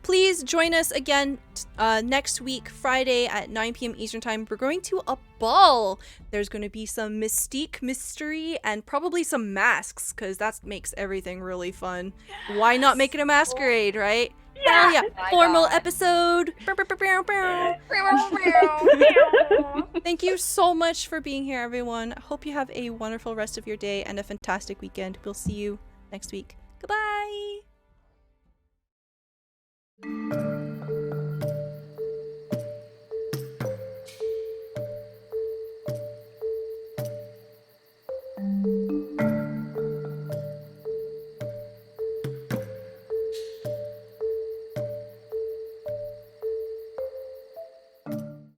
Please join us again next week, Friday at 9 p.m. Eastern Time. We're going to a ball. There's going to be some mystique, mystery, and probably some masks, because that makes everything really fun. Yes. Why not make it a masquerade, right? Yeah. Hell yeah. Formal episode. Thank you so much for being here, everyone. I hope you have a wonderful rest of your day and a fantastic weekend. We'll see you next week. Goodbye.